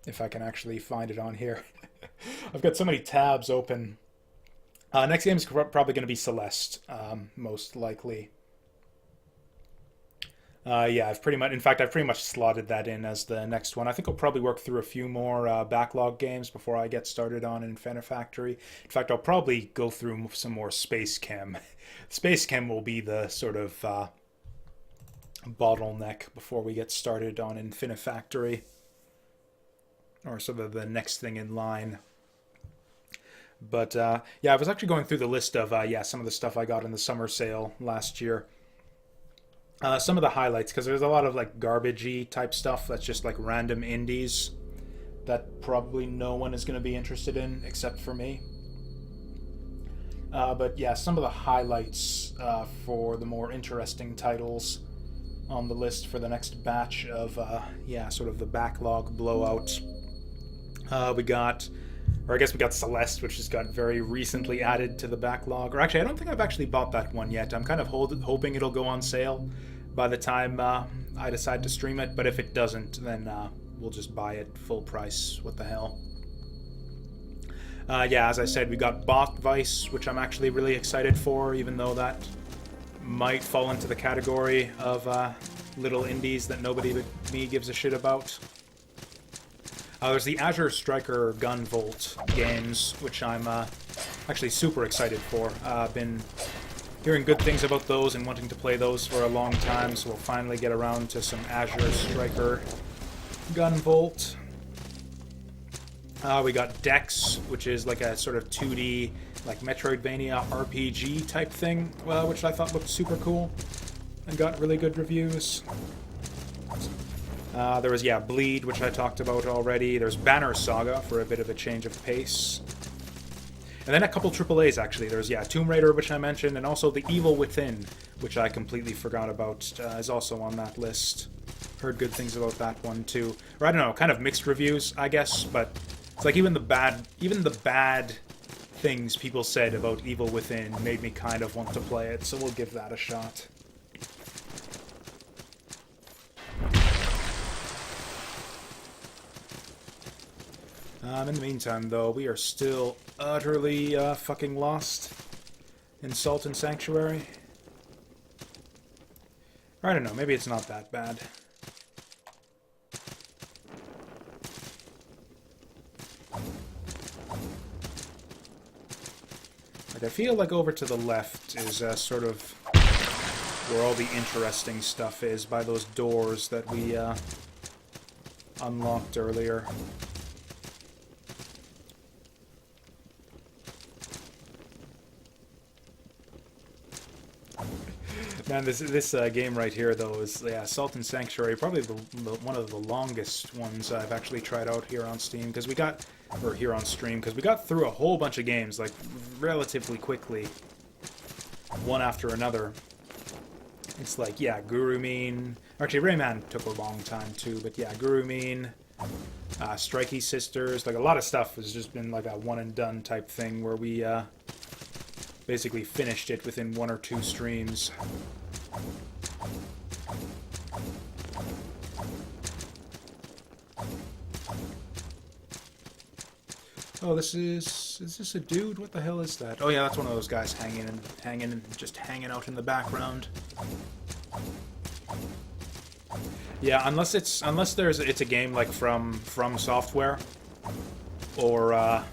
if I can actually find it on here. I've got so many tabs open. Next game is probably going to be Celeste, most likely. Yeah, I've pretty much, in fact, I've pretty much slotted that in as the next one. I think I'll probably work through a few more backlog games before I get started on Infinite Factory. In fact, I'll probably go through some more Space Chem. Space Chem will be the sort of bottleneck before we get started on Infinite Factory, or sort of the next thing in line. But yeah, I was actually going through the list of yeah, some of the stuff I got in the summer sale last year. Some of the highlights, because there's a lot of like garbagey type stuff that's just like random indies that probably no one is going to be interested in except for me. But yeah, some of the highlights for the more interesting titles on the list for the next batch of yeah, sort of the backlog blowout. We got, or I guess we got Celeste, which just got very recently added to the backlog. Or actually, I don't think I've actually bought that one yet. I'm kind of hoping it'll go on sale by the time I decide to stream it. But if it doesn't, then we'll just buy it full price. What the hell? Yeah, as I said, we got Bot Vice, which I'm actually really excited for, even though that might fall into the category of little indies that nobody but me gives a shit about. There's the Azure Striker Gunvolt games, which I'm actually super excited for. I've been hearing good things about those and wanting to play those for a long time, so we'll finally get around to some Azure Striker Gunvolt. We got Dex, which is like a sort of 2D, like Metroidvania RPG type thing, which I thought looked super cool and got really good reviews. There was, yeah, Bleed, which I talked about already. There's Banner Saga for a bit of a change of pace. And then a couple AAAs, actually. There's, yeah, Tomb Raider, which I mentioned, and also The Evil Within, which I completely forgot about, is also on that list. Heard good things about that one, too. Or, I don't know, kind of mixed reviews, I guess, but it's like even the bad things people said about Evil Within made me kind of want to play it, so we'll give that a shot. In the meantime, though, we are still utterly fucking lost in Salt and Sanctuary. Or I don't know, maybe it's not that bad. Like, I feel like over to the left is sort of where all the interesting stuff is, by those doors that we unlocked earlier. Man, this game right here, though, is, yeah, Salt and Sanctuary, probably one of the longest ones I've actually tried out here on Steam, because we got, or here on stream, because we got through a whole bunch of games, like, relatively quickly, one after another. It's like, yeah, Guru Mean, actually, Rayman took a long time, too, but yeah, Guru Mean, Strikey Sisters, like, a lot of stuff has just been, like, a one-and-done type thing, where we, basically finished it within 1 or 2 streams. Oh, is this a dude? What the hell is that? Oh yeah, that's one of those guys hanging out in the background. Yeah, unless it's a game like from Software or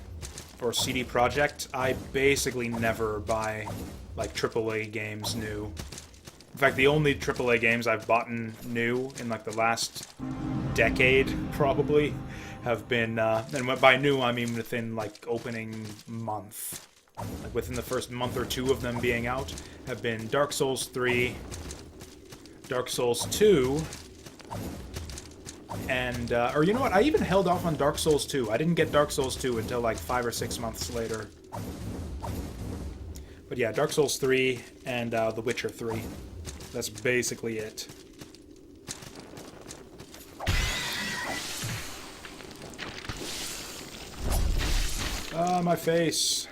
CD Projekt, I basically never buy, like, AAA games new. In fact, the only AAA games I've bought new in, like, the last decade, probably, have been, and by new, I mean within, like, opening month. Like, within the first month or two of them being out, have been Dark Souls 3, Dark Souls 2, and, or you know what, I even held off on Dark Souls 2. I didn't get Dark Souls 2 until like 5 or 6 months later. But yeah, Dark Souls 3 and The Witcher 3. That's basically it. Ah, my face.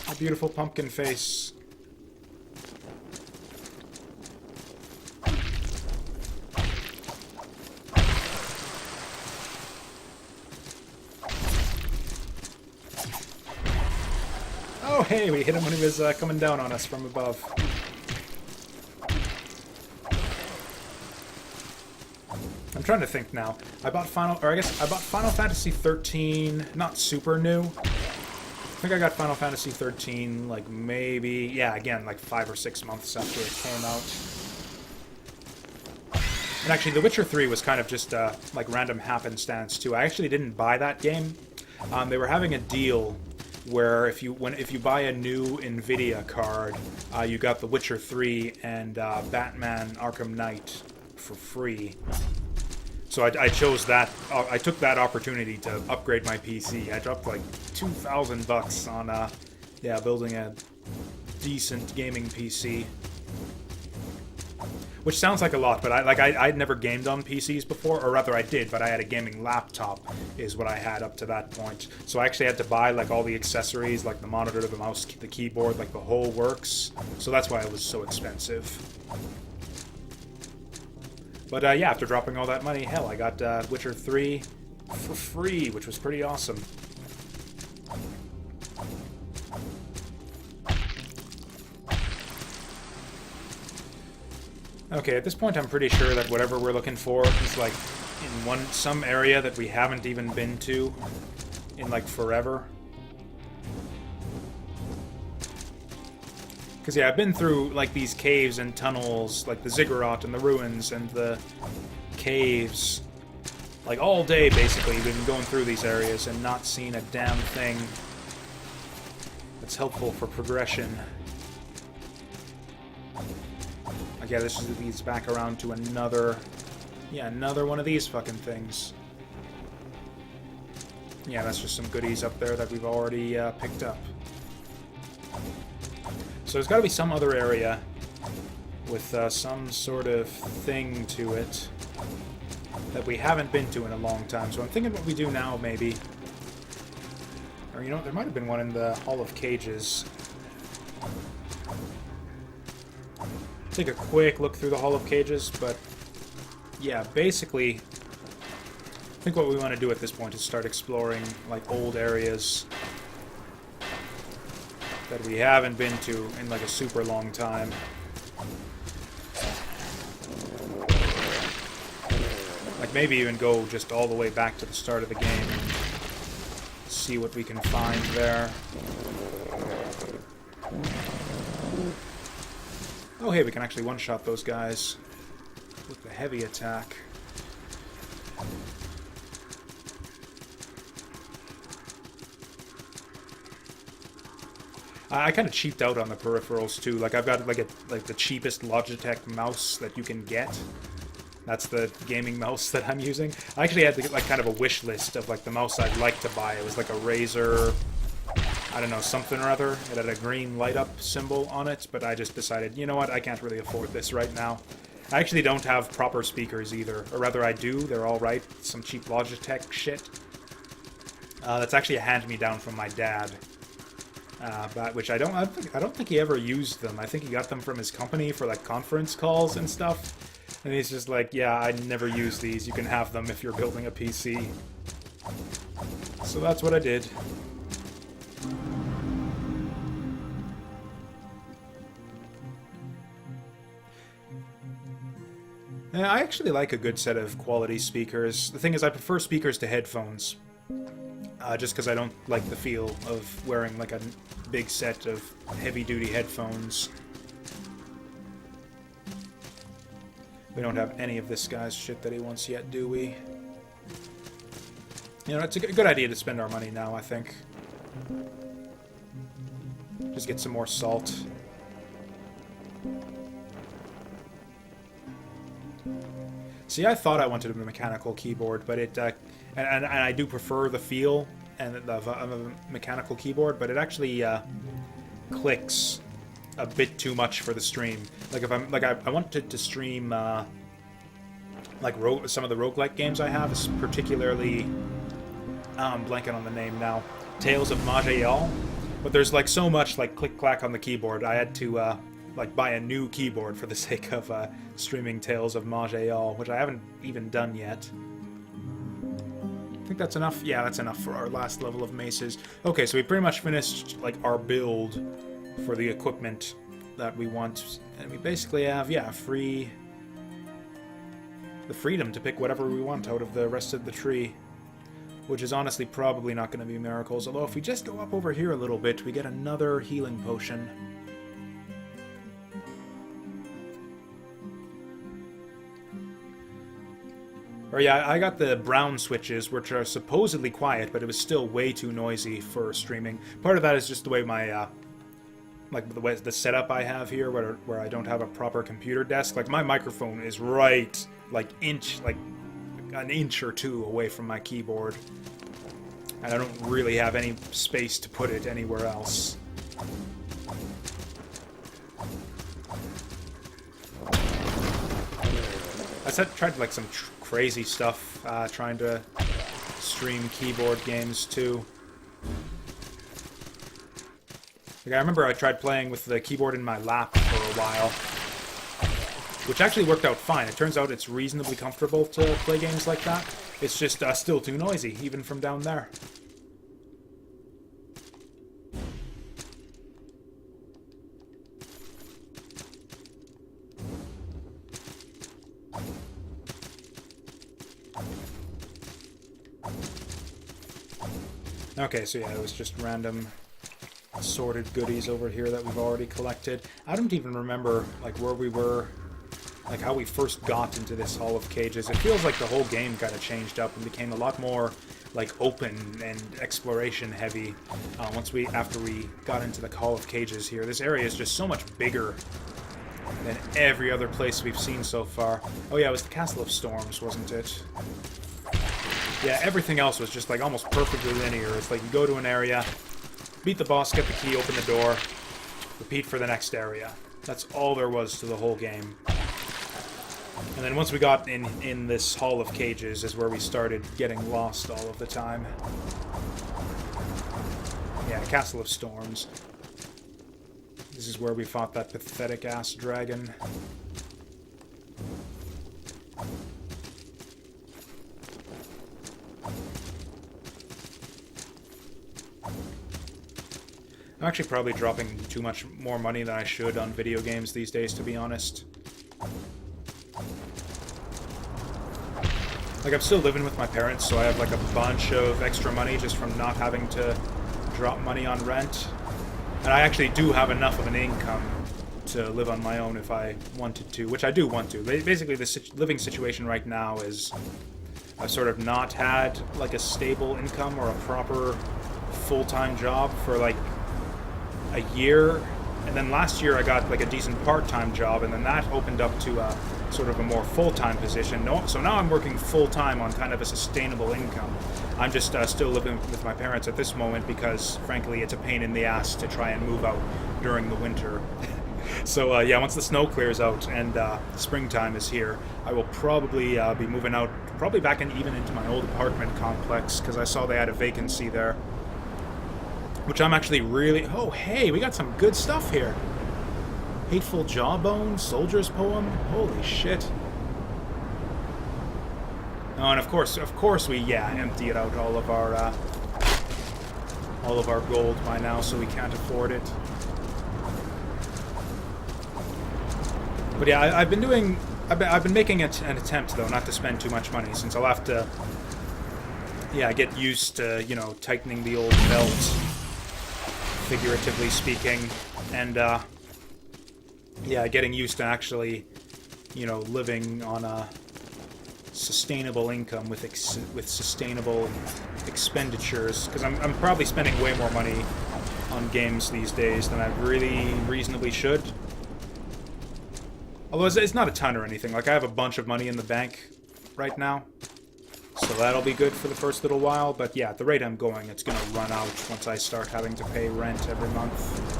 My beautiful pumpkin face. hey, we hit him when he was coming down on us from above. I'm trying to think now. I bought Final Fantasy 13, not super new. I think I got Final Fantasy 13, like, maybe, yeah, again, like 5 or 6 months after it came out. And actually, The Witcher 3 was kind of just, like, random happenstance, too. I actually didn't buy that game. They were having a deal where if you buy a new NVIDIA card, you got The Witcher 3 and Batman Arkham Knight for free. So I chose that. I took that opportunity to upgrade my PC. I dropped like $2,000 on, yeah, building a decent gaming PC. Which sounds like a lot, but I'd never gamed on PCs before, or rather I did, but I had a gaming laptop, is what I had up to that point. So I actually had to buy like all the accessories, like the monitor, the mouse, the keyboard, like the whole works. So that's why it was so expensive. But yeah, after dropping all that money, hell, I got Witcher 3 for free, which was pretty awesome. Okay, at this point I'm pretty sure that whatever we're looking for is like in some area that we haven't even been to in like forever. Because, yeah, I've been through, like, these caves and tunnels, like the ziggurat and the ruins and the caves, like, all day, basically. We've been going through these areas and not seen a damn thing that's helpful for progression. Like, yeah, this leads back around to another one of these fucking things. Yeah, that's just some goodies up there that we've already picked up. So there's got to be some other area with some sort of thing to it that we haven't been to in a long time. So I'm thinking what we do now, maybe. Or, you know, there might have been one in the Hall of Cages. Take a quick look through the Hall of Cages, but yeah, basically, I think what we want to do at this point is start exploring, like, old areas that we haven't been to in like a super long time. Like maybe even go just all the way back to the start of the game and see what we can find there. Oh hey, we can actually one-shot those guys with the heavy attack. I kind of cheaped out on the peripherals too. Like I've got like the cheapest Logitech mouse that you can get. That's the gaming mouse that I'm using. I actually had like kind of a wish list of like the mouse I'd like to buy. It was like a Razer, I don't know, something or other. It had a green light up symbol on it, but I just decided, you know what, I can't really afford this right now. I actually don't have proper speakers either, or rather I do. They're all right. Some cheap Logitech shit. That's actually a hand-me-down from my dad. But which I don't think he ever used them. I think he got them from his company for like conference calls and stuff. And he's just like, yeah, I never use these. You can have them if you're building a PC. So that's what I did. I actually like a good set of quality speakers. The thing is, I prefer speakers to headphones. Just because I don't like the feel of wearing like a big set of heavy-duty headphones. We don't have any of this guy's shit that he wants yet, do we? You know, it's a good idea to spend our money now, I think. Just get some more salt. See, I thought I wanted a mechanical keyboard, but it... And I do prefer the feel of a mechanical keyboard, but it actually clicks a bit too much for the stream. Like if I'm I wanted to stream like some of the roguelike games I have, is particularly I'm blanking on the name now, Tales of Majayal. But there's like so much like click clack on the keyboard. I had to like buy a new keyboard for the sake of streaming Tales of Majayal, which I haven't even done yet. I think that's enough. Yeah, that's enough for our last level of maces. Okay, so we pretty much finished like our build for the equipment that we want, and we basically have, yeah, the freedom to pick whatever we want out of the rest of the tree, which is honestly probably not going to be miracles, although if we just go up over here a little bit, we get another healing potion. Or yeah, I got the brown switches, which are supposedly quiet, but it was still way too noisy for streaming. Part of that is just the way my, like the setup I have here, where I don't have a proper computer desk. Like my microphone is right, like an inch or two away from my keyboard, and I don't really have any space to put it anywhere else. I tried like some crazy stuff, trying to stream keyboard games too. Like, I remember I tried playing with the keyboard in my lap for a while, which actually worked out fine. It turns out it's reasonably comfortable to play games like that. It's just still too noisy, even from down there. Okay, so yeah, it was just random assorted goodies over here that we've already collected. I don't even remember, like, where we were, like, how we first got into this Hall of Cages. It feels like the whole game kind of changed up and became a lot more, like, open and exploration heavy after we got into the Hall of Cages here. This area is just so much bigger than every other place we've seen so far. Oh yeah, it was the Castle of Storms, wasn't it? Yeah, everything else was just, like, almost perfectly linear. It's like you go to an area, beat the boss, get the key, open the door, repeat for the next area. That's all there was to the whole game. And then once we got in this Hall of Cages is where we started getting lost all of the time. Yeah, Castle of Storms. This is where we fought that pathetic-ass dragon. I'm actually probably dropping too much more money than I should on video games these days, to be honest. Like, I'm still living with my parents, so I have, like, a bunch of extra money just from not having to drop money on rent. And I actually do have enough of an income to live on my own if I wanted to, which I do want to. Basically, the living situation right now is I've sort of not had, like, a stable income or a proper full-time job for, like, a year, and then last year I got like a decent part-time job, and then that opened up to a sort of a more full-time position. So now I'm working full-time on kind of a sustainable income. I'm just still living with my parents at this moment because, frankly, it's a pain in the ass to try and move out during the winter. So yeah, once the snow clears out and springtime is here, I will probably be moving out, probably back even into my old apartment complex, because I saw they had a vacancy there. Which I'm actually really... Oh, hey, we got some good stuff here. Hateful Jawbone, Soldier's Poem. Holy shit. Oh, and of course we, yeah, emptied out all of our gold by now, so we can't afford it. But yeah, I've been making an attempt, though, not to spend too much money, since I'll have to, yeah, get used to, you know, tightening the old belt, figuratively speaking, and yeah, getting used to actually, you know, living on a sustainable income with sustainable expenditures, because I'm probably spending way more money on games these days than I really reasonably should. Although it's not a ton or anything. Like, I have a bunch of money in the bank right now, so that'll be good for the first little while. But yeah, at the rate I'm going, it's going to run out once I start having to pay rent every month.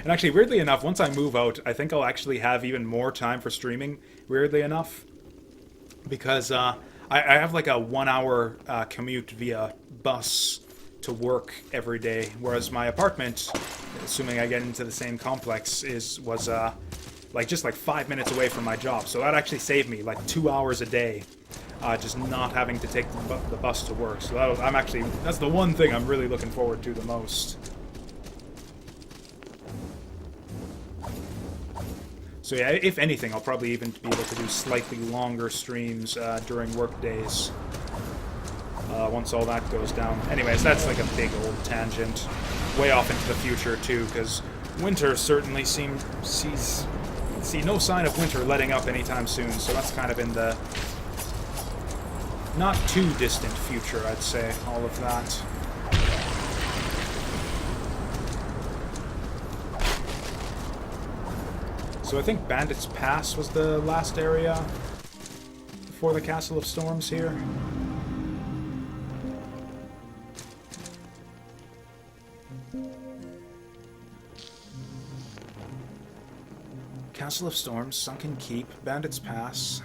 And actually, weirdly enough, once I move out, I think I'll actually have even more time for streaming, weirdly enough. Because I have like a 1 hour commute via bus to work every day, whereas my apartment, assuming I get into the same complex, was like just like 5 minutes away from my job. So that actually saved me like 2 hours a day just not having to take the bus to work. So that's the one thing I'm really looking forward to the most. So yeah, if anything, I'll probably even be able to do slightly longer streams during work days. Once all that goes down. Anyways, that's like a big old tangent. Way off into the future, too, because winter certainly see no sign of winter letting up anytime soon, so that's kind of in the not too distant future, I'd say, all of that. So I think Bandit's Pass was the last area before the Castle of Storms here. Castle of Storms, Sunken Keep, Bandit's Pass.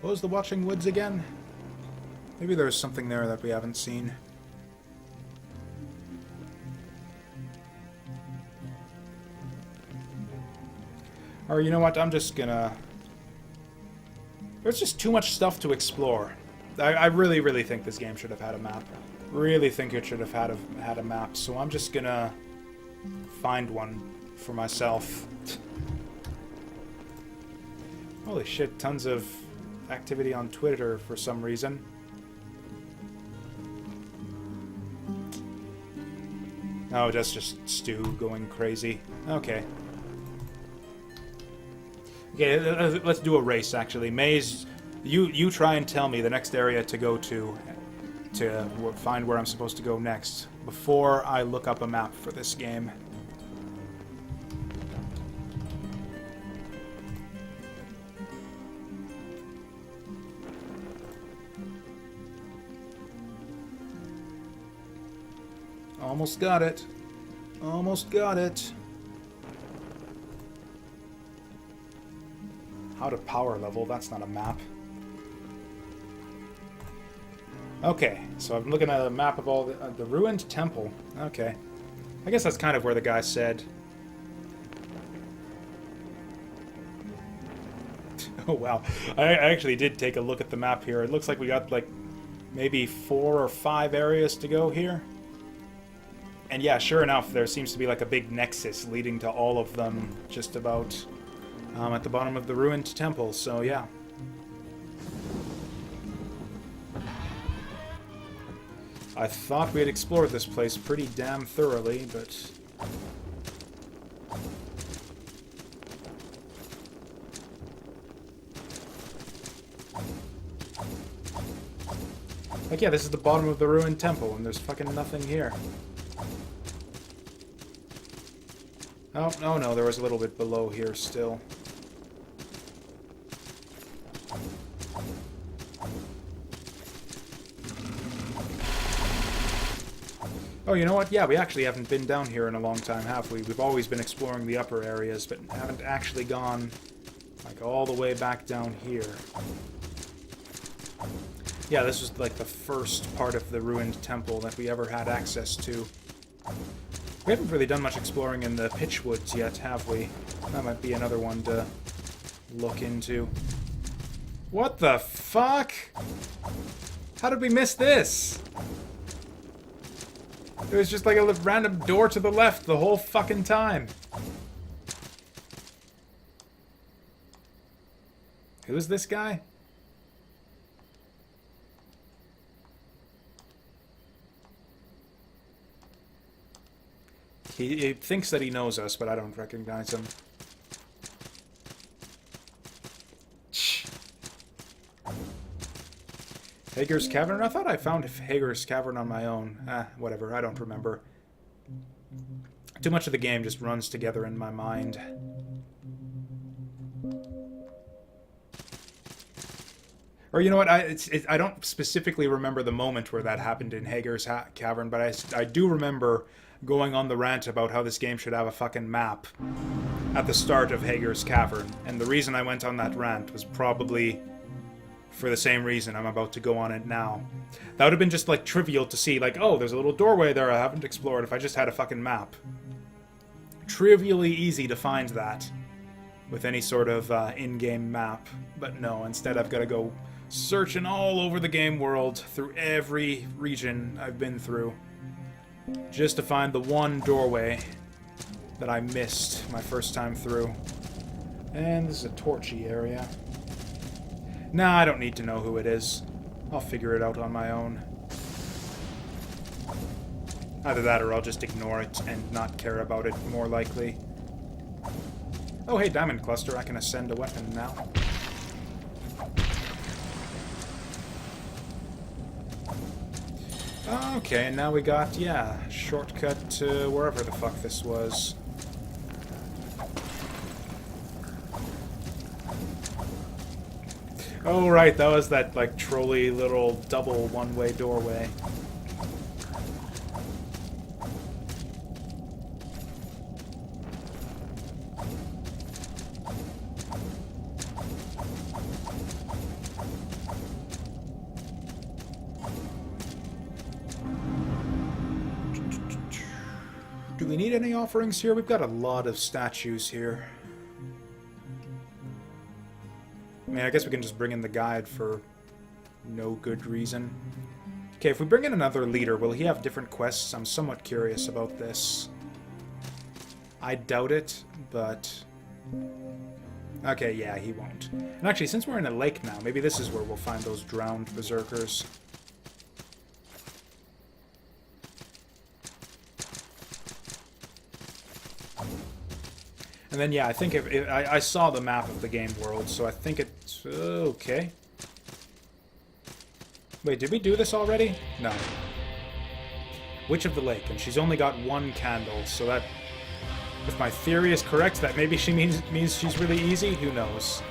What was the Watching Woods again? Maybe there's something there that we haven't seen. Or you know what, I'm just gonna... There's just too much stuff to explore. I really, really think this game should have had a map. Really think it should have had a map, so I'm just gonna find one for myself. Holy shit, tons of activity on Twitter for some reason. Oh, that's just Stu going crazy. Okay. Okay, let's do a race, actually. Maze, you try and tell me the next area to go to find where I'm supposed to go next, before I look up a map for this game. Almost got it. Almost got it. How to power level, that's not a map. Okay, so I'm looking at a map of all the ruined temple. Okay. I guess that's kind of where the guy said. Oh, wow. I actually did take a look at the map here. It looks like we got, like, maybe 4 or 5 areas to go here. And yeah, sure enough, there seems to be like a big nexus leading to all of them just about at the bottom of the ruined temple, so yeah. I thought we had explored this place pretty damn thoroughly, but... Like, yeah, this is the bottom of the ruined temple, and there's fucking nothing here. Oh, no, there was a little bit below here still. Oh, you know what? Yeah, we actually haven't been down here in a long time, have we? We've always been exploring the upper areas, but haven't actually gone, like, all the way back down here. Yeah, this was, like, the first part of the ruined temple that we ever had access to. We haven't really done much exploring in the Pitchwoods yet, have we? That might be another one to look into. What the fuck? How did we miss this? It was just like a random door to the left the whole fucking time. Who is this guy? He thinks that he knows us, but I don't recognize him. Hager's Cavern? I thought I found Hager's Cavern on my own. Whatever, I don't remember. Too much of the game just runs together in my mind. Or you know what, I don't specifically remember the moment where that happened in Hager's Cavern, but I do remember going on the rant about how this game should have a fucking map at the start of Hager's Cavern. And the reason I went on that rant was probably for the same reason I'm about to go on it now. That would have been just, like, trivial to see, like, oh, there's a little doorway there I haven't explored if I just had a fucking map. Trivially easy to find that. with any sort of in-game map. But no, instead I've got to go searching all over the game world, through every region I've been through, just to find the one doorway that I missed my first time through. And this is a torchy area. Nah, I don't need to know who it is. I'll figure it out on my own. Either that or I'll just ignore it and not care about it, more likely. Oh, hey, Diamond Cluster, I can ascend a weapon now. Okay, now we got, yeah, shortcut to wherever the fuck this was. Oh, right, that was that, like, trolly little double one-way doorway. Do we need any offerings here? We've got a lot of statues here. I mean, I guess we can just bring in the guide for no good reason. Okay, if we bring in another leader, will he have different quests? I'm somewhat curious about this. I doubt it, but... Okay, yeah, he won't. And actually, since we're in a lake now, maybe this is where we'll find those drowned berserkers. And then, yeah, I think I saw the map of the game world, so I think it's... okay. Wait, did we do this already? No. Witch of the Lake, and she's only got one candle, so that... If my theory is correct, that maybe she means she's really easy? Who knows?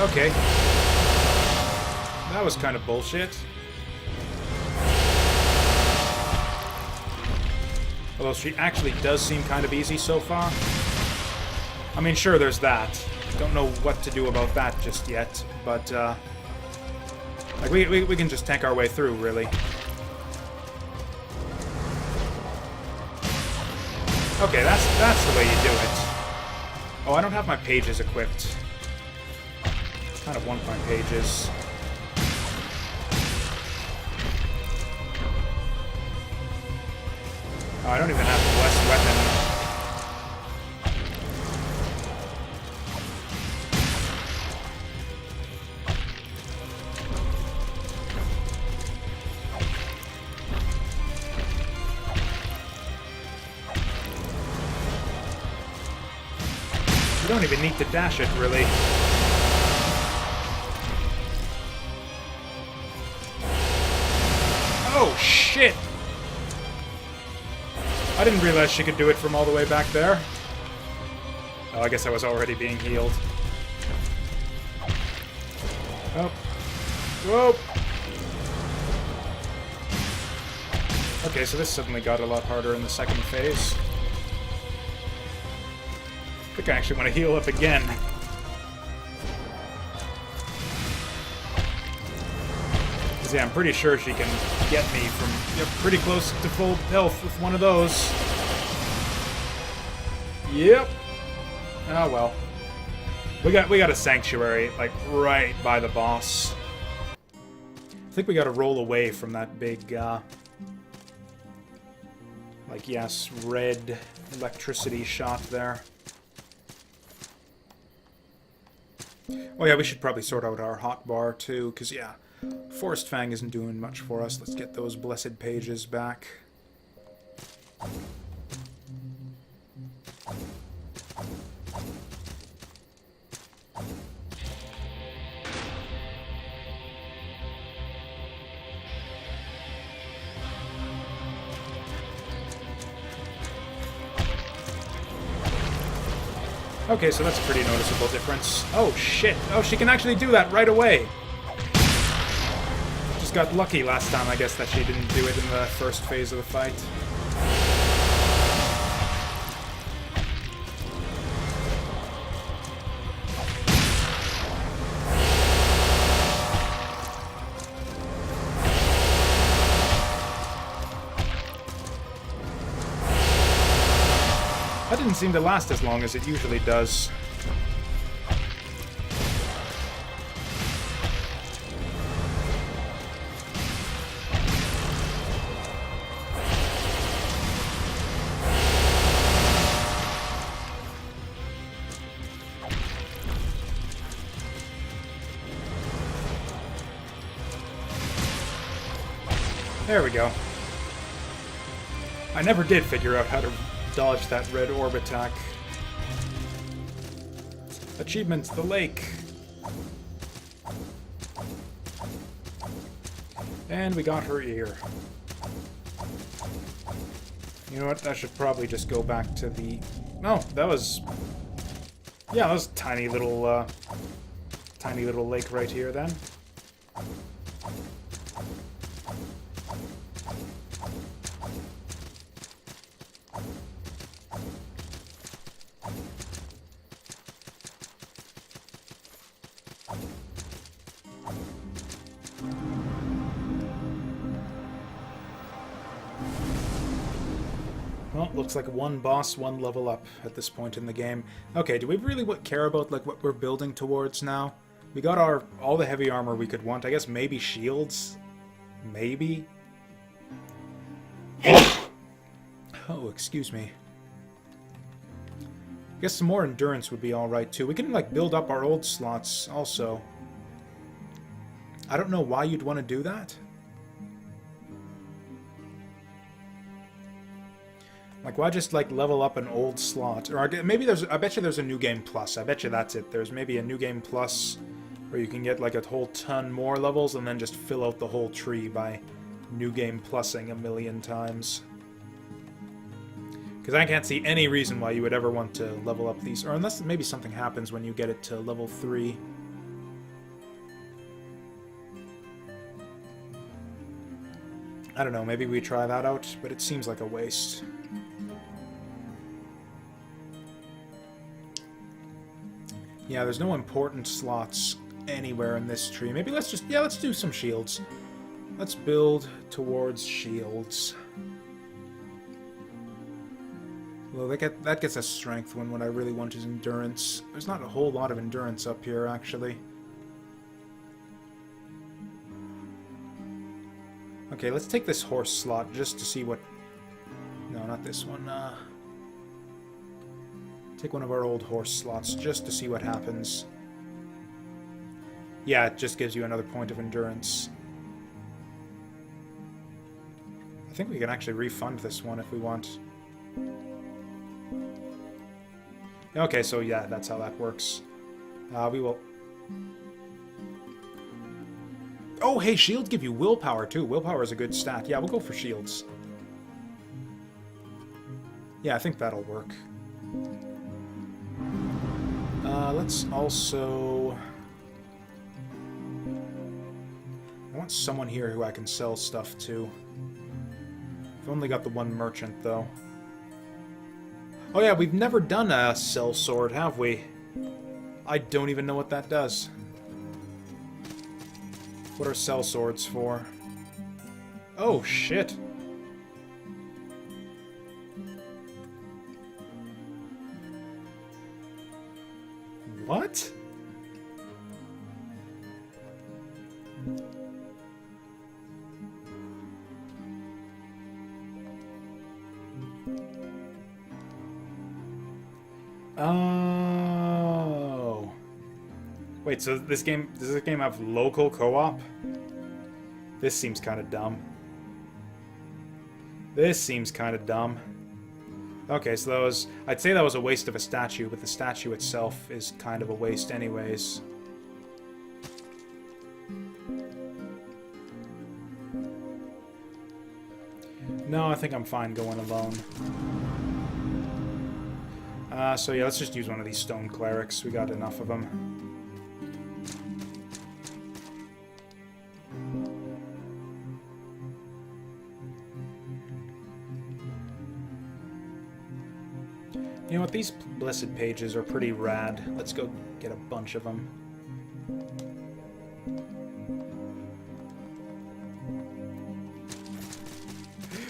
Okay. That was kind of bullshit. Although she actually does seem kind of easy so far. I mean, sure, there's that. Don't know what to do about that just yet, but, like, we can just tank our way through, really. Okay, that's the way you do it. Oh, I don't have my pages equipped. Kind of want my pages. Oh, I don't even have the blessed weapon. You don't even need to dash it, really. Oh, shit! I didn't realize she could do it from all the way back there. Oh, I guess I was already being healed. Oh. Whoa! Okay, so this suddenly got a lot harder in the second phase. I think I actually want to heal up again. Because, yeah, I'm pretty sure she can get me from pretty close to full health with one of those. Yep. Oh, well. We got a sanctuary, like, right by the boss. I think we gotta roll away from that big, like, yes, red electricity shot there. Oh yeah, we should probably sort out our hotbar too, because yeah, Forest Fang isn't doing much for us. Let's get those blessed pages back. Okay, so that's a pretty noticeable difference. Oh, shit. Oh, she can actually do that right away. Just got lucky last time, I guess, that she didn't do it in the first phase of the fight. That didn't seem to last as long as it usually does. There we go. I never did figure out how to dodge that red orb attack. Achievement, the lake. And we got her ear. You know what? I should probably just go back to the... No, that was... Yeah, that was a tiny little lake right here then. Well, looks like one boss, one level up at this point in the game. Okay, do we really care about like what we're building towards now? We got all the heavy armor we could want. I guess maybe shields? Maybe? Oh, excuse me. I guess some more endurance would be alright too. We can like build up our old slots also. I don't know why you'd want to do that. Like, why just, like, level up an old slot? Or maybe there's... I bet you there's a New Game Plus. I bet you that's it. There's maybe a New Game Plus where you can get, like, a whole ton more levels and then just fill out the whole tree by New Game Plusing a million times. Because I can't see any reason why you would ever want to level up these... Or unless maybe something happens when you get it to level 3. I don't know, maybe we try that out, but it seems like a waste. Yeah, there's no important slots anywhere in this tree. Maybe let's just... Yeah, let's do some shields. Let's build towards shields. Well, that gets us strength when what I really want is endurance. There's not a whole lot of endurance up here, actually. Okay, let's take this horse slot just to see what... No, not this one. Take one of our old horse slots just to see what happens. Yeah, it just gives you another point of endurance. I think we can actually refund this one if we want. Okay, so yeah, that's how that works. We will... Oh, hey, shields give you willpower, too. Willpower is a good stat. Yeah, we'll go for shields. Yeah, I think that'll work. Let's also... I want someone here who I can sell stuff to. I've only got the one merchant, though. Oh yeah, we've never done a sell sword, have we? I don't even know what that does. What are sell swords for? Oh, shit. What? Oh. Wait, so this game, does this game have local co-op? This seems kind of dumb. This seems kind of dumb. Okay, so that was... I'd say that was a waste of a statue, but the statue itself is kind of a waste anyways. No, I think I'm fine going alone. So yeah, let's just use one of these stone clerics. We got enough of them. You know what, these blessed pages are pretty rad. Let's go get a bunch of them.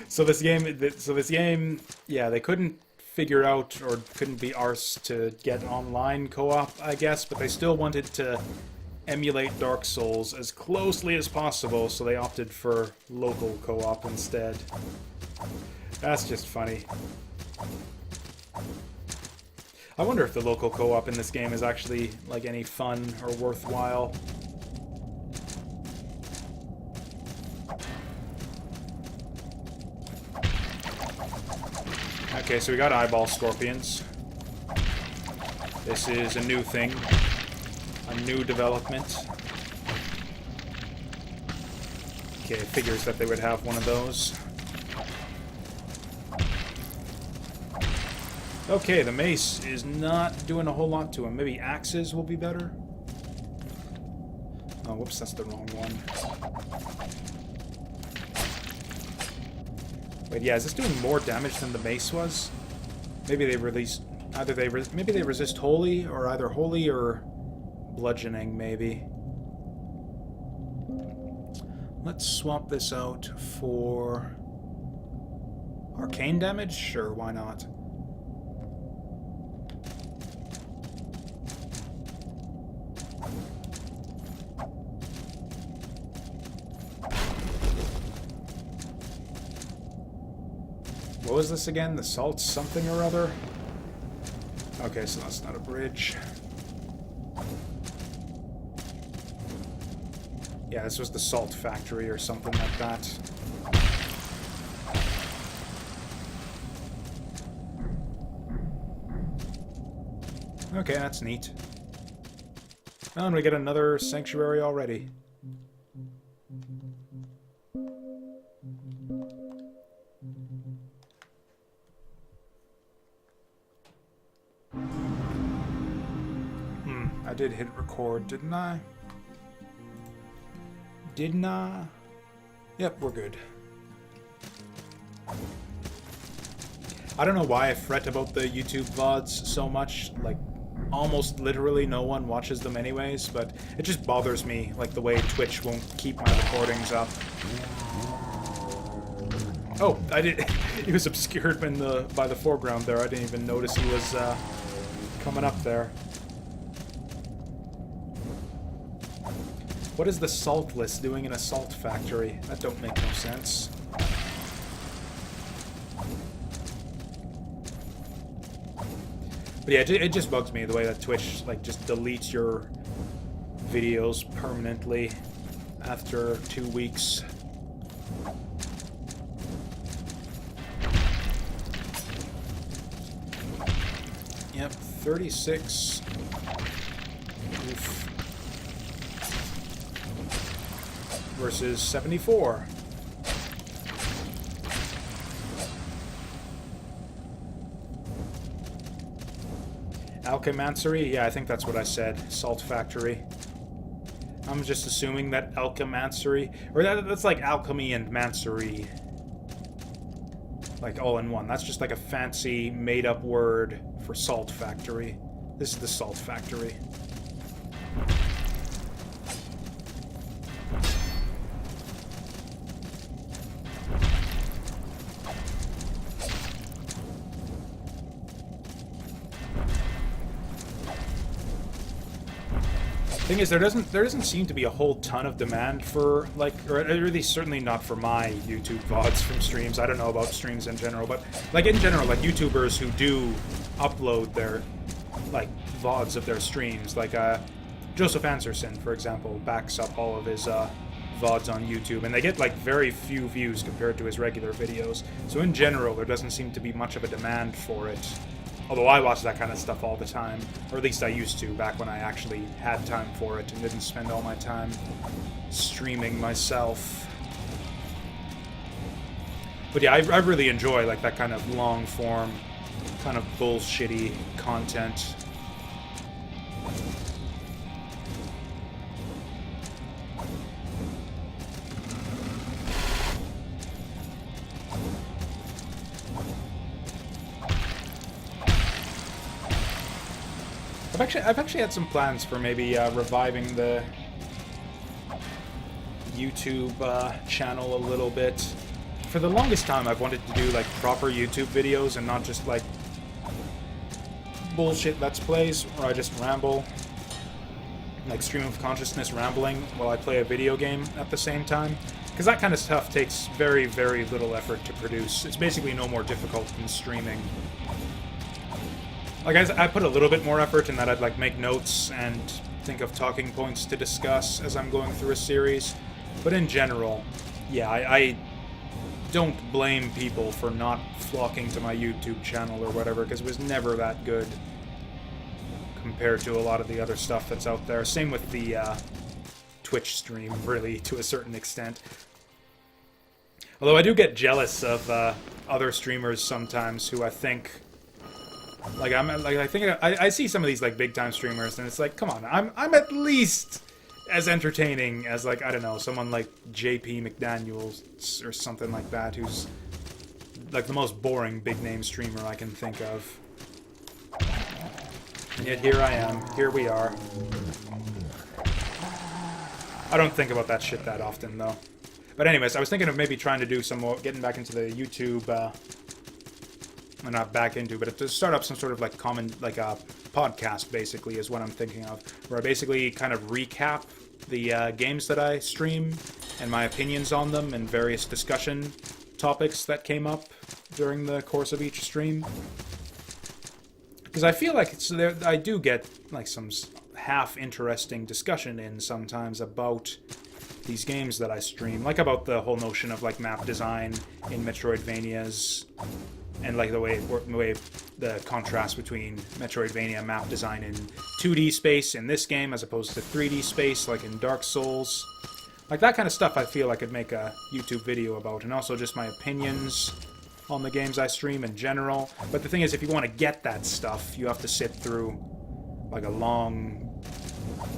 So this game, yeah, they couldn't figure out or couldn't be arsed to get online co-op, I guess, but they still wanted to emulate Dark Souls as closely as possible, so they opted for local co-op instead. That's just funny. I wonder if the local co-op in this game is actually, like, any fun or worthwhile. Okay, so we got eyeball scorpions. This is a new thing. A new development. Okay, it figures that they would have one of those. Okay, the mace is not doing a whole lot to him. Maybe axes will be better? Oh, whoops, that's the wrong one. Wait, yeah, is this doing more damage than the mace was? Maybe they release... maybe they resist holy, or either holy or bludgeoning, maybe. Let's swap this out for... arcane damage? Sure, why not? What was this again? The salt something or other? Okay, so that's not a bridge. Yeah, this was the salt factory or something like that. Okay, that's neat. Oh, and we get another sanctuary already. I did hit record, didn't I? Didn't I? Yep, we're good. I don't know why I fret about the YouTube VODs so much. Like, almost literally no one watches them anyways, but it just bothers me, like, the way Twitch won't keep my recordings up. Oh, I did. He was obscured by the foreground there. I didn't even notice he was coming up there. What is the saltless doing in a salt factory? That don't make no sense. But yeah, it just bugs me the way that Twitch, like, just deletes your videos permanently after 2 weeks. Yep, 36. Oof. Versus 74. Alchemancery? Yeah, I think that's what I said. Salt factory. I'm just assuming that alchemancery... Or that's like alchemy and mancery. Like all in one. That's just like a fancy made-up word for salt factory. This is the salt factory. Thing is, there doesn't seem to be a whole ton of demand for, like, or at least certainly not for my YouTube VODs from streams. I don't know about streams in general, but, like, in general, like, YouTubers who do upload their, like, VODs of their streams, like, Joseph Anderson, for example, backs up all of his, VODs on YouTube, and they get, like, very few views compared to his regular videos. So in general, there doesn't seem to be much of a demand for it. Although I watch that kind of stuff all the time. Or at least I used to, back when I actually had time for it and didn't spend all my time streaming myself. But yeah, I really enjoy, like, that kind of long-form, kind of bullshitty content. I've actually had some plans for maybe reviving the YouTube channel a little bit. For the longest time, I've wanted to do, like, proper YouTube videos and not just, like, bullshit Let's Plays where I just ramble, like stream of consciousness rambling while I play a video game at the same time. Because that kind of stuff takes very, very little effort to produce. It's basically no more difficult than streaming. Like, I put a little bit more effort in that I'd, like, make notes and think of talking points to discuss as I'm going through a series. But in general, yeah, I don't blame people for not flocking to my YouTube channel or whatever, because it was never that good compared to a lot of the other stuff that's out there. Same with the Twitch stream, really, to a certain extent. Although I do get jealous of other streamers sometimes who I think, like, I see some of these, like, big time streamers, and it's like, come on, I'm at least as entertaining as, like, I don't know, someone like JP McDaniels or something like that, who's like the most boring big name streamer I can think of. And yet here I am. Here we are. I don't think about that shit that often, though. But anyways, I was thinking of maybe trying to do some more, getting back into the YouTube, well, not back into, but to start up some sort of, like, like a podcast, basically, is what I'm thinking of, where I basically kind of recap the games that I stream and my opinions on them and various discussion topics that came up during the course of each stream. Because I feel like I do get, like, some half-interesting discussion in sometimes about these games that I stream, like about the whole notion of, like, map design in Metroidvanias, and, like, the way the contrast between Metroidvania map design in 2D space in this game as opposed to 3D space, like in Dark Souls. Like, that kind of stuff I feel I could make a YouTube video about, and also just my opinions on the games I stream in general. But the thing is, if you want to get that stuff, you have to sit through, like, a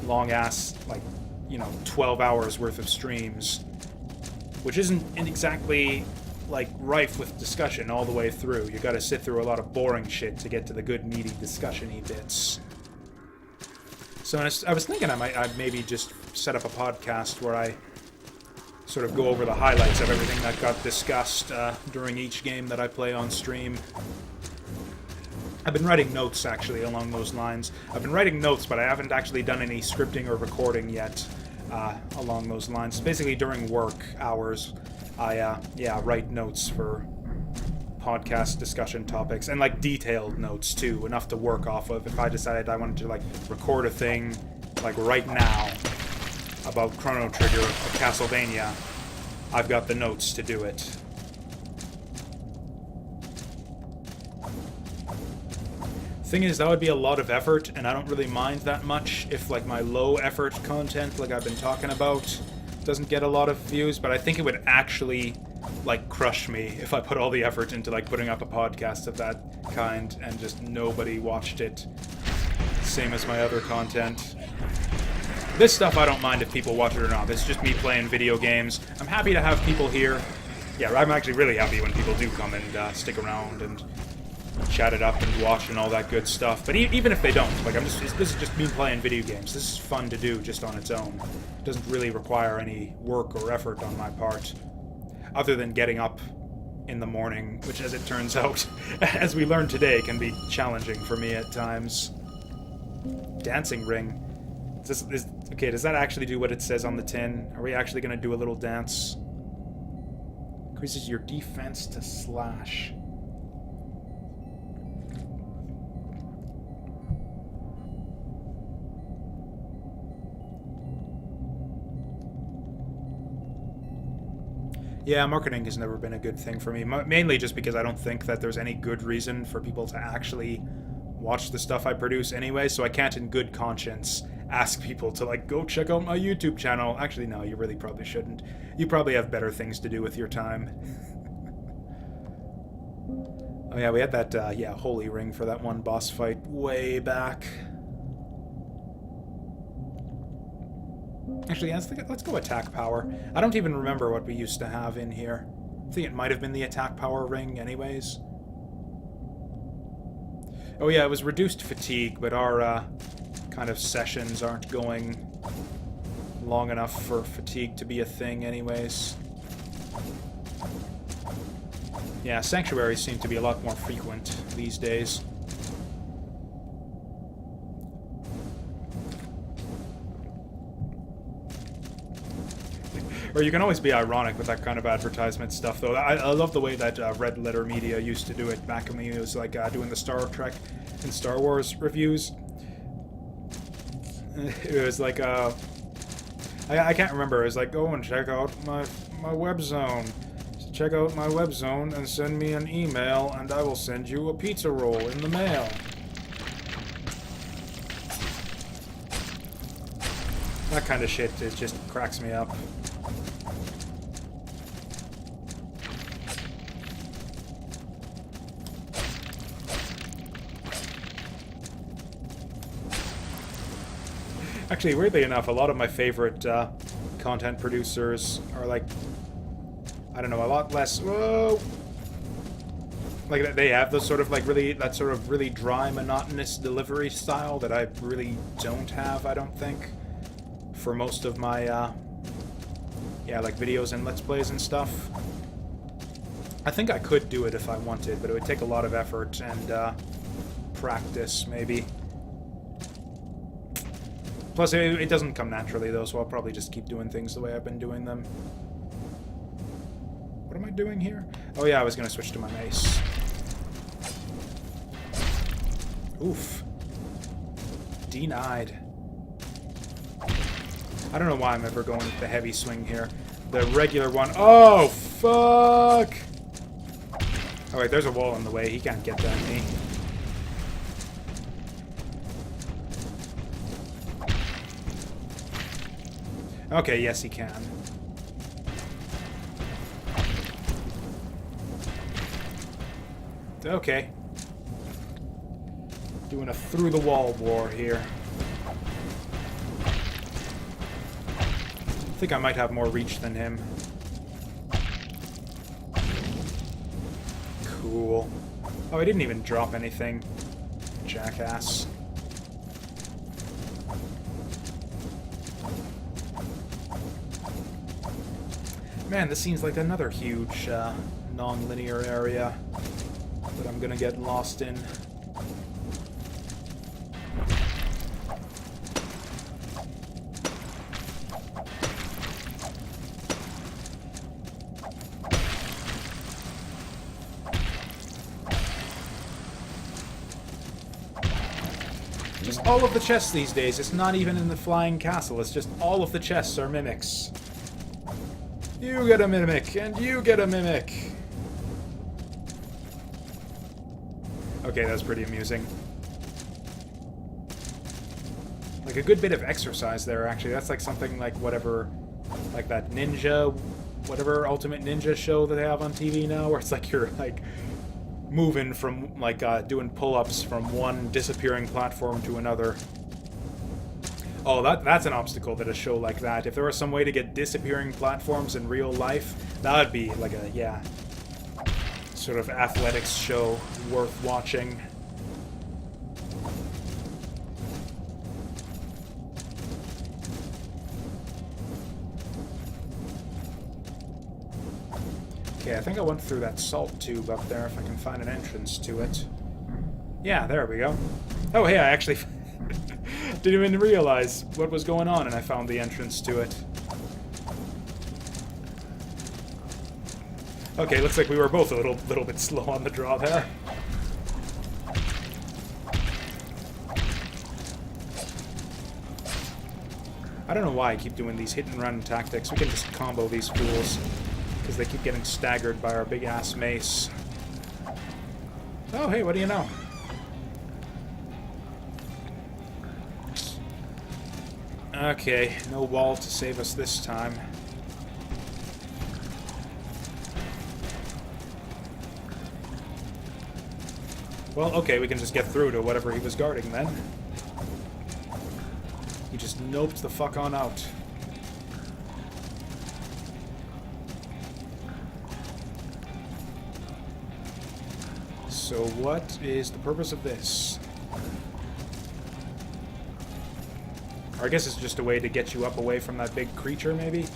long-ass, like, you know, 12 hours worth of streams, which isn't exactly, like, rife with discussion all the way through. You gotta sit through a lot of boring shit to get to the good, meaty, discussion-y bits. So I was thinking I'd maybe just set up a podcast where I sort of go over the highlights of everything that got discussed during each game that I play on stream. I've been writing notes, actually, along those lines. I've been writing notes, but I haven't actually done any scripting or recording yet along those lines. Basically, during work hours, I write notes for podcast discussion topics, and, like, detailed notes, too, enough to work off of if I decided I wanted to, like, record a thing, like, right now about Chrono Trigger or Castlevania. I've got the notes to do it. Thing is, that would be a lot of effort, and I don't really mind that much if, like, my low-effort content, like I've been talking about, doesn't get a lot of views, but I think it would actually, like, crush me if I put all the effort into, like, putting up a podcast of that kind and just nobody watched it. Same as my other content. This stuff I don't mind if people watch it or not. It's just me playing video games. I'm happy to have people here. Yeah, I'm actually really happy when people do come and stick around and chat it up and watch and all that good stuff. But even if they don't, like, this is just me playing video games. This is fun to do just on its own. It doesn't really require any work or effort on my part, other than getting up in the morning, which, as it turns out, as we learned today, can be challenging for me at times. Dancing ring. Okay, does that actually do what it says on the tin? Are we actually going to do a little dance? Increases your defense to slash. Yeah, marketing has never been a good thing for me, mainly just because I don't think that there's any good reason for people to actually watch the stuff I produce anyway, so I can't in good conscience ask people to, like, go check out my YouTube channel. Actually, no, you really probably shouldn't. You probably have better things to do with your time. Oh yeah, we had that, holy ring for that one boss fight way back. Actually, let's go attack power. I don't even remember what we used to have in here. I think it might have been the attack power ring anyways. Oh yeah, it was reduced fatigue, but our kind of sessions aren't going long enough for fatigue to be a thing anyways. Yeah, sanctuaries seem to be a lot more frequent these days. Or you can always be ironic with that kind of advertisement stuff, though. I love the way that Red Letter Media used to do it back when he was like doing the Star Trek and Star Wars reviews. It was like I can't remember. It was like, go and check out my web zone. Check out my web zone and send me an email, and I will send you a pizza roll in the mail. That kind of shit, it just cracks me up. Actually, weirdly enough, a lot of my favorite content producers are like, I don't know, a lot less. Whoa! Like they have those sort of like that sort of really dry, monotonous delivery style that I really don't have. I don't think for most of my yeah, like videos and let's plays and stuff. I think I could do it if I wanted, but it would take a lot of effort and practice, maybe. Plus, it doesn't come naturally, though, so I'll probably just keep doing things the way I've been doing them. What am I doing here? Oh, yeah, I was going to switch to my mace. Oof. Denied. I don't know why I'm ever going with the heavy swing here. The regular one... Oh, fuck! Oh, wait, there's a wall in the way. He can't get that at me. Okay, yes, he can. Okay. Doing a through-the-wall war here. I think I might have more reach than him. Cool. Oh, I didn't even drop anything. Jackass. Man, this seems like another huge, non-linear area that I'm gonna get lost in. Just all of the chests these days, it's not even in the flying castle, it's just all of the chests are mimics. You get a mimic, and you get a mimic. Okay, that's pretty amusing. Like a good bit of exercise there, actually. That's like something like whatever, like that ninja, whatever Ultimate Ninja show that they have on TV now, where it's like you're like moving from, like, doing pull-ups from one disappearing platform to another. Oh, that's an obstacle that a show like that. If there was some way to get disappearing platforms in real life, that would be like a, yeah, sort of athletics show worth watching. Okay, I think I went through that salt tube up there, if I can find an entrance to it. Yeah, there we go. Oh, hey, I actually... didn't even realize what was going on, and I found the entrance to it. Okay, looks like we were both a little bit slow on the draw there. I don't know why I keep doing these hit-and-run tactics. We can just combo these fools, because they keep getting staggered by our big-ass mace. Oh, hey, what do you know? Okay, no wall to save us this time. Well, okay, we can just get through to whatever he was guarding then. He just noped the fuck on out. So what is the purpose of this? Or I guess it's just a way to get you up away from that big creature, maybe?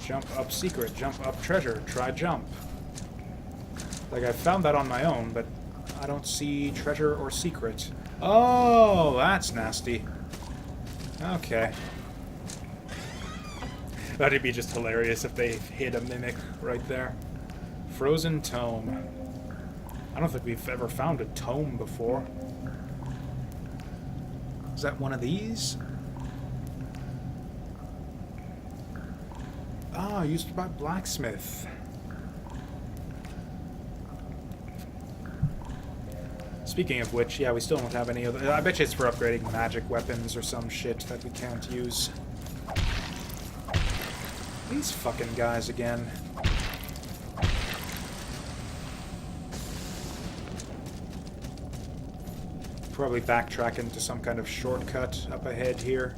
Jump up secret, jump up treasure, try jump. Like, I found that on my own, but I don't see treasure or secret. Oh, that's nasty. Okay. That'd be just hilarious if they hit a mimic right there. Frozen tome. I don't think we've ever found a tome before. Is that one of these? Ah, used by blacksmith. Speaking of which, yeah, we still don't have any other... I bet you it's for upgrading magic weapons or some shit that we can't use. These fucking guys again. Probably backtrack into some kind of shortcut up ahead here.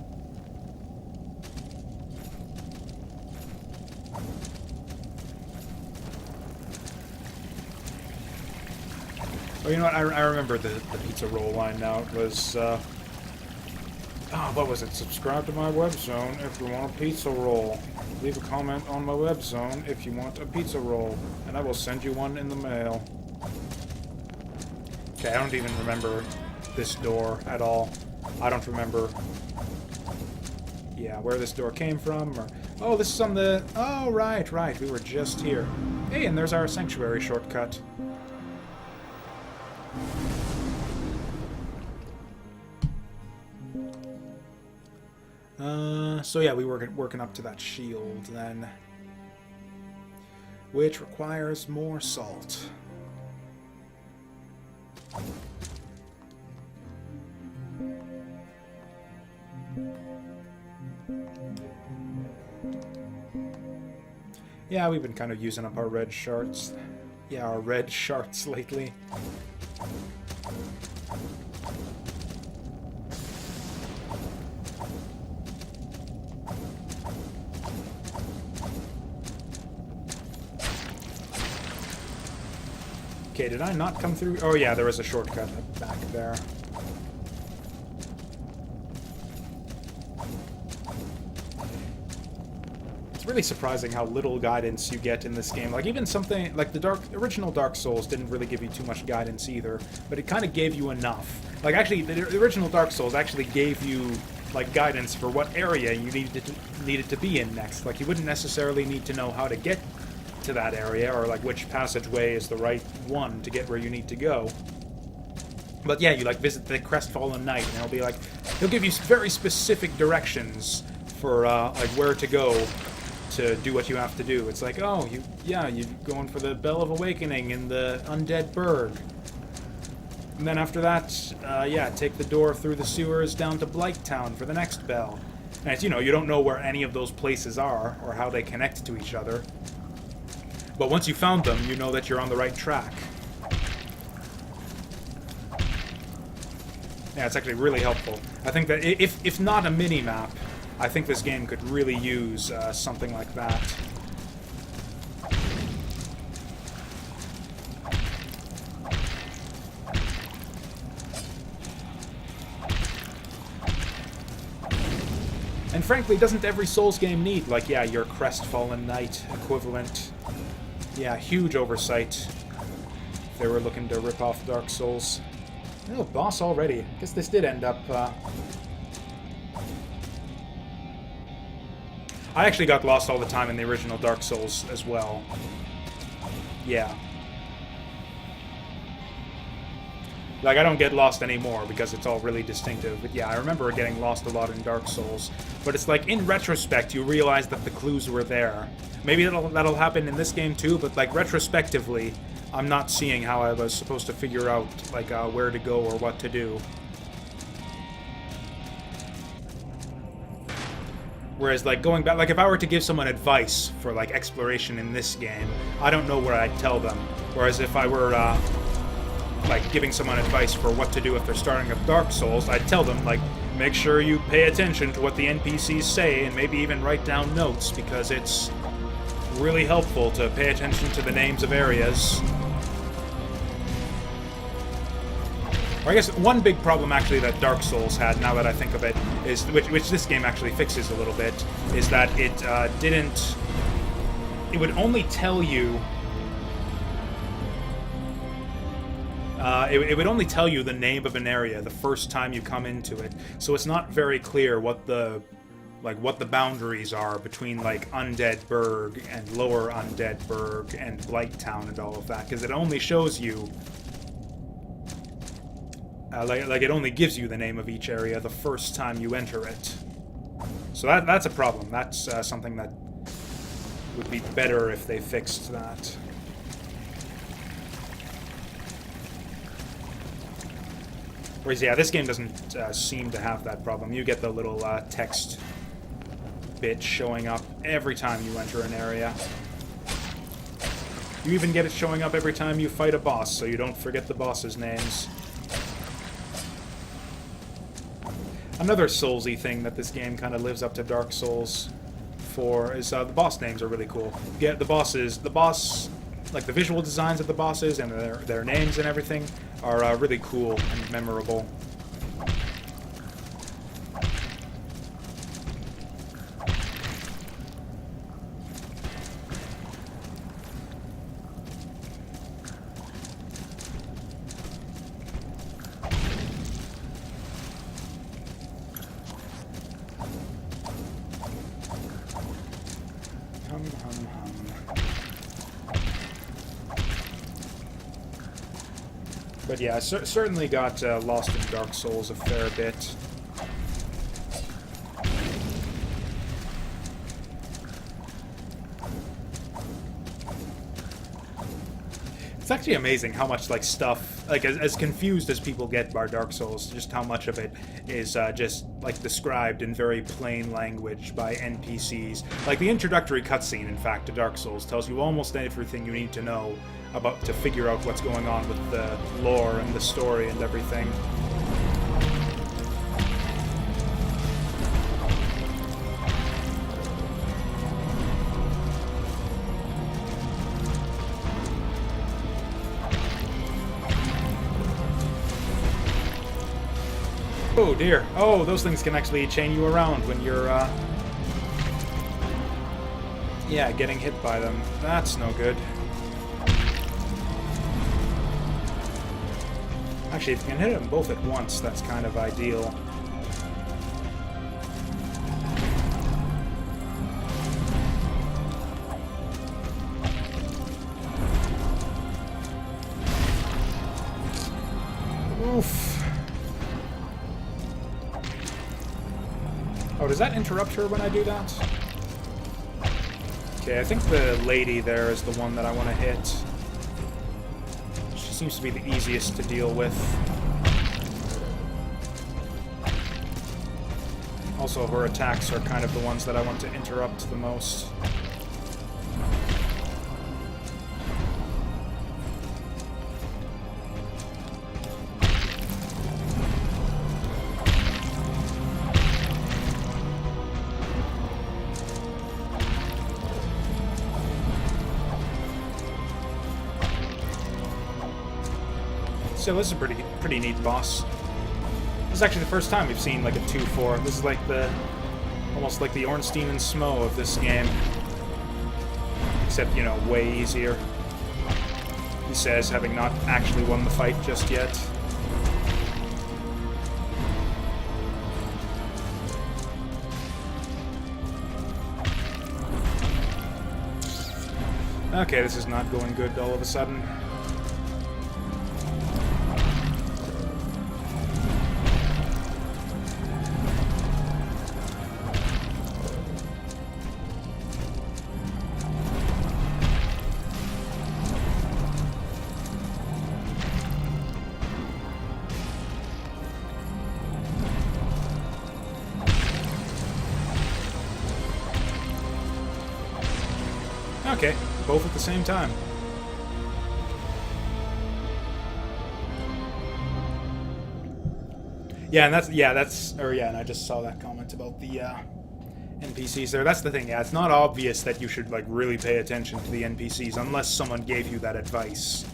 Oh, you know what? I remember the pizza roll line now. It was, what was it? Subscribe to my web zone if you want a pizza roll. Leave a comment on my web zone if you want a pizza roll, and I will send you one in the mail. Okay, I don't even remember this door at all. I don't remember, yeah, where this door came from, or... Oh, this is on the... Oh, right, we were just here. Hey, and there's our sanctuary shortcut. So yeah, we were working up to that shield then, which requires more salt. Yeah, we've been kind of using up our red shards. Yeah, our red shards lately. Okay, did I not come through? Oh yeah, there was a shortcut back there. It's really surprising how little guidance you get in this game. Like, even something like the original Dark Souls didn't really give you too much guidance either, but it kind of gave you enough. Like, actually, the original Dark Souls actually gave you, like, guidance for what area you needed to be in next. Like, you wouldn't necessarily need to know how to get to that area, or like which passageway is the right one to get where you need to go. But yeah, you like visit the Crestfallen Knight, and he'll give you very specific directions for like where to go to do what you have to do. It's like, oh, you're going for the Bell of Awakening in the Undead Burg. And then after that, yeah, take the door through the sewers down to Blighttown for the next bell. And it's, you don't know where any of those places are or how they connect to each other. But once you found them, you know that you're on the right track. Yeah, it's actually really helpful. I think that if not a mini-map, I think this game could really use something like that. And frankly, doesn't every Souls game need, like, yeah, your Crestfallen Knight equivalent? Yeah, huge oversight if they were looking to rip off Dark Souls. Oh, boss already. I guess this did end up... I actually got lost all the time in the original Dark Souls as well. Yeah. Like, I don't get lost anymore because it's all really distinctive. But yeah, I remember getting lost a lot in Dark Souls. But it's like, in retrospect, you realize that the clues were there. Maybe that'll happen in this game too, but like, retrospectively, I'm not seeing how I was supposed to figure out, like, where to go or what to do. Whereas, like, going back, like, if I were to give someone advice for, like, exploration in this game, I don't know where I'd tell them. Whereas if I were, like, giving someone advice for what to do if they're starting up Dark Souls, I'd tell them, like, make sure you pay attention to what the NPCs say, and maybe even write down notes, because it's really helpful to pay attention to the names of areas. Or I guess one big problem, actually, that Dark Souls had, now that I think of it, is which this game actually fixes a little bit, is that it didn't... It would only tell you... It would only tell you the name of an area the first time you come into it, so it's not very clear what the like what the boundaries are between like Undead Burg and Lower Undead Burg and Blight Town and all of that, because it only shows you like it only gives you the name of each area the first time you enter it. So that's a problem. That's something that would be better if they fixed that. Whereas, yeah, this game doesn't seem to have that problem. You get the little text bit showing up every time you enter an area. You even get it showing up every time you fight a boss, so you don't forget the boss's names. Another Soulsy thing that this game kind of lives up to Dark Souls for is the boss names are really cool. Yeah, the boss, like the visual designs of the bosses and their names and everything are really cool and memorable. But yeah, certainly got lost in Dark Souls a fair bit. It's actually amazing how much like stuff, like as confused as people get by Dark Souls, just how much of it is just like described in very plain language by NPCs. Like the introductory cutscene, in fact, to Dark Souls tells you almost everything you need to know about to figure out what's going on with the lore and the story and everything. Oh dear. Oh, those things can actually chain you around when you're, yeah, getting hit by them. That's no good. Actually, if you can hit them both at once, that's kind of ideal. Oof. Oh, does that interrupt her when I do that? Okay, I think the lady there is the one that I want to hit. Seems to be the easiest to deal with. Also, her attacks are kind of the ones that I want to interrupt the most. So this is a pretty neat boss. This is actually the first time we've seen like a 2-4. This is like almost like the Ornstein and Smo of this game. Except, you know, way easier. He says, having not actually won the fight just yet. Okay, this is not going good all of a sudden. Okay, both at the same time. Yeah, and and I just saw that comment about the NPCs there. That's the thing, yeah, it's not obvious that you should, like, really pay attention to the NPCs unless someone gave you that advice.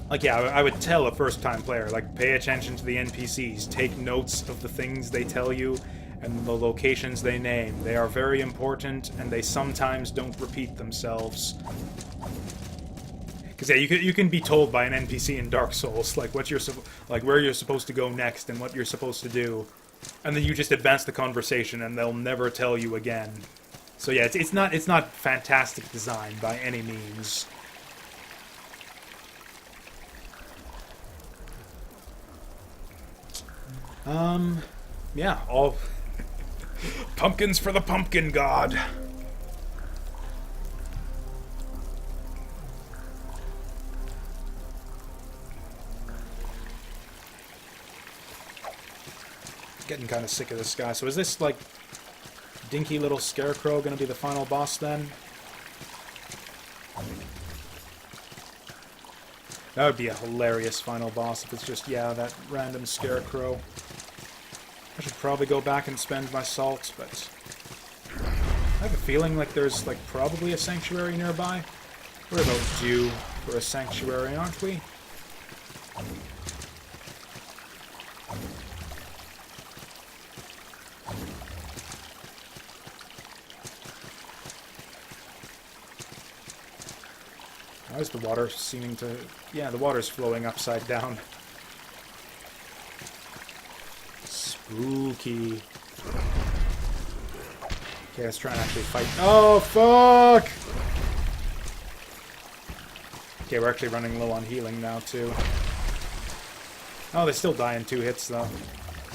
Like, yeah, I would tell a first-time player, like, pay attention to the NPCs, take notes of the things they tell you, and the locations they name. They are very important, and they sometimes don't repeat themselves. Because yeah, you can be told by an NPC in Dark Souls like where you're supposed to go next and what you're supposed to do, And then you just advance the conversation, and they'll never tell you again. So yeah, it's not fantastic design by any means. Yeah, all pumpkins for the pumpkin god. Getting kind of sick of this guy. So is this, like, dinky little scarecrow gonna be the final boss, then? That would be a hilarious final boss if it's just, yeah, that random scarecrow. I should probably go back and spend my salt, but I have a feeling like there's, like, probably a sanctuary nearby. We're about due for a sanctuary, aren't we? Why is the water seeming to... Yeah, the water's flowing upside down. Spooky. Okay, let's try and actually fight. Oh, fuck! Okay, we're actually running low on healing now, too. Oh, they still die in 2 hits, though.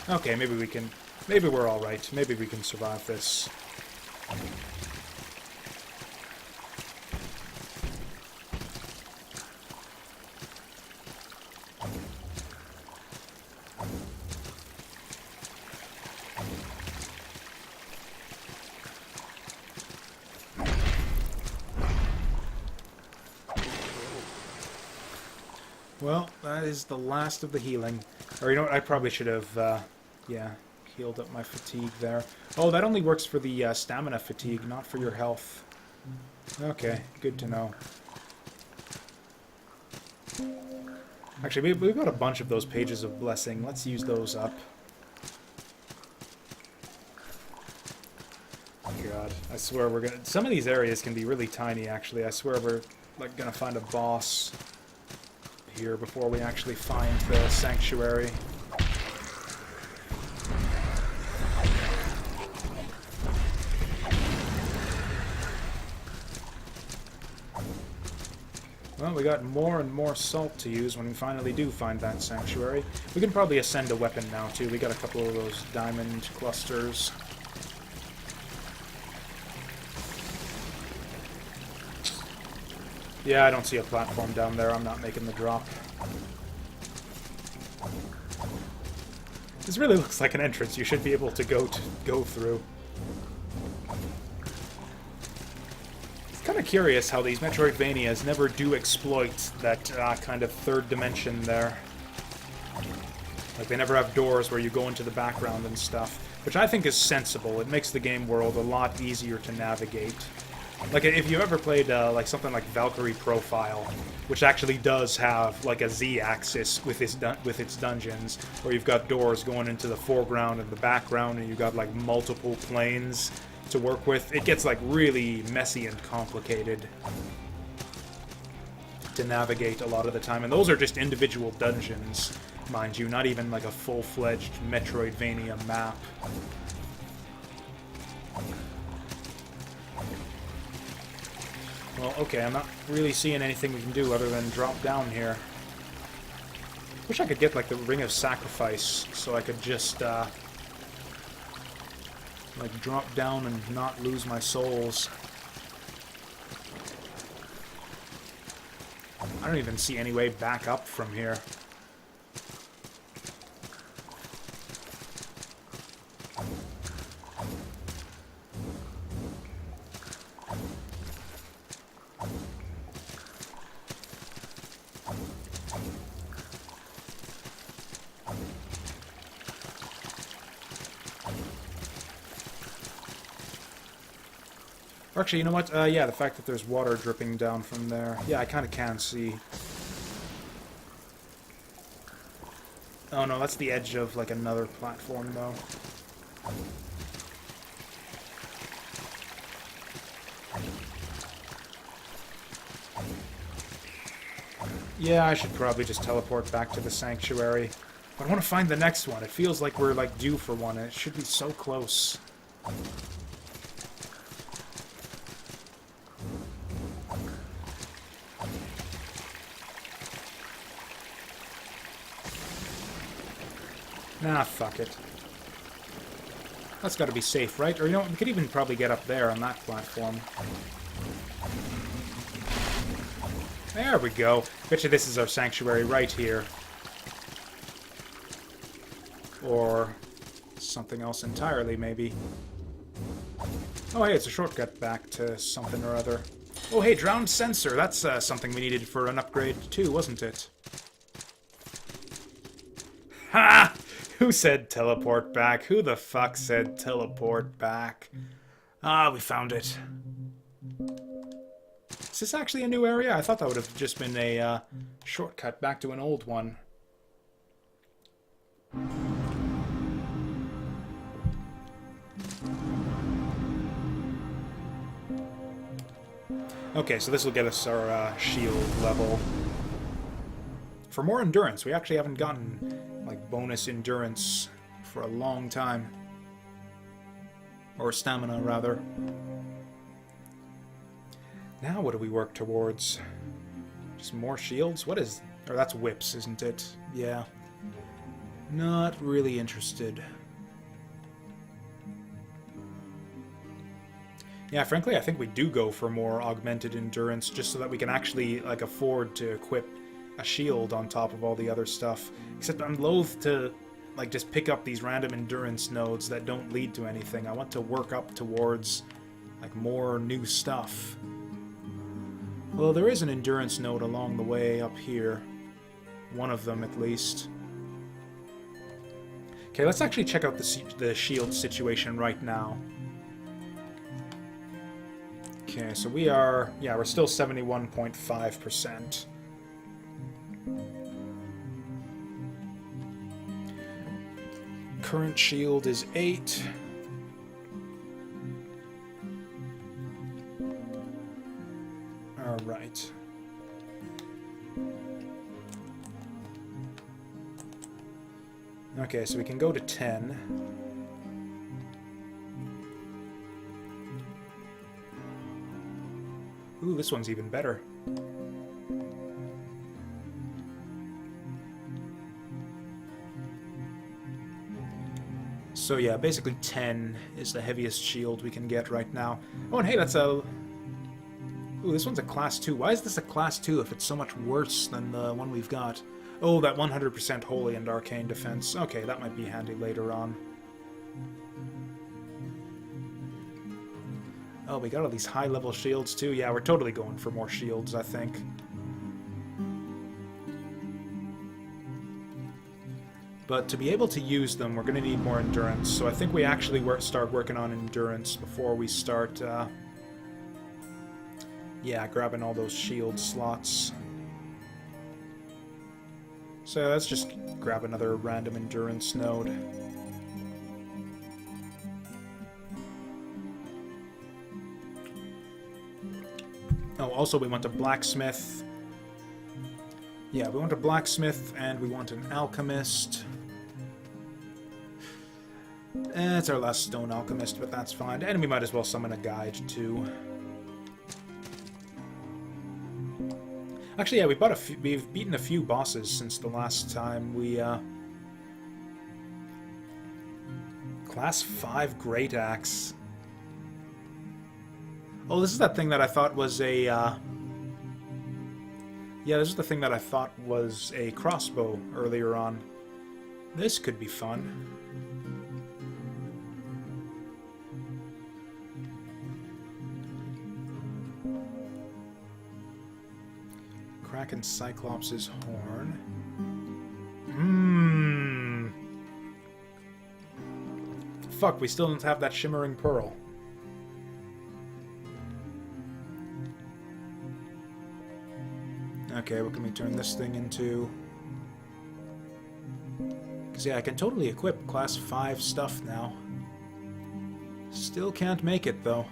Okay, maybe we can... Maybe we're alright. Maybe we can survive this. Well, that is the last of the healing. Or, you know what, I probably should have, yeah, healed up my fatigue there. Oh, that only works for the stamina fatigue, not for your health. Okay, good to know. Actually, we've got a bunch of those pages of blessing. Let's use those up. God, I swear we're gonna... Some of these areas can be really tiny, actually. I swear we're, like, gonna find a boss here before we actually find the sanctuary. Well, we got more and more salt to use when we finally do find that sanctuary. We can probably ascend a weapon now, too. We got a couple of those diamond clusters. Yeah, I don't see a platform down there. I'm not making the drop. This really looks like an entrance you should be able to go through. It's kind of curious how these Metroidvanias never do exploit that kind of third dimension there. Like, they never have doors where you go into the background and stuff, which I think is sensible. It makes the game world a lot easier to navigate. Like, if you ever played, like, something like Valkyrie Profile, which actually does have, like, a Z-axis with its dungeons, where you've got doors going into the foreground and the background, and you've got, like, multiple planes to work with, it gets, like, really messy and complicated to navigate a lot of the time. And those are just individual dungeons, mind you, not even, like, a full-fledged Metroidvania map. Well, okay, I'm not really seeing anything we can do other than drop down here. Wish I could get, like, the Ring of Sacrifice, so I could just, like, drop down and not lose my souls. I don't even see any way back up from here. Actually, you know what? Yeah, the fact that there's water dripping down from there. Yeah, I kind of can see. Oh no, that's the edge of, like, another platform, though. Yeah, I should probably just teleport back to the sanctuary. But I want to find the next one. It feels like we're, like, due for one, and it should be so close. Nah, fuck it. That's gotta be safe, right? Or, you know what, we could even probably get up there on that platform. There we go. Betcha this is our sanctuary right here. Or something else entirely, maybe. Oh, hey, it's a shortcut back to something or other. Oh, hey, drowned sensor. That's something we needed for an upgrade, too, wasn't it? Ha! Who said teleport back? Who the fuck said teleport back? Ah, we found it. Is this actually a new area? I thought that would have just been a shortcut back to an old one. Okay, so this will get us our shield level. For more endurance, we actually haven't gotten, like, bonus endurance for a long time. Or stamina, rather. Now what do we work towards? Just more shields? What is... Or that's whips, isn't it? Yeah. Not really interested. Yeah, frankly, I think we do go for more augmented endurance, just so that we can actually, like, afford to equip a shield on top of all the other stuff. Except I'm loath to, like, just pick up these random endurance nodes that don't lead to anything. I want to work up towards, like, more new stuff. Well, there is an endurance node along the way up here. One of them, at least. Okay, let's actually check out the shield situation right now. Okay, so we are... Yeah, we're still 71.5%. Current shield is 8. Alright. Okay, so we can go to 10. Ooh, this one's even better. So yeah, basically 10 is the heaviest shield we can get right now. Oh, and hey, that's a... Ooh, this one's a class 2. Why is this a class 2 if it's so much worse than the one we've got? Oh, that 100% holy and arcane defense. Okay, that might be handy later on. Oh, we got all these high-level shields, too. Yeah, we're totally going for more shields, I think. But to be able to use them, we're going to need more endurance. So I think we actually start working on endurance before we start, yeah, grabbing all those shield slots. So let's just grab another random endurance node. Oh, also we want a blacksmith. Yeah, we want a blacksmith and we want an alchemist. It's our last stone alchemist, but that's fine. And we might as well summon a guide, too. Actually, yeah, we've beaten a few bosses since the last time we, Class 5 Great Axe. Oh, this is that thing that I thought was a, Yeah, this is the thing that I thought was a crossbow earlier on. This could be fun. Kraken Cyclops' horn. Fuck, we still don't have that shimmering pearl. Okay, what can we turn this thing into? Because, yeah, I can totally equip Class 5 stuff now. Still can't make it, though.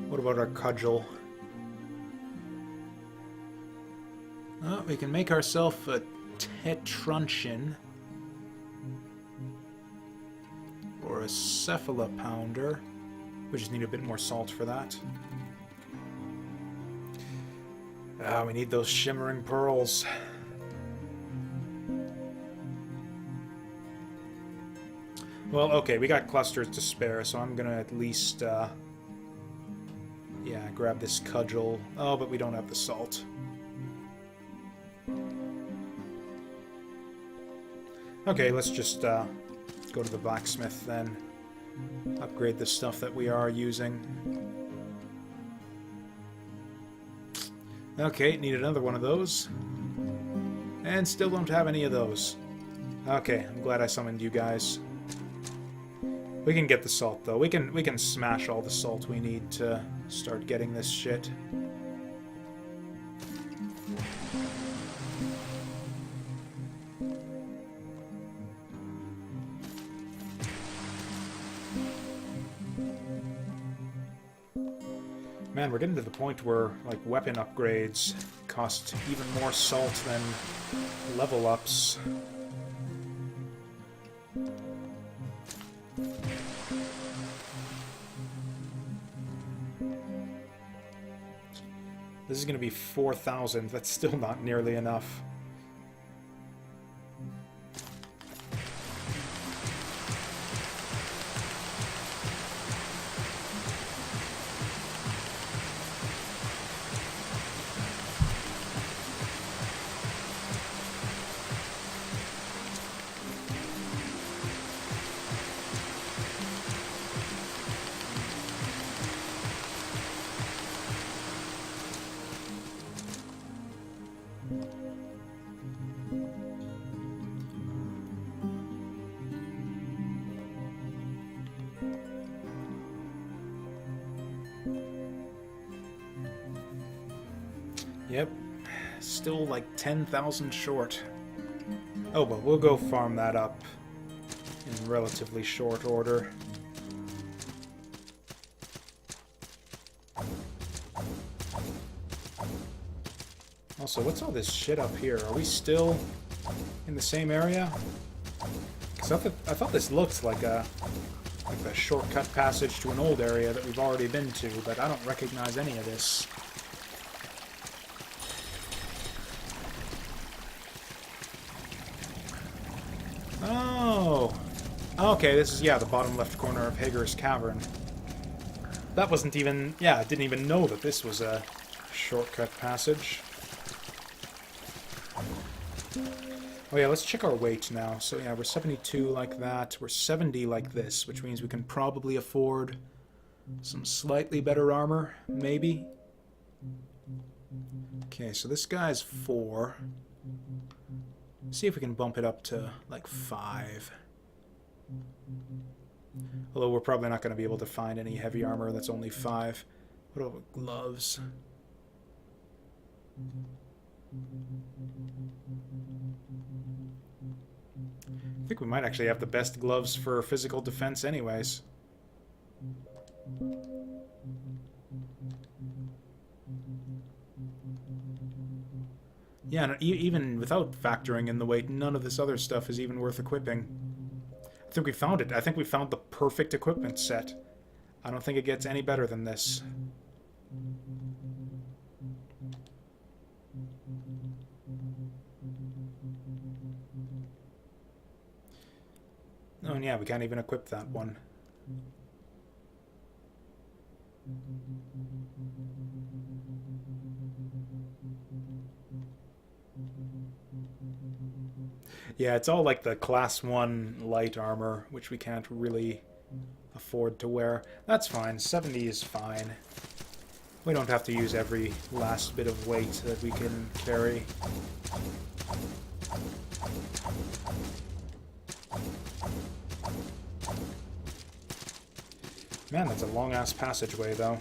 What about our cudgel? Oh, we can make ourselves a tetruncheon. Or a cephalopounder. We just need a bit more salt for that. Ah, we need those shimmering pearls. Well, okay, we got clusters to spare, so I'm gonna at least, yeah, grab this cudgel. Oh, but we don't have the salt. Okay, let's just, go to the blacksmith then. Upgrade the stuff that we are using. Okay, need another one of those. And still don't have any of those. Okay, I'm glad I summoned you guys. We can get the salt though. We can smash all the salt we need to start getting this shit. Man, we're getting to the point where, like, weapon upgrades cost even more salt than level ups. This is going to be 4,000. That's still not nearly enough. Yep, still like 10,000 short. Oh, but we'll go farm that up in relatively short order. Also, what's all this shit up here? Are we still in the same area? Because I thought this looked like a shortcut passage to an old area that we've already been to, but I don't recognize any of this. Oh! Okay, this is, yeah, the bottom left corner of Hager's Cavern. That wasn't even... yeah, I didn't even know that this was a shortcut passage. Oh yeah, let's check our weight now. So yeah, we're 72 like that. We're 70 like this, which means we can probably afford some slightly better armor, maybe. Okay, so this guy's 4. See if we can bump it up to like 5. Although we're probably not going to be able to find any heavy armor that's only 5. What about gloves? I think we might actually have the best gloves for physical defense anyways. Yeah, and even without factoring in the weight, none of this other stuff is even worth equipping. I think we found it. I think we found the perfect equipment set. I don't think it gets any better than this. Oh, and yeah, we can't even equip that one. Yeah, it's all like the class 1 light armor, which we can't really afford to wear. That's fine. 70 is fine. We don't have to use every last bit of weight that we can carry. Man, that's a long-ass passageway, though.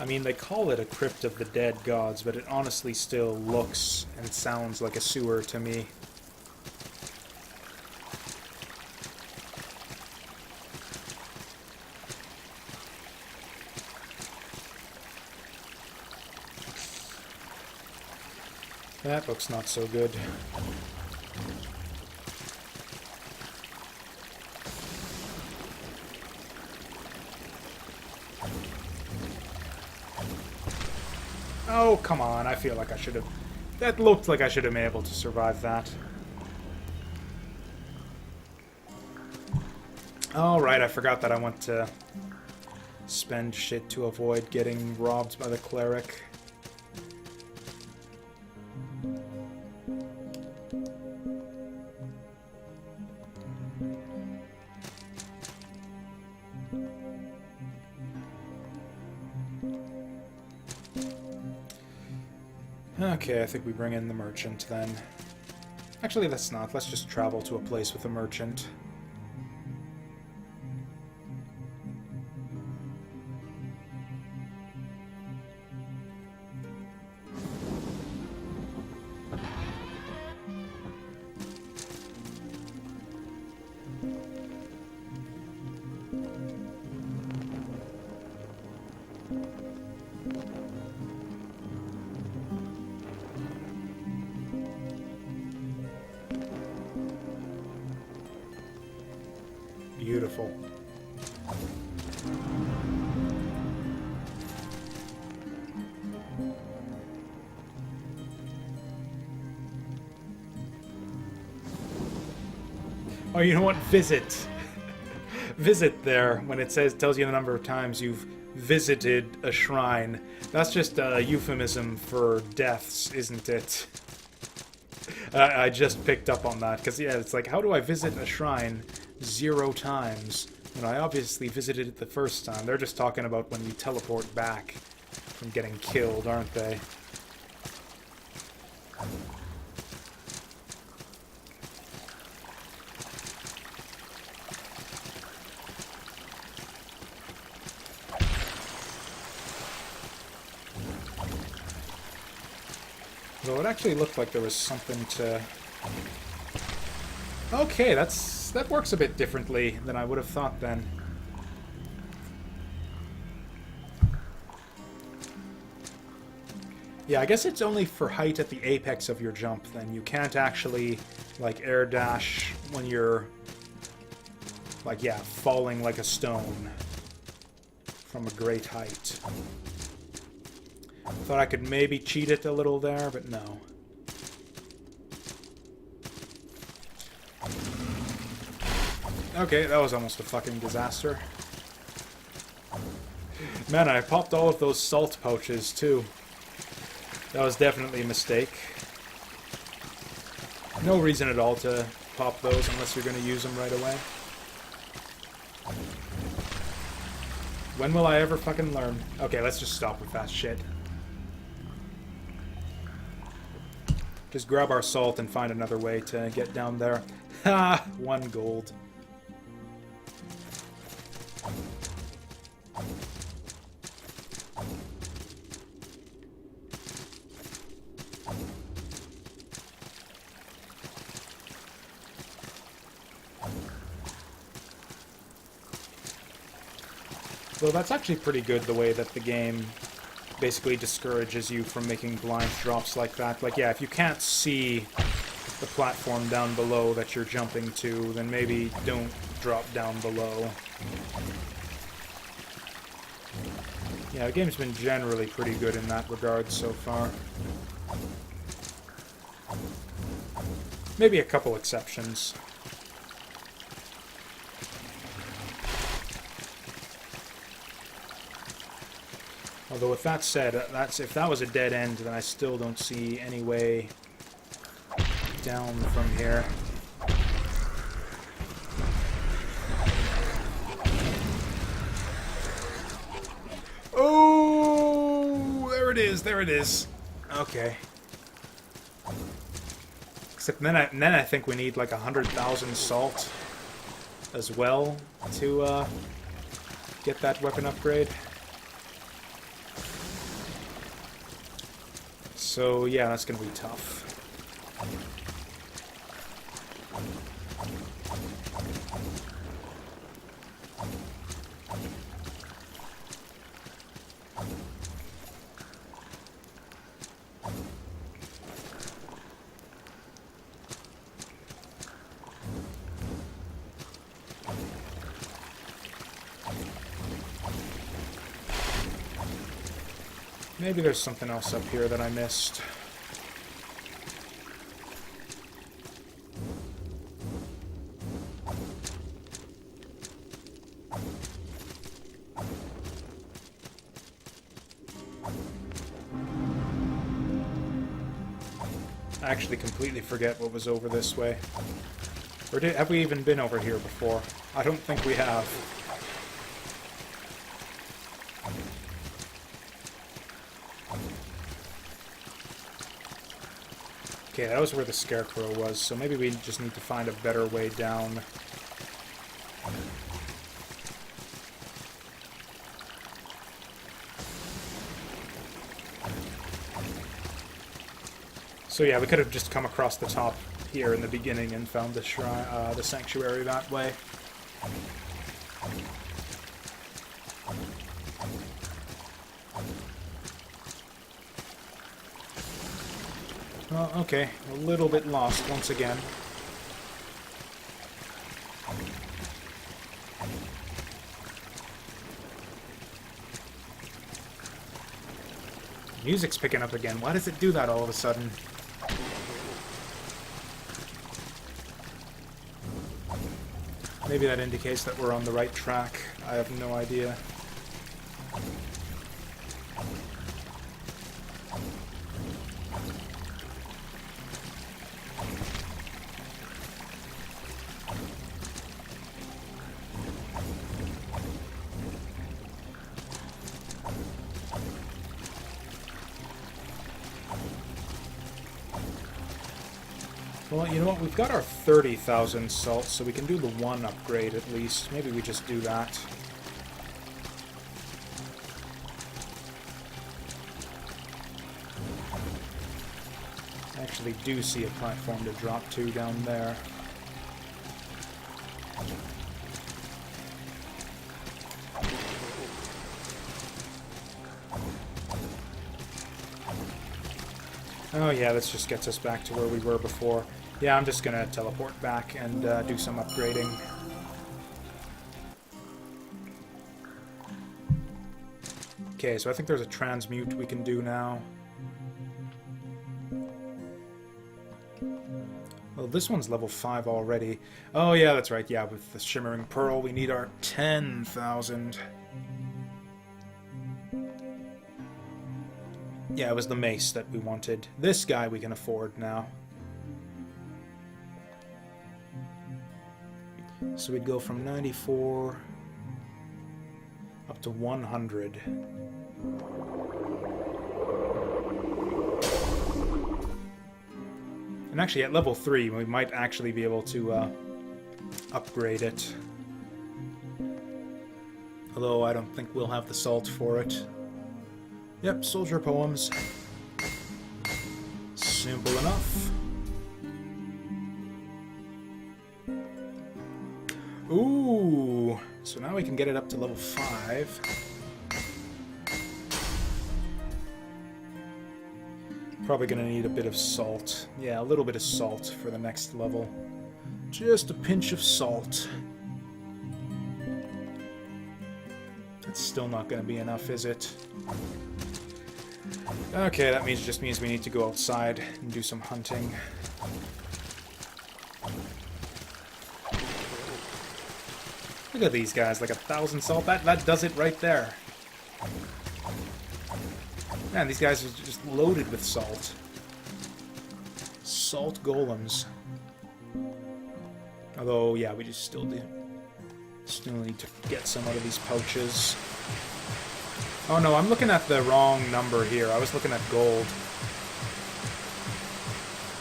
I mean, they call it a Crypt of the Dead Gods, but it honestly still looks and sounds like a sewer to me. That looks not so good. Oh, come on. I feel like I should have... That looked like I should have been able to survive that. Alright, I forgot that I want to spend shit to avoid getting robbed by the cleric. Okay, I think we bring in the merchant then. Actually, let's not. Let's just travel to a place with a merchant. Beautiful. Oh, you know what? Visit. Visit there when it tells you the number of times you've visited a shrine. That's just a euphemism for deaths, isn't it? I just picked up on that because yeah, it's like, how do I visit a shrine 0 times? You know, I obviously visited it the first time. They're just talking about when you teleport back from getting killed, aren't they? Though it actually looked like there was something to... Okay, that works a bit differently than I would have thought then. Yeah, I guess it's only for height at the apex of your jump then. You can't actually, like, air dash when you're, like, yeah, falling like a stone from a great height. Thought I could maybe cheat it a little there, but no. Okay, that was almost a fucking disaster. Man, I popped all of those salt pouches, too. That was definitely a mistake. No reason at all to pop those unless you're going to use them right away. When will I ever fucking learn? Okay, let's just stop with that shit. Just grab our salt and find another way to get down there. Ha! 1 gold. So that's actually pretty good, the way that the game basically discourages you from making blind drops like that. Like, yeah, if you can't see the platform down below that you're jumping to, then maybe don't drop down below. Yeah, the game's been generally pretty good in that regard so far. Maybe a couple exceptions. Although with that said, if that was a dead end, then I still don't see any way down from here. Oh, there it is, there it is. Okay. Except then I think we need like 100,000 salt as well to get that weapon upgrade. So, yeah, that's going to be tough. Maybe there's something else up here that I missed. I actually completely forget what was over this way. Or have we even been over here before? I don't think we have. Okay, that was where the Scarecrow was, so maybe we just need to find a better way down. So yeah, we could have just come across the top here in the beginning and found the shrine, the sanctuary that way. Well, okay, a little bit lost once again. Music's picking up again. Why does it do that all of a sudden? Maybe that indicates that we're on the right track. I have no idea. Well, you know what? We've got our 30,000 salt, so we can do the one upgrade at least. Maybe we just do that. I actually do see a platform to drop to down there. Oh yeah, this just gets us back to where we were before. Yeah, I'm just gonna teleport back and do some upgrading. Okay, so I think there's a transmute we can do now. Well, this one's level 5 already. Oh yeah, that's right, yeah, with the Shimmering Pearl we need our 10,000. Yeah, it was the mace that we wanted. This guy we can afford now. So we'd go from 94 up to 100. And actually at level 3 we might actually be able to upgrade it. Although I don't think we'll have the salt for it. Yep, soldier poems. Simple enough. Ooh, so now we can get it up to level 5. Probably gonna need a bit of salt. Yeah, a little bit of salt for the next level. Just a pinch of salt. That's still not gonna be enough, is it? Okay, that just means we need to go outside and do some hunting. Look at these guys, like 1,000 salt. That does it right there. Man, these guys are just loaded with salt. Salt golems. Although, yeah, we just still need to get some out of these pouches. Oh no, I'm looking at the wrong number here. I was looking at gold.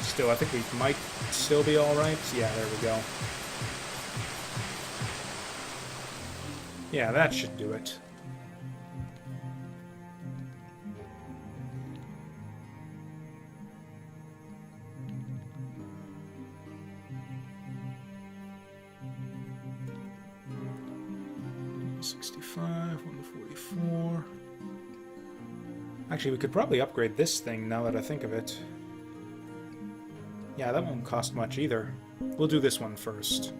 Still, I think we might still be alright. Yeah, there we go. Yeah, that should do it. 165, 144. Actually, we could probably upgrade this thing now that I think of it. Yeah, that won't cost much either. We'll do this one first.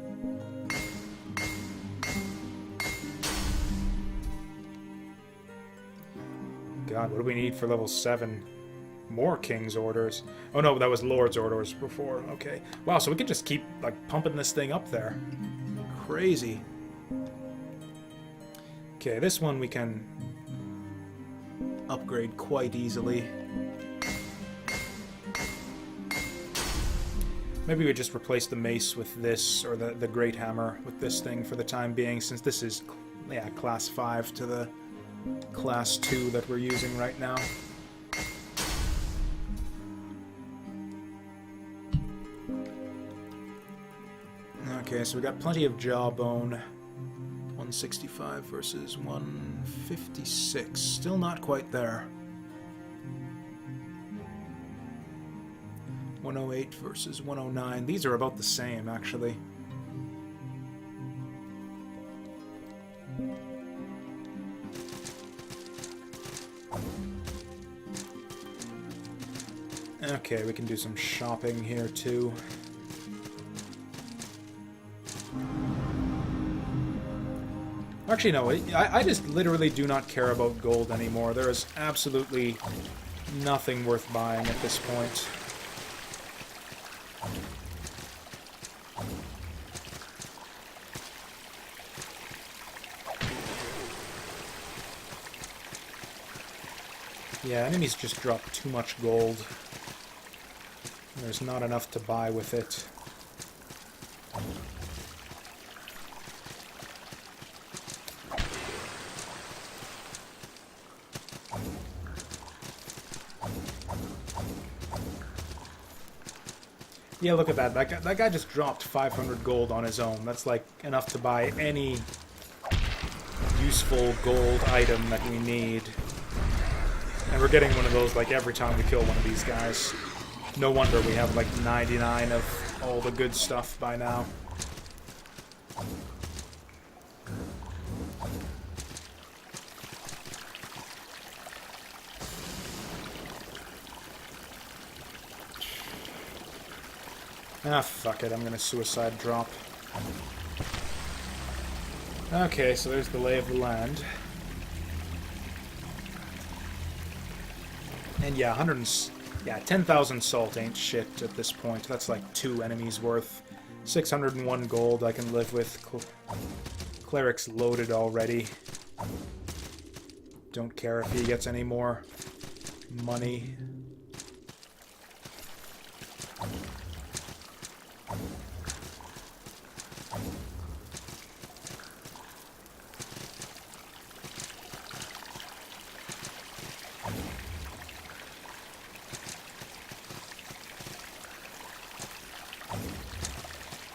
God, what do we need for level 7? More King's Orders. Oh no, that was Lord's Orders before. Okay. Wow, so we can just keep, like, pumping this thing up there. Crazy. Okay, this one we can upgrade quite easily. Maybe we just replace the mace with this, or the Great Hammer with this thing for the time being, since this is, yeah, class 5 to the class 2 that we're using right now. Okay, so we got plenty of jawbone. 165 versus 156. Still not quite there. 108 versus 109. These are about the same, actually. Okay, we can do some shopping here, too. Actually, no, I just literally do not care about gold anymore. There is absolutely nothing worth buying at this point. Yeah, enemies just drop too much gold. There's not enough to buy with it. Yeah, look at that. That guy just dropped 500 gold on his own. That's like enough to buy any useful gold item that we need. And we're getting one of those like every time we kill one of these guys. No wonder we have like 99 of all the good stuff by now. Ah, fuck it, I'm gonna suicide drop. Okay, so there's the lay of the land. And yeah, 10,000 salt ain't shit at this point. That's like 2 enemies worth. 601 gold I can live with. Cleric's loaded already. Don't care if he gets any more money.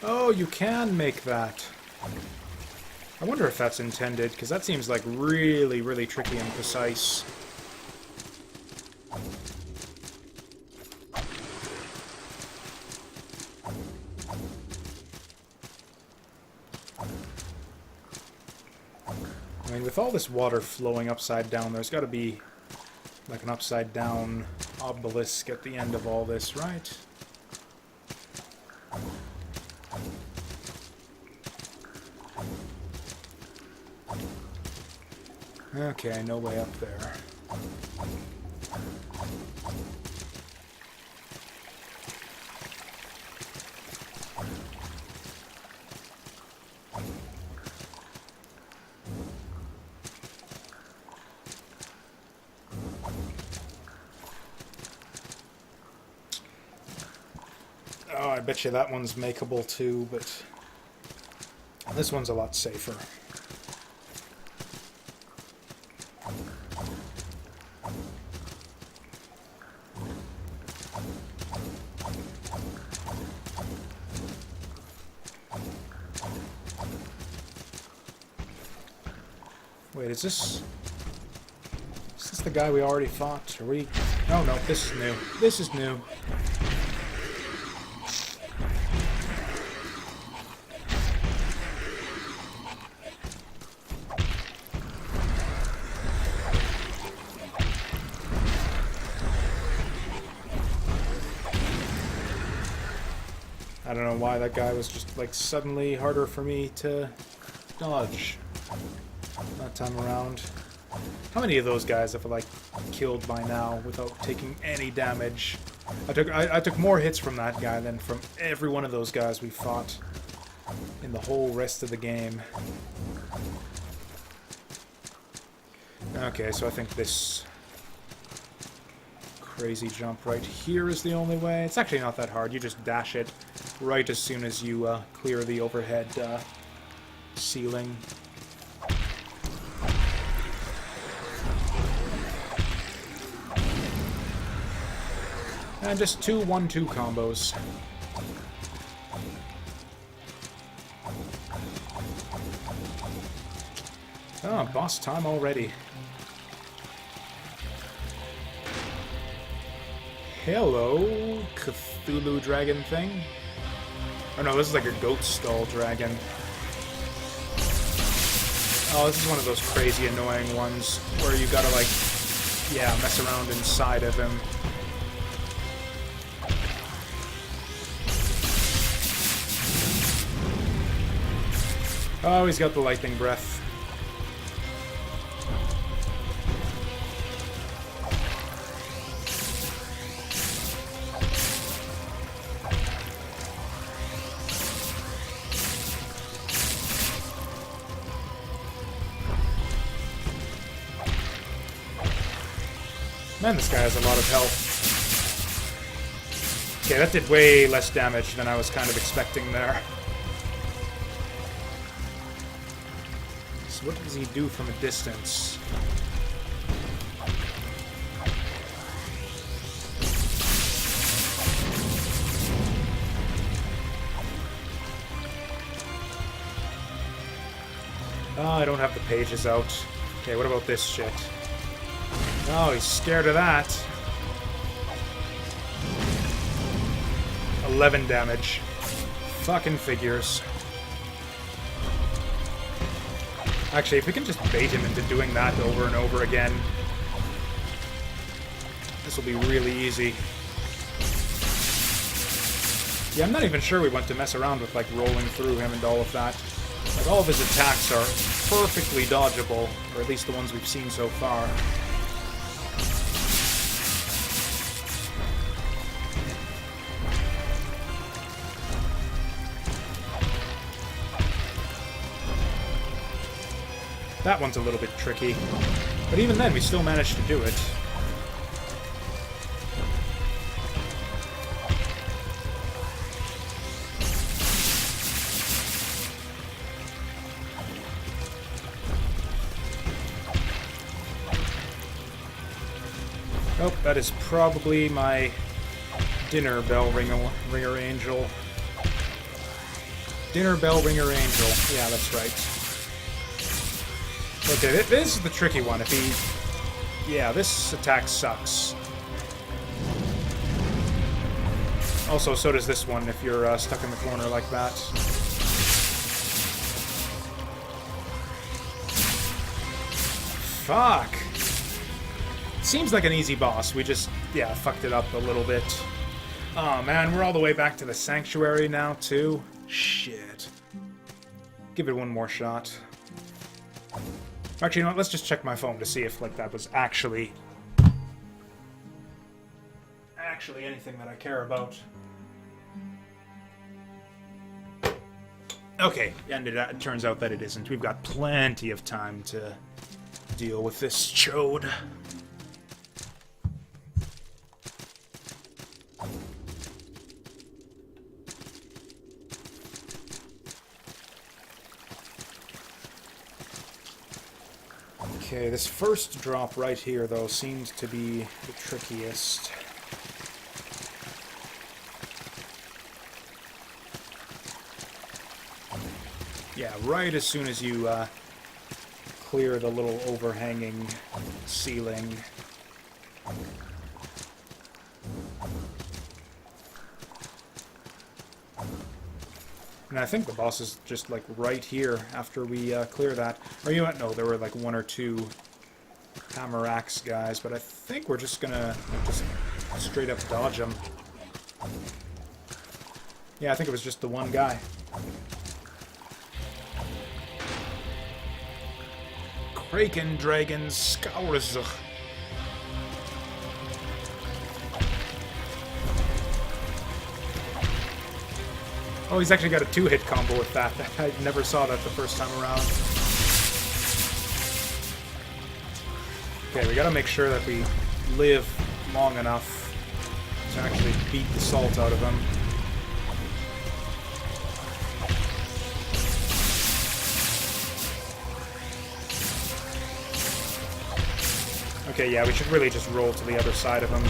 Oh, you can make that. I wonder if that's intended, because that seems like really, really tricky and precise. I mean, with all this water flowing upside down, there's got to be like an upside down obelisk at the end of all this, right? Okay, no way up there. Oh, I bet you that one's makeable too, but this one's a lot safer. Wait, is this the guy we already fought? Are we... Oh no, this is new. This is new. I don't know why that guy was just, like, suddenly harder for me to dodge that time around. How many of those guys have I, like, killed by now without taking any damage? I took more hits from that guy than from every one of those guys we fought in the whole rest of the game. Okay, so I think this crazy jump right here is the only way. It's actually not that hard. You just dash it right as soon as you clear the overhead ceiling. And just 2 1-2 combos. Oh, boss time already. Hello, Cthulhu dragon thing. Oh no, this is like a goat skull dragon. Oh, this is one of those crazy annoying ones where you gotta, like, yeah, mess around inside of him. Oh, he's got the lightning breath. Man, this guy has a lot of health. Okay, that did way less damage than I was kind of expecting there. So what does he do from a distance? Oh, I don't have the pages out. Okay, what about this shit? Oh, he's scared of that. 11 damage. Fucking figures. Actually, if we can just bait him into doing that over and over again, this will be really easy. Yeah, I'm not even sure we want to mess around with, like, rolling through him and all of that. Like, all of his attacks are perfectly dodgeable, or at least the ones we've seen so far. That one's a little bit tricky. But even then, we still managed to do it. Oh, that is probably my dinner bell ringer angel. Dinner bell ringer angel. Yeah, that's right. Okay, this is the tricky one. If he... Yeah, this attack sucks. Also, so does this one if you're stuck in the corner like that. Fuck! Seems like an easy boss. We just, yeah, fucked it up a little bit. Oh man, we're all the way back to the sanctuary now, too. Shit. Give it one more shot. Actually, you know what? Let's just check my phone to see if, like, that was actually anything that I care about. Okay, and it turns out that it isn't. We've got plenty of time to deal with this chode. Okay, this first drop right here, though, seems to be the trickiest. Yeah, right as soon as you clear the little overhanging ceiling. And I think the boss is just, like, right here after we clear that. Or you know what? No, there were, like, 1 or 2 hammer axe guys, but I think we're just gonna just straight up dodge them. Yeah, I think it was just the one guy. Kraekan Dragon Skourzh. Oh, he's actually got a 2-hit combo with that. I never saw that the first time around. Okay, we gotta make sure that we live long enough to actually beat the salt out of him. Okay, yeah, we should really just roll to the other side of him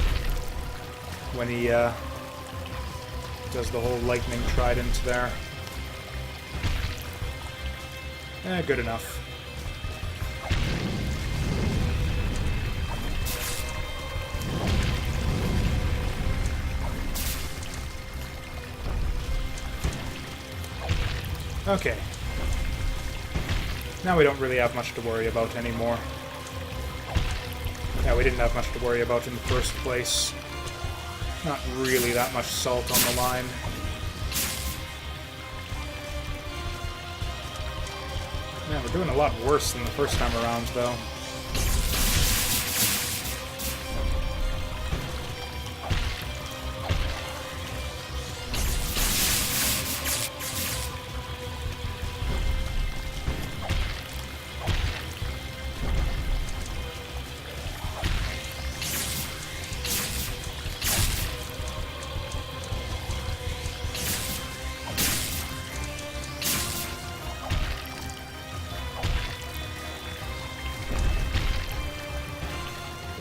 when he does the whole lightning trident there. Good enough. Okay. Now we don't really have much to worry about anymore. Yeah, we didn't have much to worry about in the first place. Not really that much salt on the line. Man, we're doing a lot worse than the first time around, though.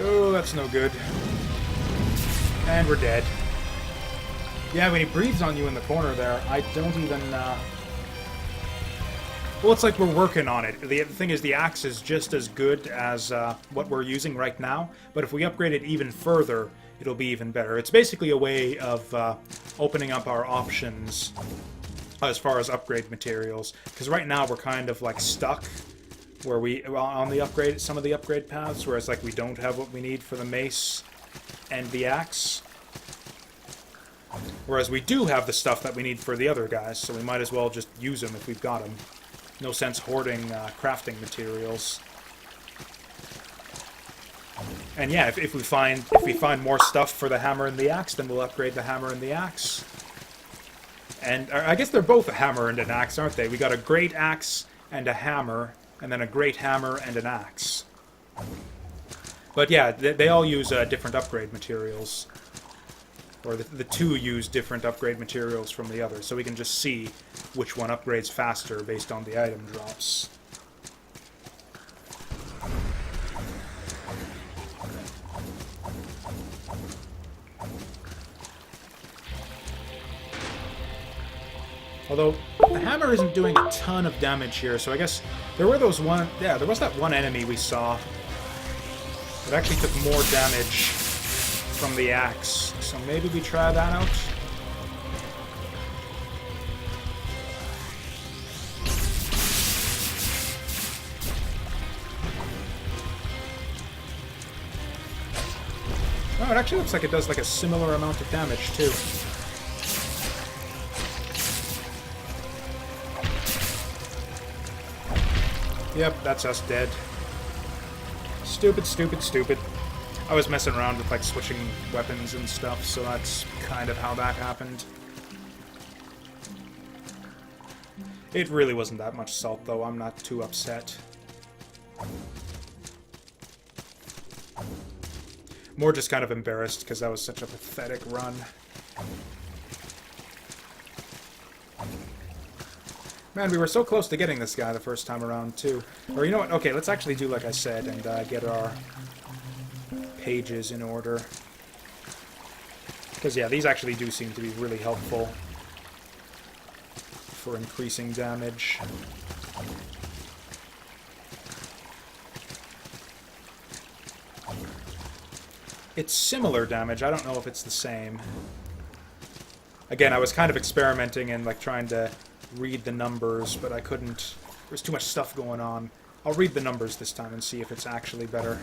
Oh, that's no good. And we're dead. Yeah, when he breathes on you in the corner there, I don't even, Well, it's like we're working on it. The thing is, the axe is just as good as what we're using right now, but if we upgrade it even further, it'll be even better. It's basically a way of opening up our options as far as upgrade materials, because right now we're kind of like stuck where on the upgrade, some of the upgrade paths, whereas like we don't have what we need for the mace and the axe. Whereas we do have the stuff that we need for the other guys, so we might as well just use them if we've got them. No sense hoarding crafting materials. And yeah, if we find more stuff for the hammer and the axe, then we'll upgrade the hammer and the axe. And I guess they're both a hammer and an axe, aren't they? We got a great axe and a hammer, and then a great hammer and an axe. But yeah, they all use different upgrade materials. Or the two use different upgrade materials from the other, so we can just see which one upgrades faster based on the item drops. Although, the hammer isn't doing a ton of damage here, so I guess there were those one... Yeah, there was that one enemy we saw that actually took more damage from the axe. So maybe we try that out. Oh, it actually looks like it does like a similar amount of damage too. Yep, that's us dead. Stupid, stupid, stupid. I was messing around with like switching weapons and stuff, so that's kind of how that happened. It really wasn't that much salt though, I'm not too upset. More just kind of embarrassed because that was such a pathetic run. Man, we were so close to getting this guy the first time around, too. Or, you know what? Okay, let's actually do like I said and get our pages in order. Because, yeah, these actually do seem to be really helpful for increasing damage. It's similar damage. I don't know if it's the same. Again, I was kind of experimenting and like trying to read the numbers, but I couldn't. There's too much stuff going on. I'll read the numbers this time and see if it's actually better.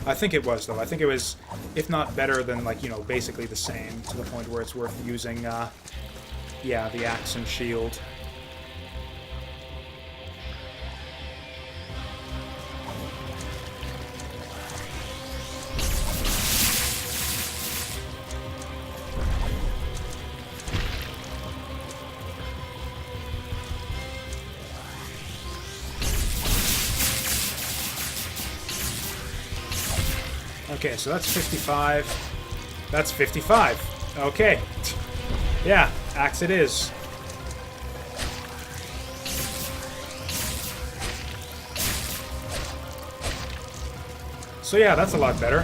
I think it was, though. I think it was, if not better, than, like, you know, basically the same, to the point where it's worth using, yeah, the axe and shield. Okay, so that's 55. That's 55. Okay. Yeah, axe it is. So yeah, that's a lot better.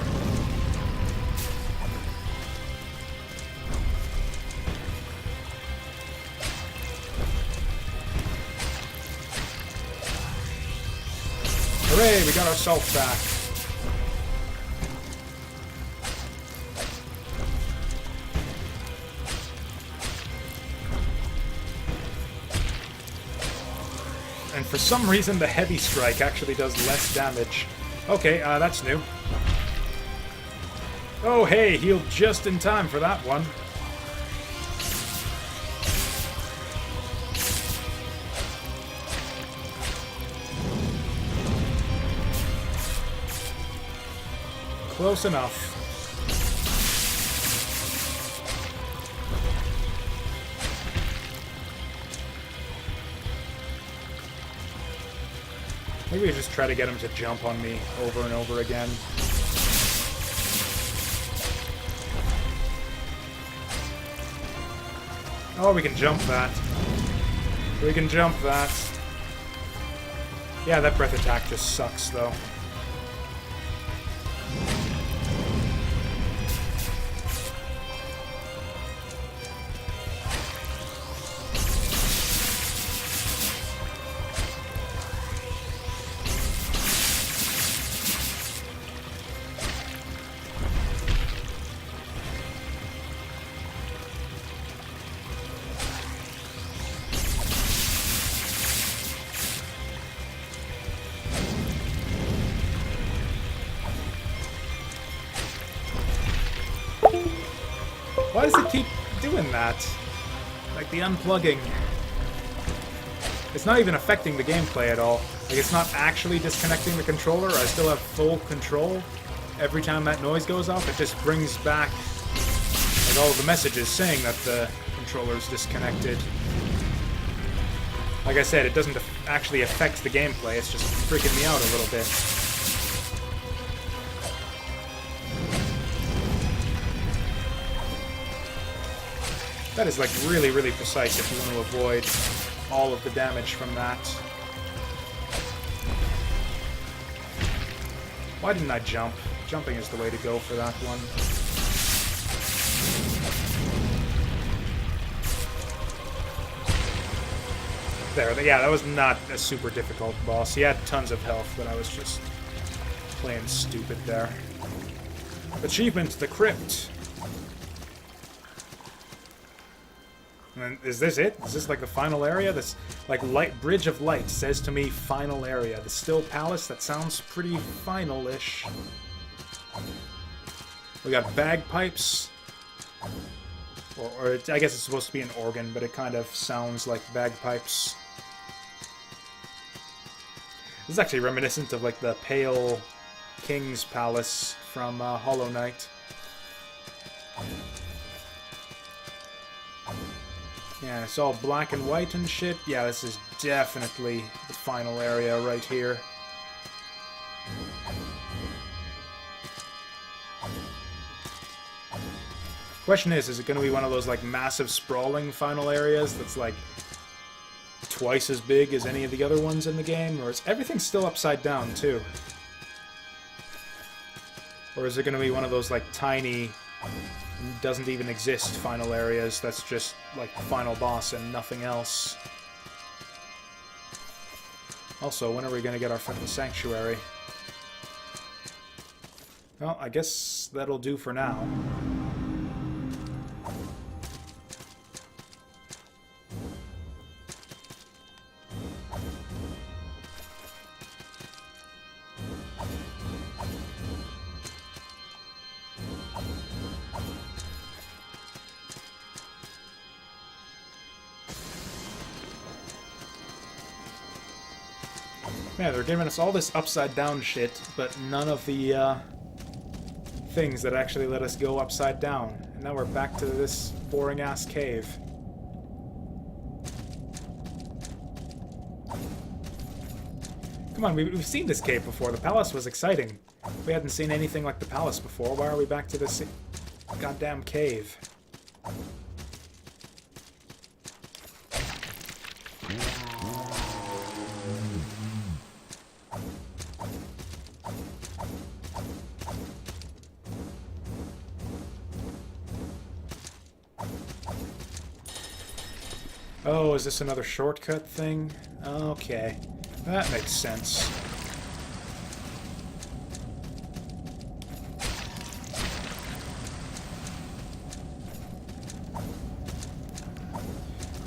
Hooray, we got our salt back. And for some reason, the heavy strike actually does less damage. Okay, that's new. Oh, hey, healed just in time for that one. Close enough. Maybe we just try to get him to jump on me over and over again. Oh, we can jump that. We can jump that. Yeah, that breath attack just sucks, though. Why does it keep doing that? Like the unplugging. It's not even affecting the gameplay at all. Like it's not actually disconnecting the controller. I still have full control. Every time that noise goes off, it just brings back like all of the messages saying that the controller's disconnected. Like I said, it doesn't actually affect the gameplay. It's just freaking me out a little bit. That is like really, really precise if you want to avoid all of the damage from that. Why didn't I jump? Jumping is the way to go for that one. There, yeah, that was not a super difficult boss. He had tons of health, but I was just playing stupid there. Achievement, the Crypt. And is this it? Is this like the final area? This like light bridge of light says to me final area. The Still Palace, that sounds pretty final-ish. We got bagpipes. Or I guess it's supposed to be an organ, but it kind of sounds like bagpipes. This is actually reminiscent of like the Pale King's Palace from Hollow Knight. Yeah, it's all black and white and shit. Yeah, this is definitely the final area right here. Question is it going to be one of those like massive sprawling final areas that's like twice as big as any of the other ones in the game? Or is everything still upside down too? Or is it going to be one of those like tiny, doesn't even exist final areas that's just like the final boss and nothing else? Also, when are we going to get our fucking sanctuary? Well, I guess that'll do for now. Man, they're giving us all this upside-down shit, but none of the, things that actually let us go upside down. And now we're back to this boring-ass cave. Come on, we've seen this cave before. The palace was exciting. We hadn't seen anything like the palace before. Why are we back to this goddamn cave? Oh, is this another shortcut thing? Okay. That makes sense.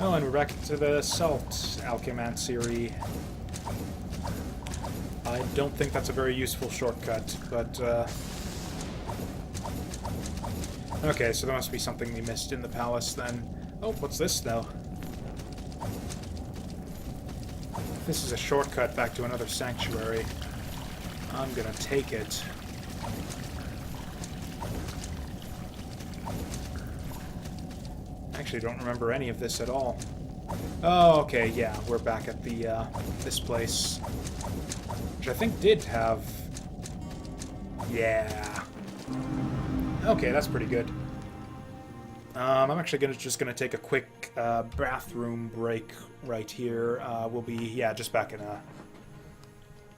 Oh, and we're back to the salt alchemancery. I don't think that's a very useful shortcut, but, okay, so there must be something we missed in the palace then. Oh, what's this, though? This is a shortcut back to another sanctuary. I'm gonna take it. Actually, don't remember any of this at all. Oh, okay, yeah, we're back at the, this place. Which I think did have... Yeah. Okay, that's pretty good. I'm actually just gonna take a quick bathroom break right here. We'll be, yeah, just back in a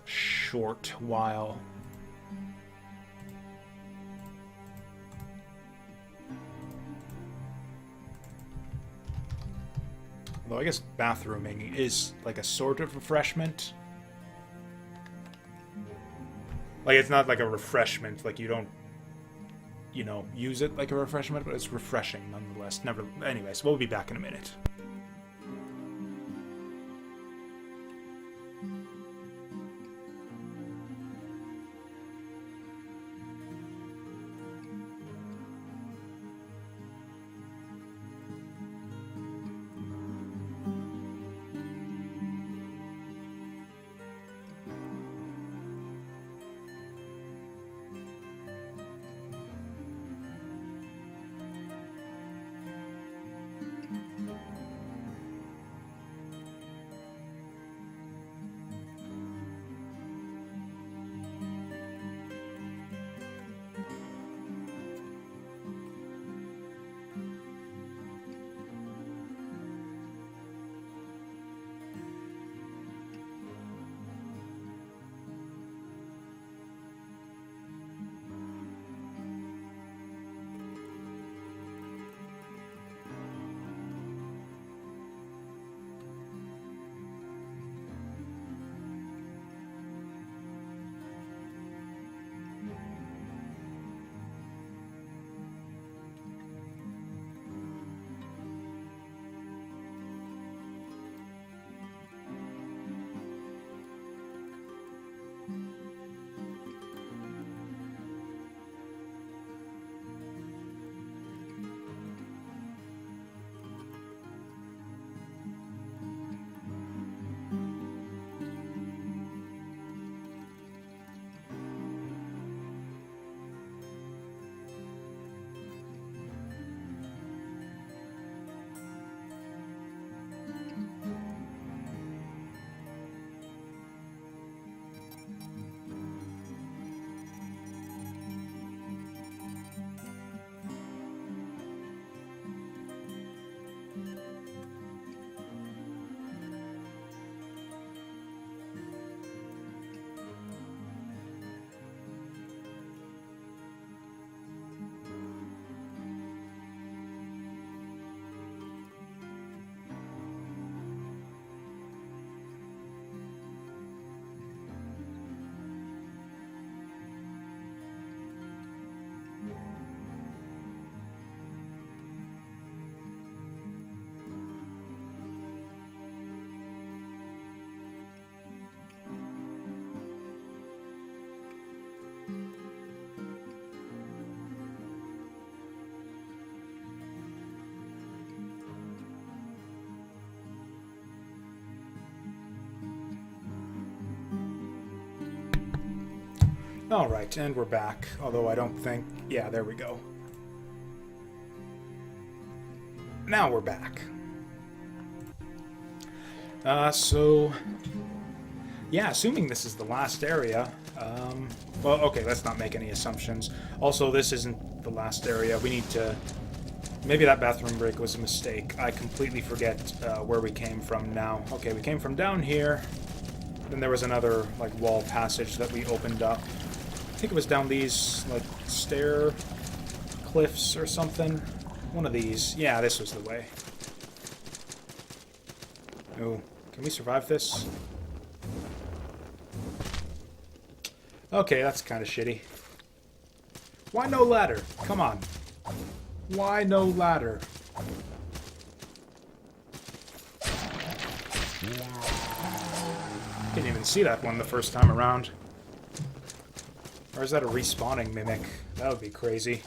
short while. Although I guess bathrooming is like a sort of refreshment. Like, it's not like a refreshment, like you don't, you know, use it like a refreshment, but it's refreshing nonetheless. Anyways, we'll be back in a minute. Alright, and we're back. Although I don't think... Yeah, there we go. Now we're back. So... Yeah, assuming this is the last area... well, okay, let's not make any assumptions. Also, this isn't the last area. We need to... Maybe that bathroom break was a mistake. I completely forget where we came from now. Okay, we came from down here. Then there was another, like, wall passage that we opened up. I think it was down these, like, stair cliffs or something. One of these. Yeah, this was the way. Oh, can we survive this? Okay, that's kind of shitty. Why no ladder? Come on. Why no ladder? Didn't even see that one the first time around. Or is that a respawning mimic? That would be crazy.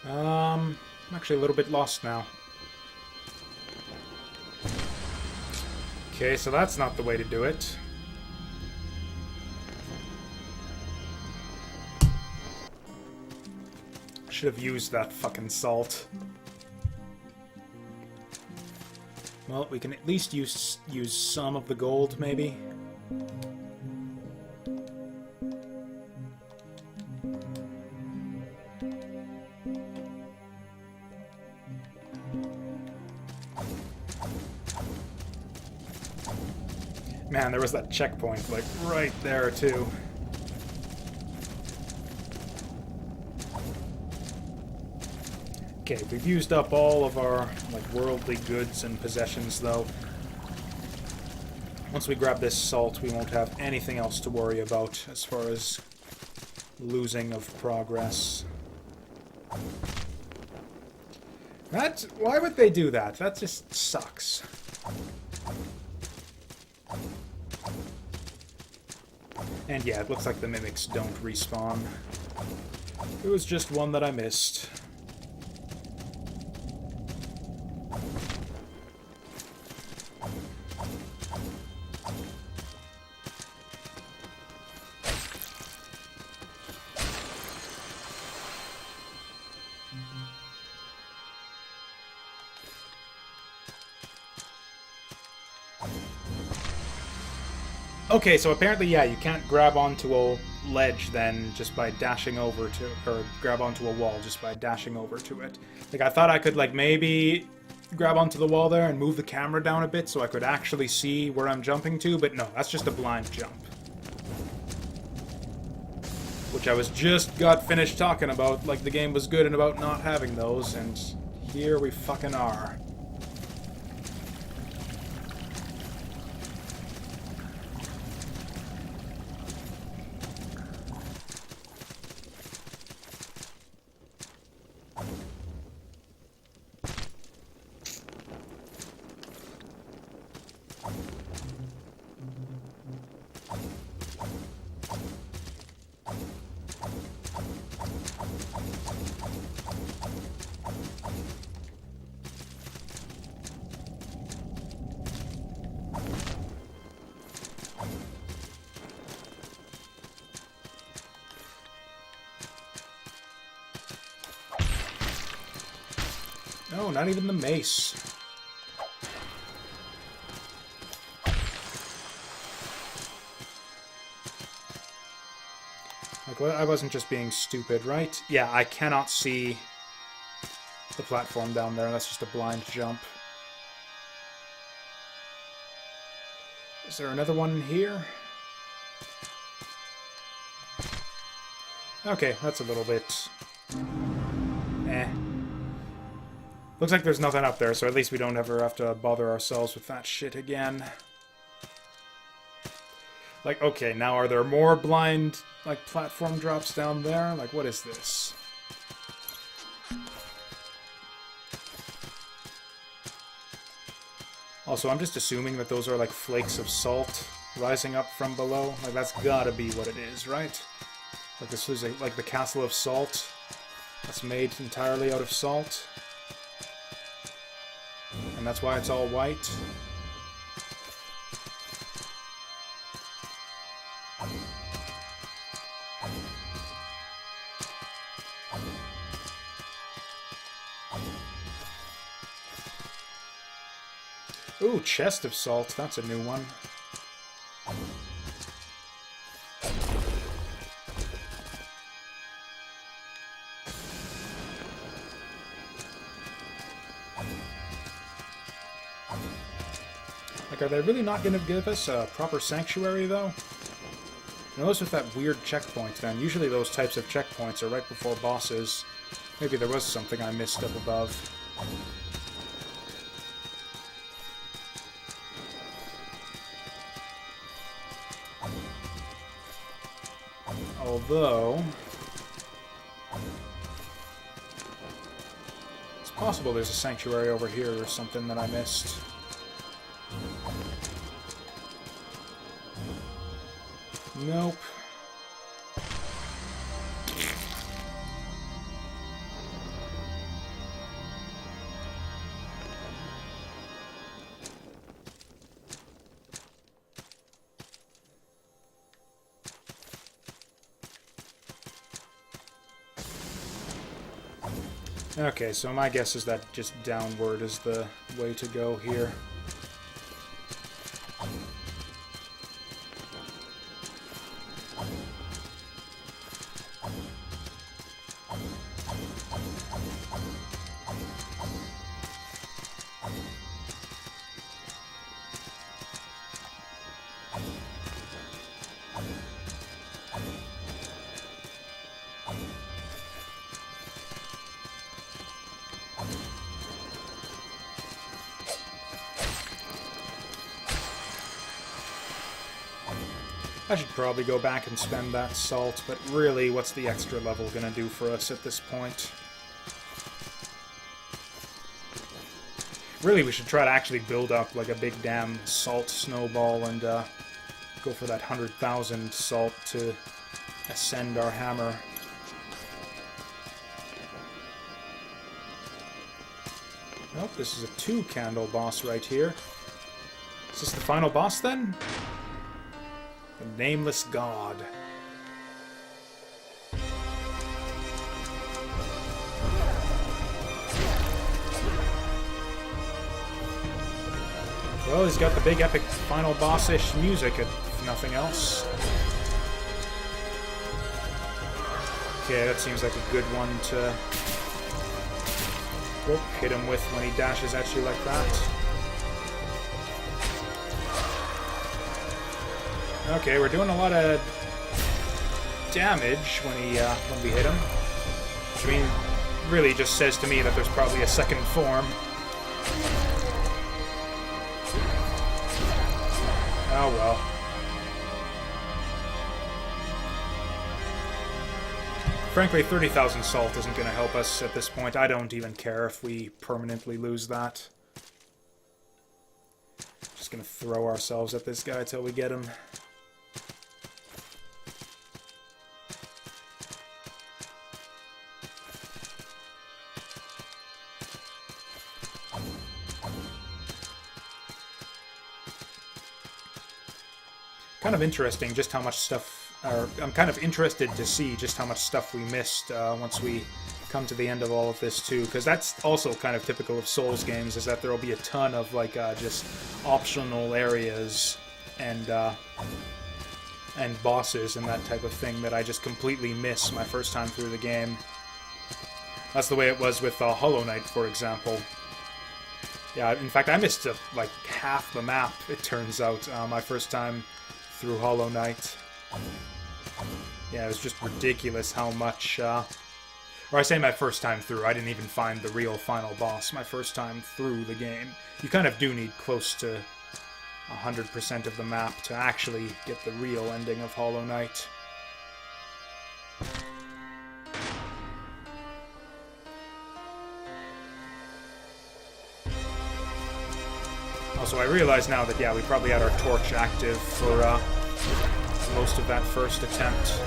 I'm actually a little bit lost now. Okay, so that's not the way to do it. Should have used that fucking salt. Well, we can at least use some of the gold, maybe. Man, there was that checkpoint, like, right there, too. Okay, we've used up all of our, like, worldly goods and possessions, though. Once we grab this salt, we won't have anything else to worry about as far as losing of progress. Why would they do that? That just sucks. And yeah, it looks like the mimics don't respawn. It was just one that I missed. Okay, so apparently, yeah, you can't grab onto a ledge then just by dashing over to, or grab onto a wall just by dashing over to it. Like, I thought I could, like, maybe grab onto the wall there and move the camera down a bit so I could actually see where I'm jumping to, but no, that's just a blind jump. Which I was just got finished talking about, like the game was good and about not having those, and here we fucking are. No, not even the mace. Like, I wasn't just being stupid, right? Yeah, I cannot see the platform down there. That's just a blind jump. Is there another one here? Okay, that's a little bit... eh. Looks like there's nothing up there, so at least we don't ever have to bother ourselves with that shit again. Like, okay, now are there more blind, like, platform drops down there? Like, what is this? Also, I'm just assuming that those are, like, flakes of salt rising up from below. Like, that's gotta be what it is, right? Like, this is like the Castle of Salt. That's made entirely out of salt. And that's why it's all white. Ooh, Chest of Salt. That's a new one. Like, are they really not going to give us a proper sanctuary, though? Notice with that weird checkpoint, then. Usually those types of checkpoints are right before bosses. Maybe there was something I missed up above. Although... it's possible there's a sanctuary over here or something that I missed. Nope. Okay, so my guess is that just downward is the way to go here. I should probably go back and spend that salt, but really, what's the extra level gonna do for us at this point? Really, we should try to actually build up like a big damn salt snowball and go for that 100,000 salt to ascend our hammer. Nope, this is a 2-candle boss right here. Is this the final boss then? The Nameless God. Well, he's got the big epic final boss-ish music, if nothing else. Okay, that seems like a good one to hit him with when he dashes at you like that. Okay, we're doing a lot of damage when we hit him. Which, I mean, really just says to me that there's probably a second form. Oh well. Frankly, 30,000 salt isn't going to help us at this point. I don't even care if we permanently lose that. Just going to throw ourselves at this guy till we get him. Kind of interesting just how much stuff, or I'm kind of interested to see just how much stuff we missed once we come to the end of all of this too, because that's also kind of typical of Souls games, is that there will be a ton of like just optional areas and bosses and that type of thing that I just completely miss my first time through the game. That's the way it was with Hollow Knight, for example. Yeah, in fact, I missed like half the map, it turns out, my first time through Hollow Knight. Yeah, it was just ridiculous how much, or I say my first time through, I didn't even find the real final boss my first time through the game. You kind of do need close to 100% of the map to actually get the real ending of Hollow Knight. Also, I realize now that, yeah, we probably had our torch active for most of that first attempt.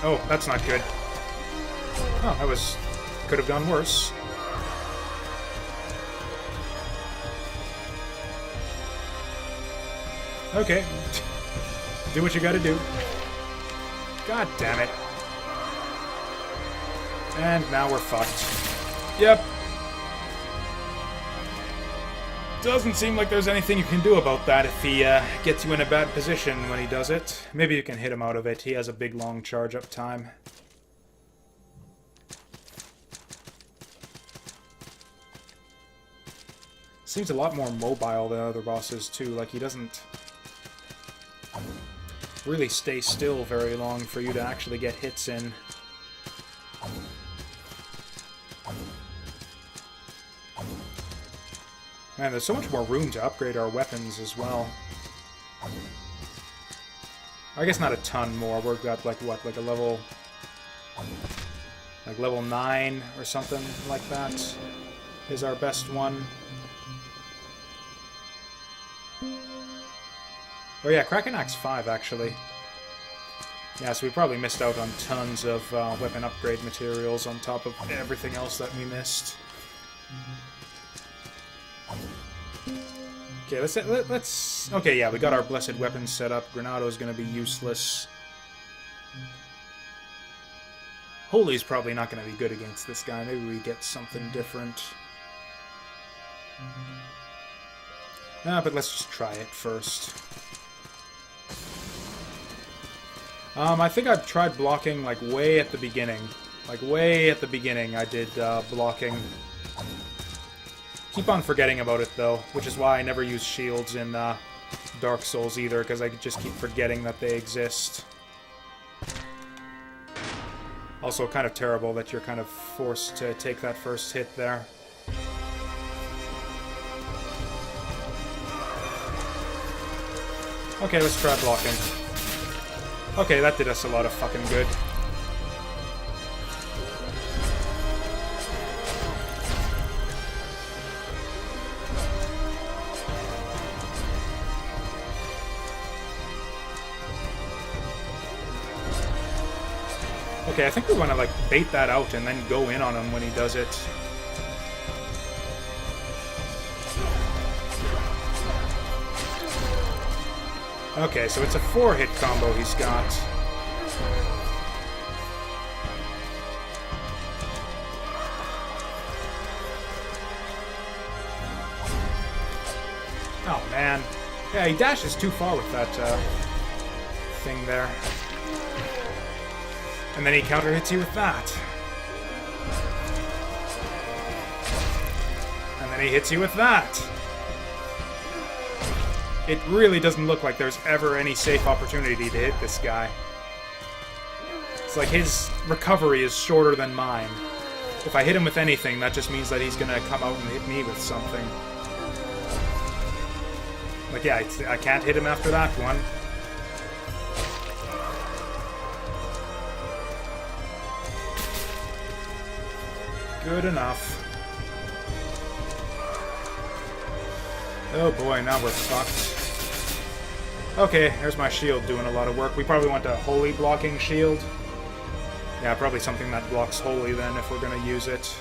Oh, that's not good. Oh, that was... could have gone worse. Okay. Do what you gotta do. God damn it. And now we're fucked. Yep. Doesn't seem like there's anything you can do about that if he gets you in a bad position when he does it. Maybe you can hit him out of it. He has a big long charge up time. Seems a lot more mobile than other bosses too. Like, he doesn't really stay still very long for you to actually get hits in. Man, there's so much more room to upgrade our weapons as well. I guess not a ton more. We've got, like, what, like a level... like level 9 or something like that is our best one. Oh yeah, Kraken Axe 5, actually. Yeah, so we probably missed out on tons of weapon upgrade materials on top of everything else that we missed. Okay, let's... Okay, yeah, we got our blessed weapons set up. Grenado's gonna be useless. Holy's probably not gonna be good against this guy. Maybe we get something different. But let's just try it first. I think I've tried blocking, like, way at the beginning. Like, way at the beginning I did blocking. Keep on forgetting about it, though, which is why I never use shields in Dark Souls either, because I just keep forgetting that they exist. Also, kind of terrible that you're kind of forced to take that first hit there. Okay, let's try blocking. Okay, that did us a lot of fucking good. Okay, I think we want to, like, bait that out and then go in on him when he does it. Okay, so it's a 4-hit combo he's got. Oh, man. Yeah, he dashes too far with that thing there. And then he counter-hits you with that. And then he hits you with that. It really doesn't look like there's ever any safe opportunity to hit this guy. It's like his recovery is shorter than mine. If I hit him with anything, that just means that he's gonna come out and hit me with something. Like, yeah, I can't hit him after that one. Good enough. Oh boy, now we're fucked. Okay, there's my shield doing a lot of work. We probably want a holy blocking shield. Yeah, probably something that blocks holy then if we're gonna use it.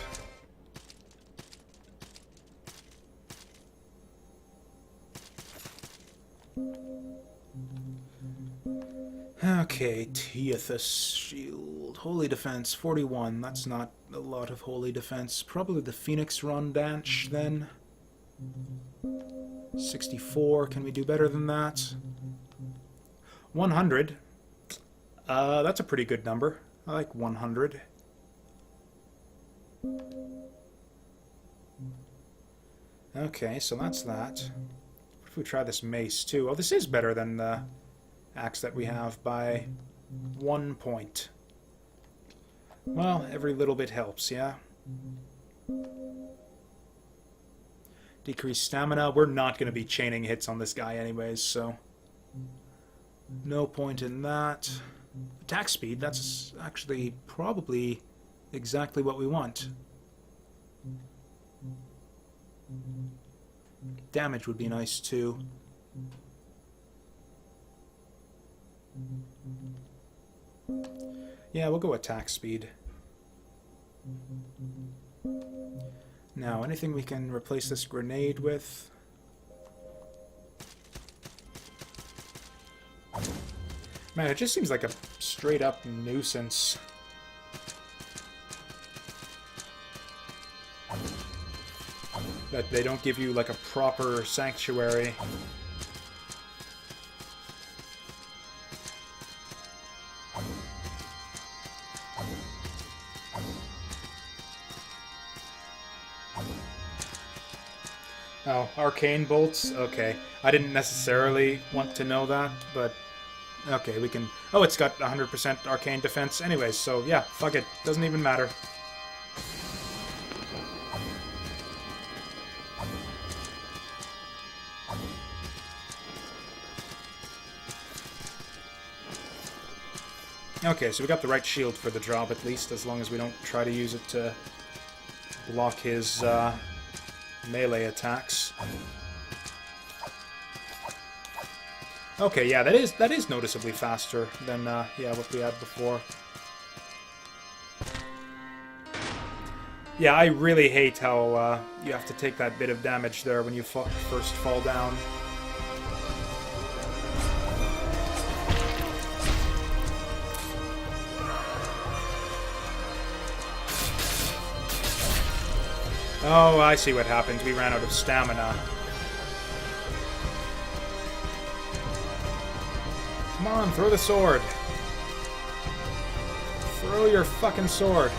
Okay, Teethus shield. Holy defense, 41. That's not a lot of holy defense. Probably the Phoenix Run Danch then. 64. Can we do better than that? 100. That's a pretty good number. I like 100. Okay, so that's that. What if we try this mace too? Oh, this is better than the axe that we have by 1 point. Well, every little bit helps, yeah? Decreased stamina. We're not going to be chaining hits on this guy anyways, so... No point in that. Attack speed, that's actually probably exactly what we want. Damage would be nice too. Yeah, we'll go attack speed. Now, anything we can replace this grenade with? Man, it just seems like a straight-up nuisance. That they don't give you, like, a proper sanctuary. Oh, arcane bolts? Okay. I didn't necessarily want to know that, but... Okay, we can... Oh, it's got 100% arcane defense anyways, so yeah, fuck it. Doesn't even matter. Okay, so we got the right shield for the job at least, as long as we don't try to use it to block his melee attacks. Okay, yeah, that is noticeably faster than yeah, what we had before. Yeah, I really hate how you have to take that bit of damage there when you first fall down. Oh, I see what happened. We ran out of stamina. Come on, throw the sword. Throw your fucking sword.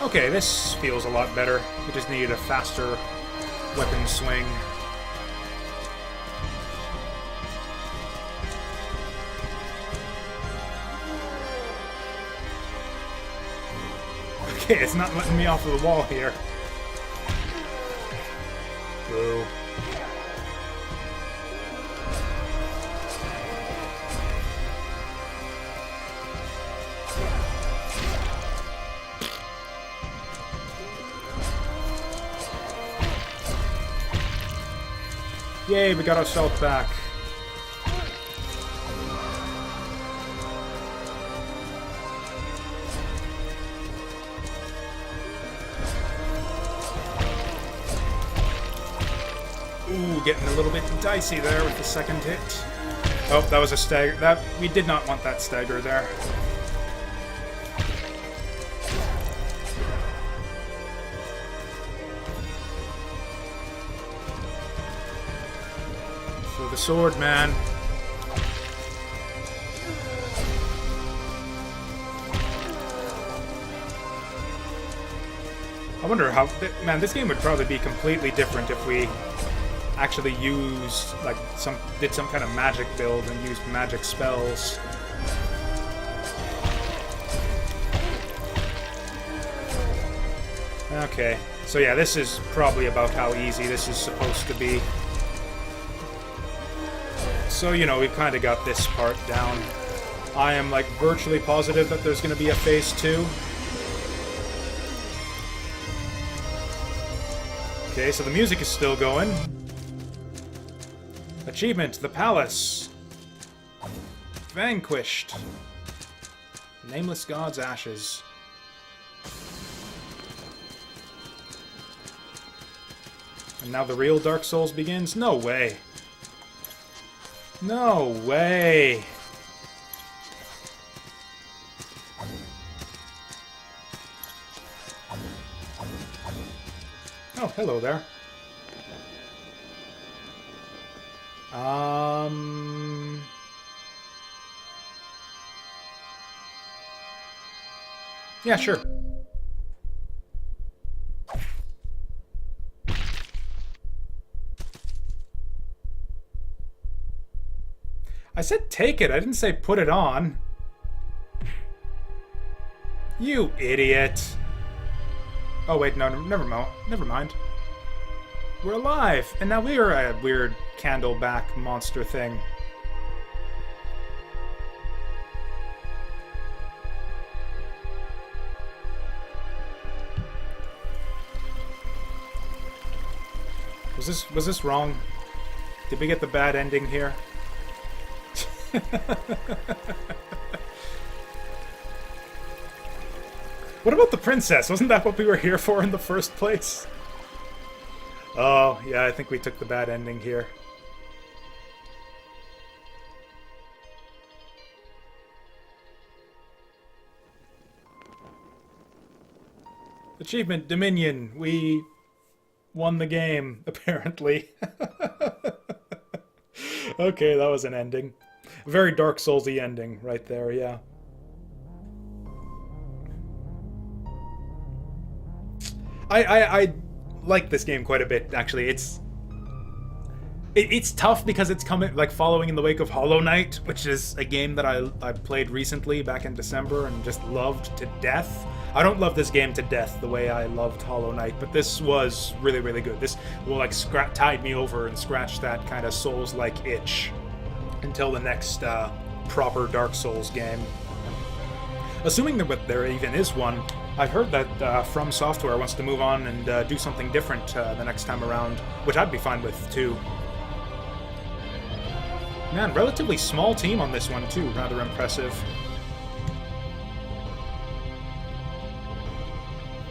Okay, this feels a lot better. We just needed a faster weapon swing. Okay, it's not letting me off of the wall here. Boo. Yay, we got ourselves back. Ooh, getting a little bit dicey there with the second hit. Oh, that was a stagger. We did not want that stagger there. So the sword, man. I wonder how... Man, this game would probably be completely different if we actually used, like, did some kind of magic build and used magic spells. Okay, so yeah, this is probably about how easy this is supposed to be. So, you know, we've kind of got this part down. I am, like, virtually positive that there's going to be a phase 2. Okay, so the music is still going. Achievement, the palace. Vanquished. Nameless God's ashes. And now the real Dark Souls begins? No way. No way. Oh, hello there. Yeah, sure. I said take it, I didn't say put it on. You idiot. Oh wait, no, never mind. Never mind. We're alive, and now we're a weird candleback monster thing. Was this wrong? Did we get the bad ending here? What about the princess? Wasn't that what we were here for in the first place? Oh, yeah, I think we took the bad ending here. Achievement Dominion. We won the game, apparently. Okay, that was an ending. A very Dark Souls-y ending right there, yeah. I like this game quite a bit, actually. It's tough because it's coming, like, following in the wake of Hollow Knight, which is a game that I played recently back in December and just loved to death. I don't love this game to death the way I loved Hollow Knight, but this was really, really good. This will, like, tide me over and scratch that kind of Souls-like itch until the next proper Dark Souls game. Assuming that there even is one, I've heard that From Software wants to move on and do something different the next time around, which I'd be fine with, too. Man, relatively small team on this one, too. Rather impressive.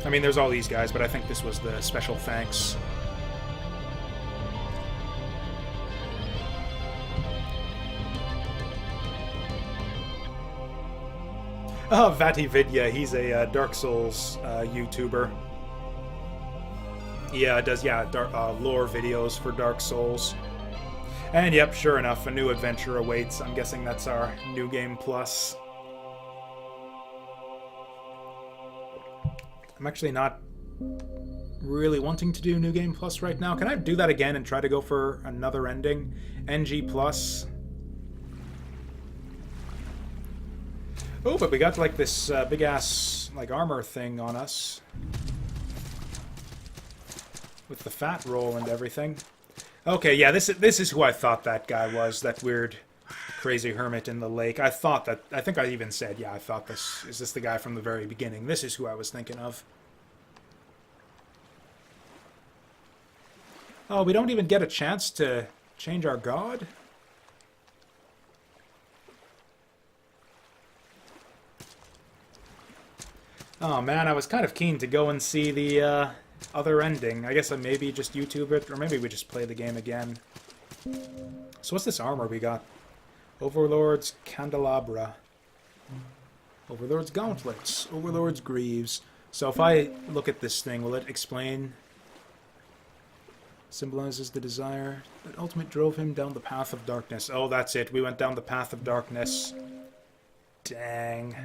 I mean, there's all these guys, but I think this was the special thanks. Oh, Vatividya, he's a Dark Souls YouTuber. Yeah, does lore videos for Dark Souls. And yep, sure enough, a new adventure awaits. I'm guessing that's our New Game Plus. I'm actually not really wanting to do New Game Plus right now. Can I do that again and try to go for another ending? NG Plus. Oh, but we got like this big-ass like armor thing on us. With the fat roll and everything. Okay, yeah, this is who I thought that guy was. That weird, crazy hermit in the lake. I think I even said, yeah, I thought this... Is this the guy from the very beginning? This is who I was thinking of. Oh, we don't even get a chance to change our god? Oh man, I was kind of keen to go and see the other ending. I guess I maybe just YouTube it, or maybe we just play the game again. So what's this armor we got? Overlord's Candelabra. Overlord's Gauntlets. Overlord's Greaves. So if I look at this thing, will it explain? Symbolizes the desire that ultimately drove him down the path of darkness. Oh, that's it. We went down the path of darkness. Dang.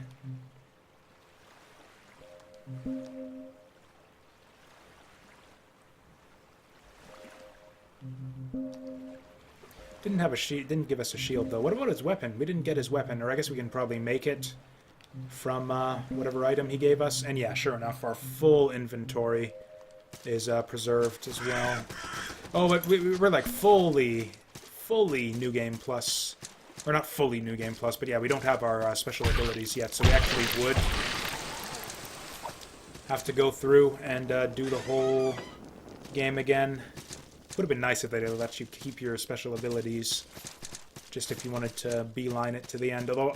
Didn't have a shield. Didn't give us a shield though. What about his weapon? We didn't get his weapon, or I guess we can probably make it from whatever item he gave us. And yeah, sure enough, our full inventory is preserved as well. Oh, but we're like fully New Game Plus, or not fully New Game Plus, but yeah, we don't have our special abilities yet, so we actually would have to go through and do the whole game again. Would have been nice if they let you keep your special abilities, just if you wanted to beeline it to the end. Although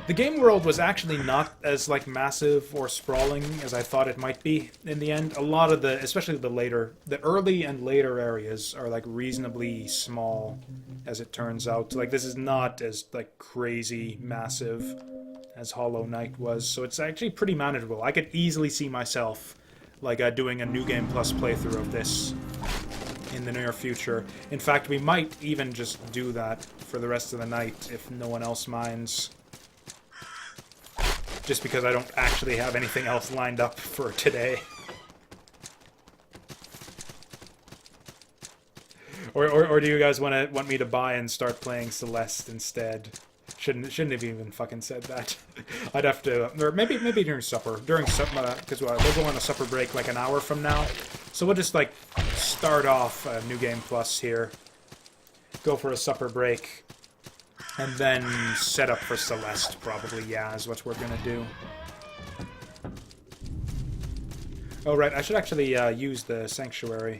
the game world was actually not as like massive or sprawling as I thought it might be in the end. A lot of the, especially the early and later areas are like reasonably small, as it turns out. Like this is not as like crazy massive as Hollow Knight was, so it's actually pretty manageable. I could easily see myself like doing a New Game Plus playthrough of this in the near future. In fact, we might even just do that for the rest of the night if no one else minds. Just because I don't actually have anything else lined up for today. Or do you guys want me to buy and start playing Celeste instead? Shouldn't have even fucking said that. I'd have to, or maybe during supper, because we'll go on a supper break like an hour from now. So we'll just like start off New Game Plus here, go for a supper break, and then set up for Celeste. Probably, yeah, is what we're gonna do. Oh right, I should actually use the sanctuary.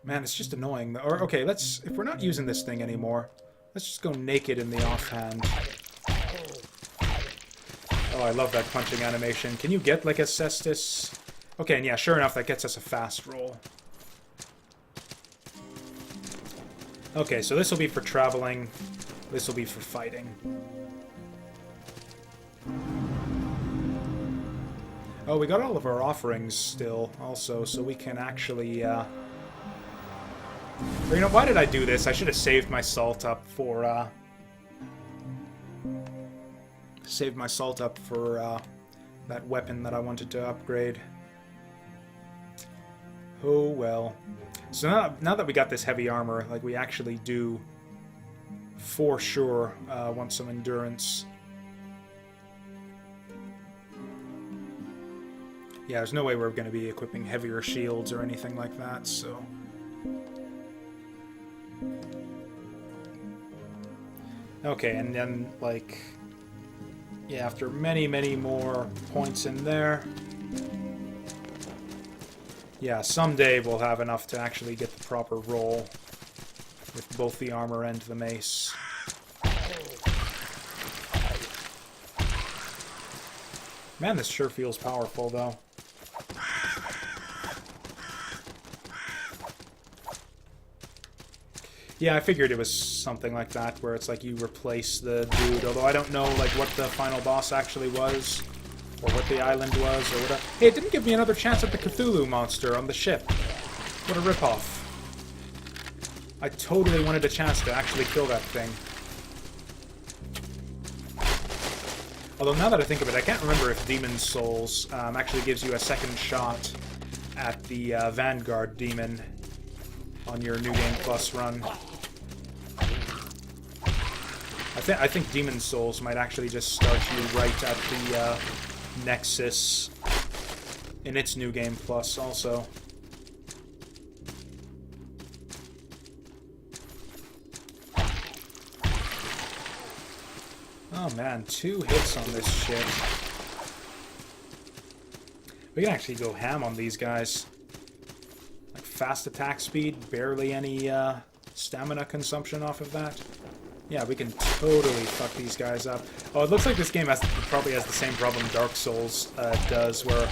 Man, it's just annoying. Or okay, if we're not using this thing anymore, let's just go naked in the offhand. Oh, I love that punching animation. Can you get like a cestus? Okay, and yeah, sure enough, that gets us a fast roll. Okay, so this will be for traveling. This will be for fighting. Oh, we got all of our offerings still, also, so we can actually, or, you know, why did I do this? I should have saved my salt up for, that weapon that I wanted to upgrade. Oh, well. So now that we got this heavy armor, like, we actually do, for sure, want some endurance. Yeah, there's no way we're going to be equipping heavier shields or anything like that, so... Okay, and then, like... Yeah, after many, many more points in there... Yeah, someday we'll have enough to actually get the proper roll with both the armor and the mace. Man, this sure feels powerful, though. Yeah, I figured it was something like that, where it's like you replace the dude, although I don't know like what the final boss actually was, or what the island was, or whatever. Hey, it didn't give me another chance at the Cthulhu monster on the ship. What a ripoff. I totally wanted a chance to actually kill that thing. Although now that I think of it, I can't remember if Demon Souls actually gives you a second shot at the Vanguard Demon on your New Game Plus run. I think Demon Souls might actually just start you right at the Nexus in its New Game Plus also. Oh man, 2 hits on this shit. We can actually go ham on these guys. Like fast attack speed, barely any stamina consumption off of that. Yeah, we can totally fuck these guys up. Oh, it looks like this game probably has the same problem Dark Souls does, where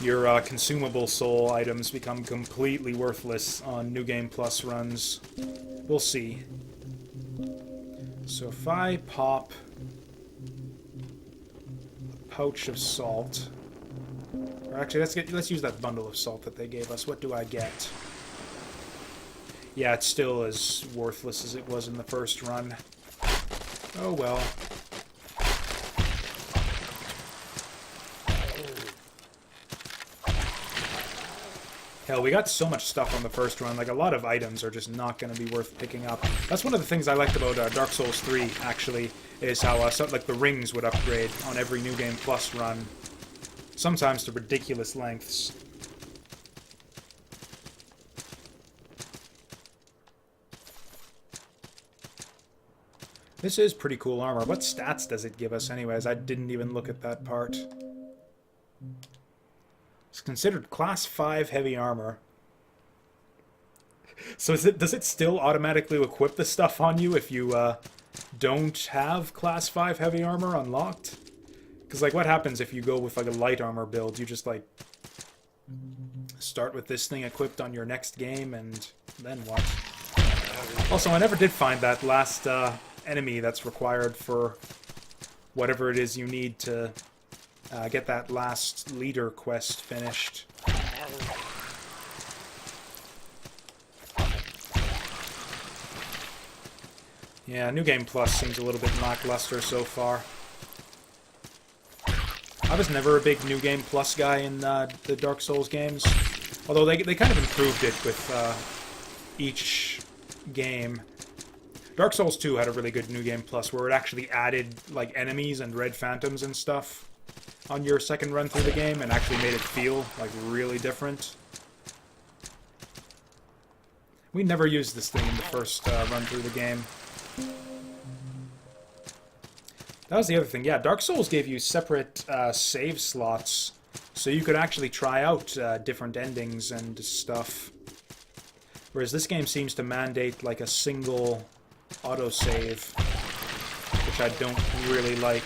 your consumable soul items become completely worthless on New Game Plus runs. We'll see. So if I pop a pouch of salt, or actually let's use that bundle of salt that they gave us. What do I get? Yeah, it's still as worthless as it was in the first run. Oh well. Hell, we got so much stuff on the first run, like a lot of items are just not going to be worth picking up. That's one of the things I liked about Dark Souls 3, actually, is how like the rings would upgrade on every New Game Plus run. Sometimes to ridiculous lengths. This is pretty cool armor. What stats does it give us anyways? I didn't even look at that part. It's considered Class 5 heavy armor. So does it still automatically equip the stuff on you if you don't have Class 5 heavy armor unlocked? Because like what happens if you go with like a light armor build? You just like start with this thing equipped on your next game and then what? Also, I never did find that last enemy that's required for whatever it is you need to get that last leader quest finished. Yeah, New Game Plus seems a little bit lackluster so far. I was never a big New Game Plus guy in the Dark Souls games, although they kind of improved it with each game. Dark Souls 2 had a really good New Game Plus where it actually added like enemies and red phantoms and stuff on your second run through the game and actually made it feel like really different. We never used this thing in the first run through the game. That was the other thing. Yeah, Dark Souls gave you separate save slots, so you could actually try out different endings and stuff. Whereas this game seems to mandate like a single autosave, which I don't really like.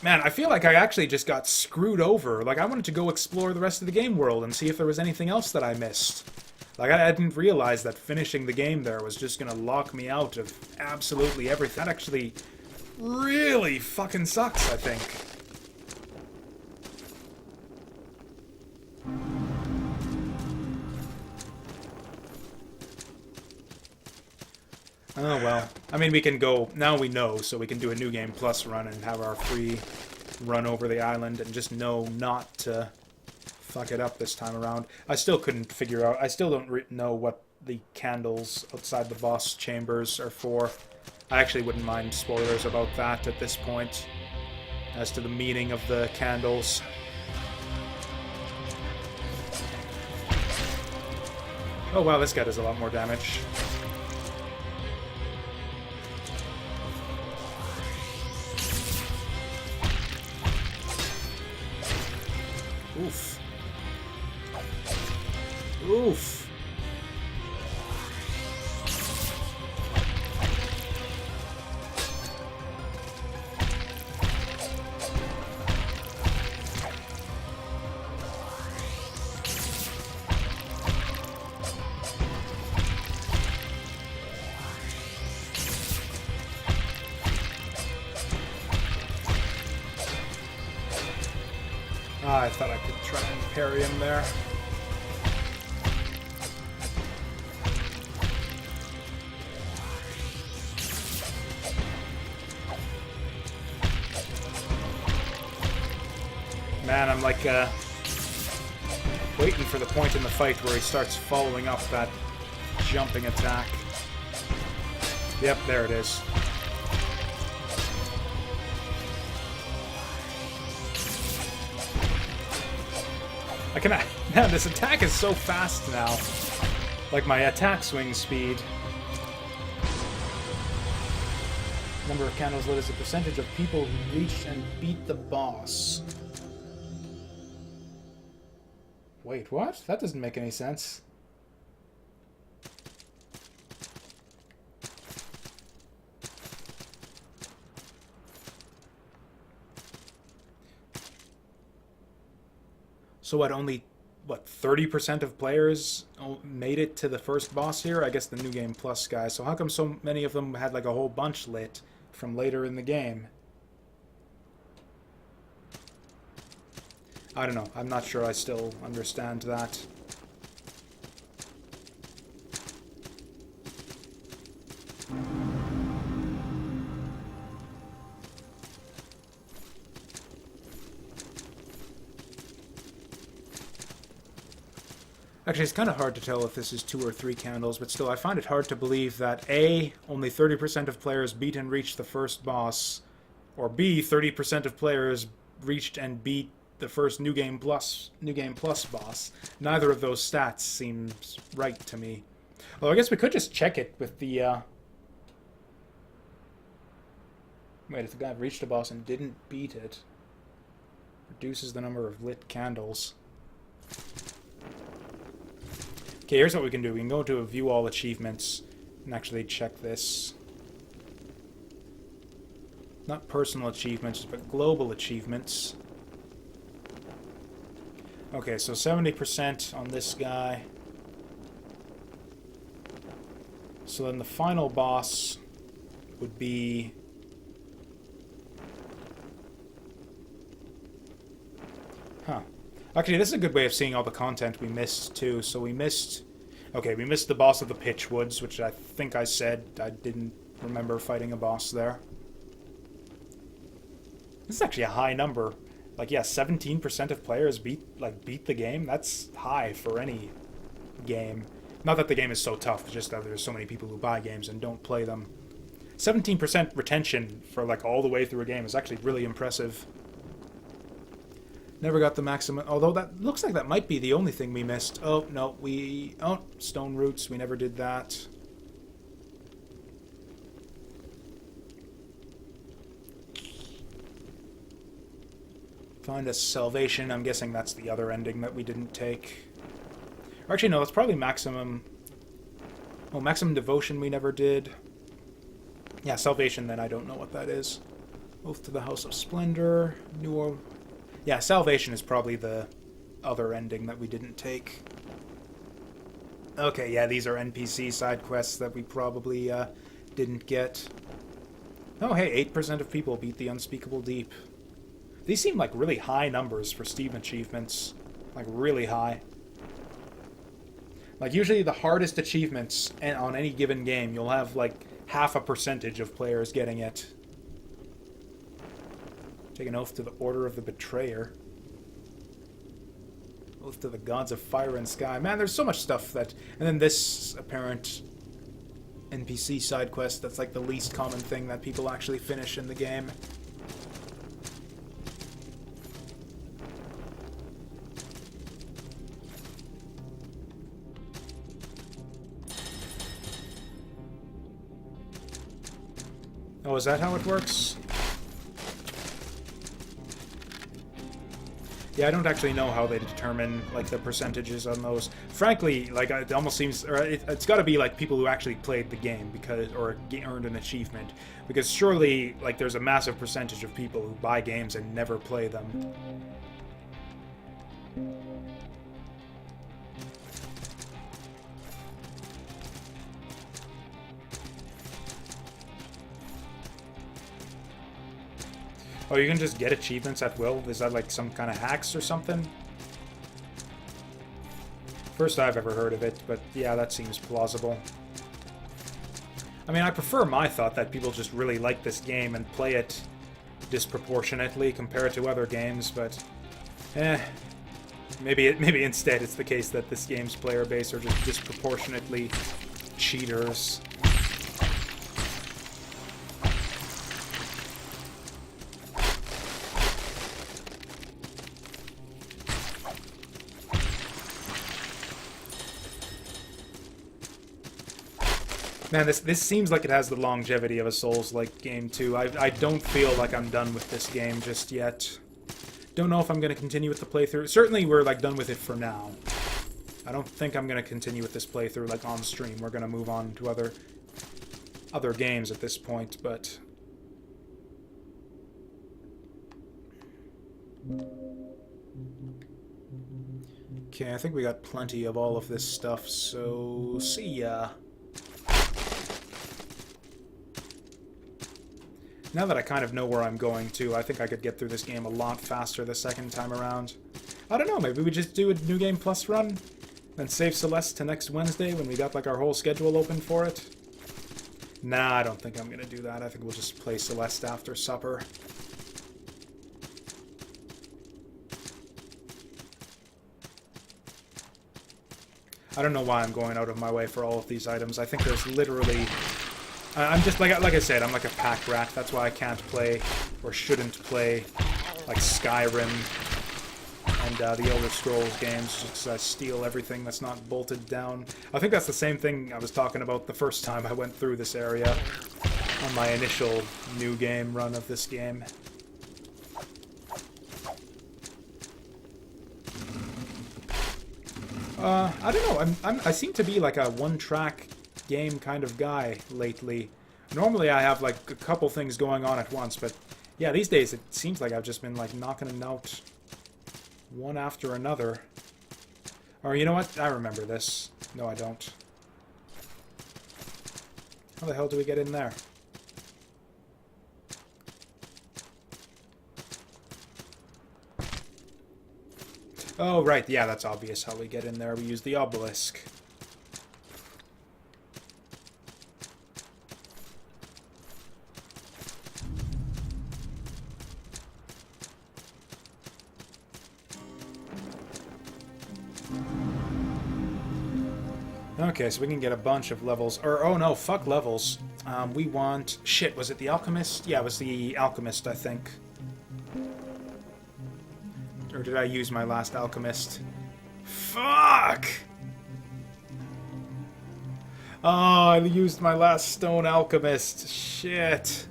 Man, I feel like I actually just got screwed over. Like, I wanted to go explore the rest of the game world and see if there was anything else that I missed. Like, I didn't realize that finishing the game there was just gonna lock me out of absolutely everything. That actually really fucking sucks, I think. Oh, well. I mean, we can go... Now we know, so we can do a New Game Plus run and have our free run over the island and just know not to fuck it up this time around. I still couldn't figure out... I still don't know what the candles outside the boss chambers are for. I actually wouldn't mind spoilers about that at this point, as to the meaning of the candles. Oh, wow, this guy does a lot more damage. Oof. Oof. I thought I could try and parry him there. Man, I'm like, waiting for the point in the fight where he starts following up that jumping attack. Yep, there it is. I can... Man, this attack is so fast now. Like my attack swing speed. Number of candles lit is a percentage of people who reached and beat the boss. Wait, what? That doesn't make any sense. So what, only, what, 30% of players made it to the first boss here? I guess the New Game Plus guys. So how come so many of them had like a whole bunch lit from later in the game? I don't know. I'm not sure I still understand that. Actually, it's kind of hard to tell if this is 2 or 3 candles, but still, I find it hard to believe that A, only 30% of players beat and reached the first boss, or B, 30% of players reached and beat the first New Game Plus boss. Neither of those stats seems right to me. Well, I guess we could just check it with the, Wait, if the guy reached a boss and didn't beat it, reduces the number of lit candles. Okay, here's what we can do. We can go to View All Achievements and actually check this. Not personal achievements, but global achievements. Okay, so 70% on this guy. So then the final boss would be... Huh. Actually, this is a good way of seeing all the content we missed, too. So we missed... Okay, we missed the boss of the Pitchwoods, which I think I said I didn't remember fighting a boss there. This is actually a high number. Like, yeah, 17% of players beat the game. That's high for any game. Not that the game is so tough, it's just that there's so many people who buy games and don't play them. 17% retention for like all the way through a game is actually really impressive. Never got the maximum, although that looks like that might be the only thing we missed. Oh, no, Stone Roots, we never did that. Find a Salvation, I'm guessing that's the other ending that we didn't take. Or actually, no, it's probably Maximum... Oh, Maximum Devotion we never did. Yeah, Salvation, then I don't know what that is. Oath to the House of Splendor, Yeah, Salvation is probably the other ending that we didn't take. Okay, yeah, these are NPC side quests that we probably didn't get. Oh, hey, 8% of people beat the Unspeakable Deep. These seem like really high numbers for Steam achievements. Like, really high. Like, usually the hardest achievements on any given game, you'll have, like, half a percentage of players getting it. Take an oath to the Order of the Betrayer. Oath to the Gods of Fire and Sky. Man, there's so much stuff that... And then this apparent NPC side quest that's like the least common thing that people actually finish in the game. Oh, is that how it works? Yeah, I don't actually know how they determine, like, the percentages on those. Frankly, like, it almost seems... Or it's got to be, like, people who actually played the game, because... Or earned an achievement. Because surely, like, there's a massive percentage of people who buy games and never play them. Oh, you can just get achievements at will? Is that like some kind of hacks or something? First I've ever heard of it, but yeah, that seems plausible. I mean, I prefer my thought that people just really like this game and play it disproportionately compared to other games, but... Maybe instead it's the case that this game's player base are just disproportionately cheaters. Man, this seems like it has the longevity of a Souls-like game, too. I don't feel like I'm done with this game just yet. Don't know if I'm going to continue with the playthrough. Certainly, we're, like, done with it for now. I don't think I'm going to continue with this playthrough, like, on stream. We're going to move on to other games at this point, but... Okay, I think we got plenty of all of this stuff, so... see ya. Now that I kind of know where I'm going to, I think I could get through this game a lot faster the second time around. I don't know, maybe we just do a New Game Plus run? Then save Celeste to next Wednesday when we got like our whole schedule open for it? Nah, I don't think I'm gonna do that. I think we'll just play Celeste after supper. I don't know why I'm going out of my way for all of these items. I think there's literally... I'm just, like I said, I'm like a pack rat. That's why I can't play, or shouldn't play, like Skyrim and the Elder Scrolls games, just because I steal everything that's not bolted down. I think that's the same thing I was talking about the first time I went through this area on my initial new game run of this game. I don't know, I seem to be like a one-track game kind of guy lately. Normally I have like a couple things going on at once, but yeah, these days it seems like I've just been like knocking them out one after another. Or you know what? I remember this. No, I don't. How the hell do we get in there? Oh, right. Yeah, that's obvious how we get in there. We use the obelisk. Okay, so we can get a bunch of levels. Or, oh no, fuck levels. We want... Shit, was it the Alchemist? Yeah, it was the Alchemist, I think. Or did I use my last Alchemist? Fuck! Oh, I used my last Stone Alchemist. Shit.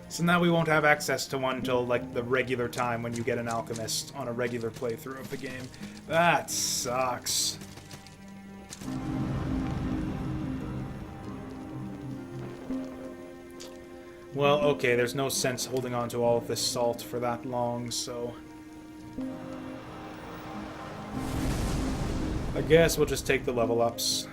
So now we won't have access to one until, like, the regular time when you get an Alchemist on a regular playthrough of the game. That sucks. Well, okay, there's no sense holding on to all of this salt for that long, so... I guess we'll just take the level ups.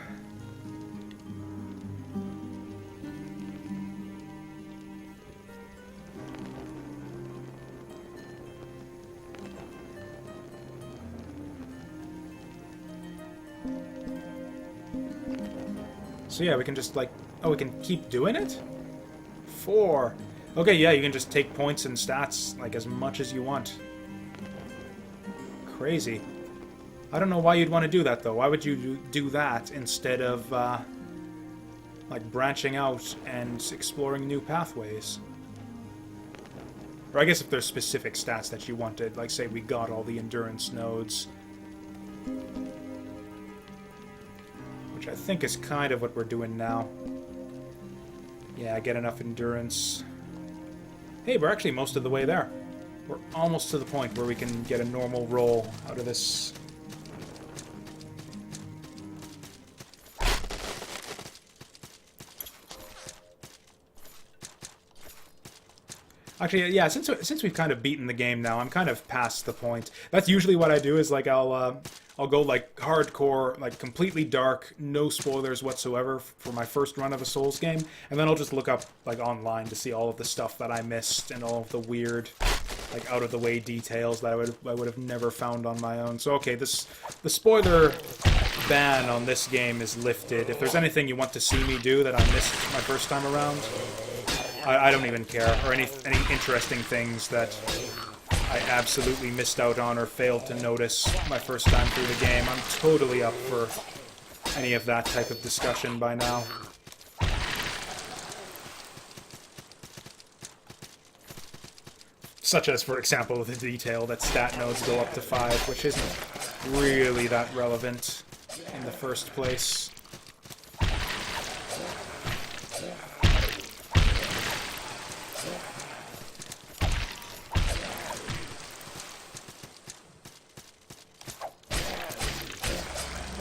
So yeah, we can just, like... Oh, we can keep doing it? 4. Okay, yeah, you can just take points and stats, like, as much as you want. Crazy. I don't know why you'd want to do that, though. Why would you do that instead of, like, branching out and exploring new pathways? Or I guess if there's specific stats that you wanted, like, say we got all the endurance nodes. Which I think is kind of what we're doing now. Yeah, get enough endurance. Hey, we're actually most of the way there. We're almost to the point where we can get a normal roll out of this. Actually, yeah, since we've kind of beaten the game now, I'm kind of past the point. That's usually what I do, is like I'll go like hardcore, like completely dark, no spoilers whatsoever for my first run of a Souls game, and then I'll just look up like online to see all of the stuff that I missed and all of the weird, like out of the way details that I would have never found on my own. So okay, the spoiler ban on this game is lifted. If there's anything you want to see me do that I missed my first time around, I don't even care, or any interesting things that I absolutely missed out on or failed to notice my first time through the game. I'm totally up for any of that type of discussion by now. Such as, for example, the detail that stat nodes go up to 5, which isn't really that relevant in the first place.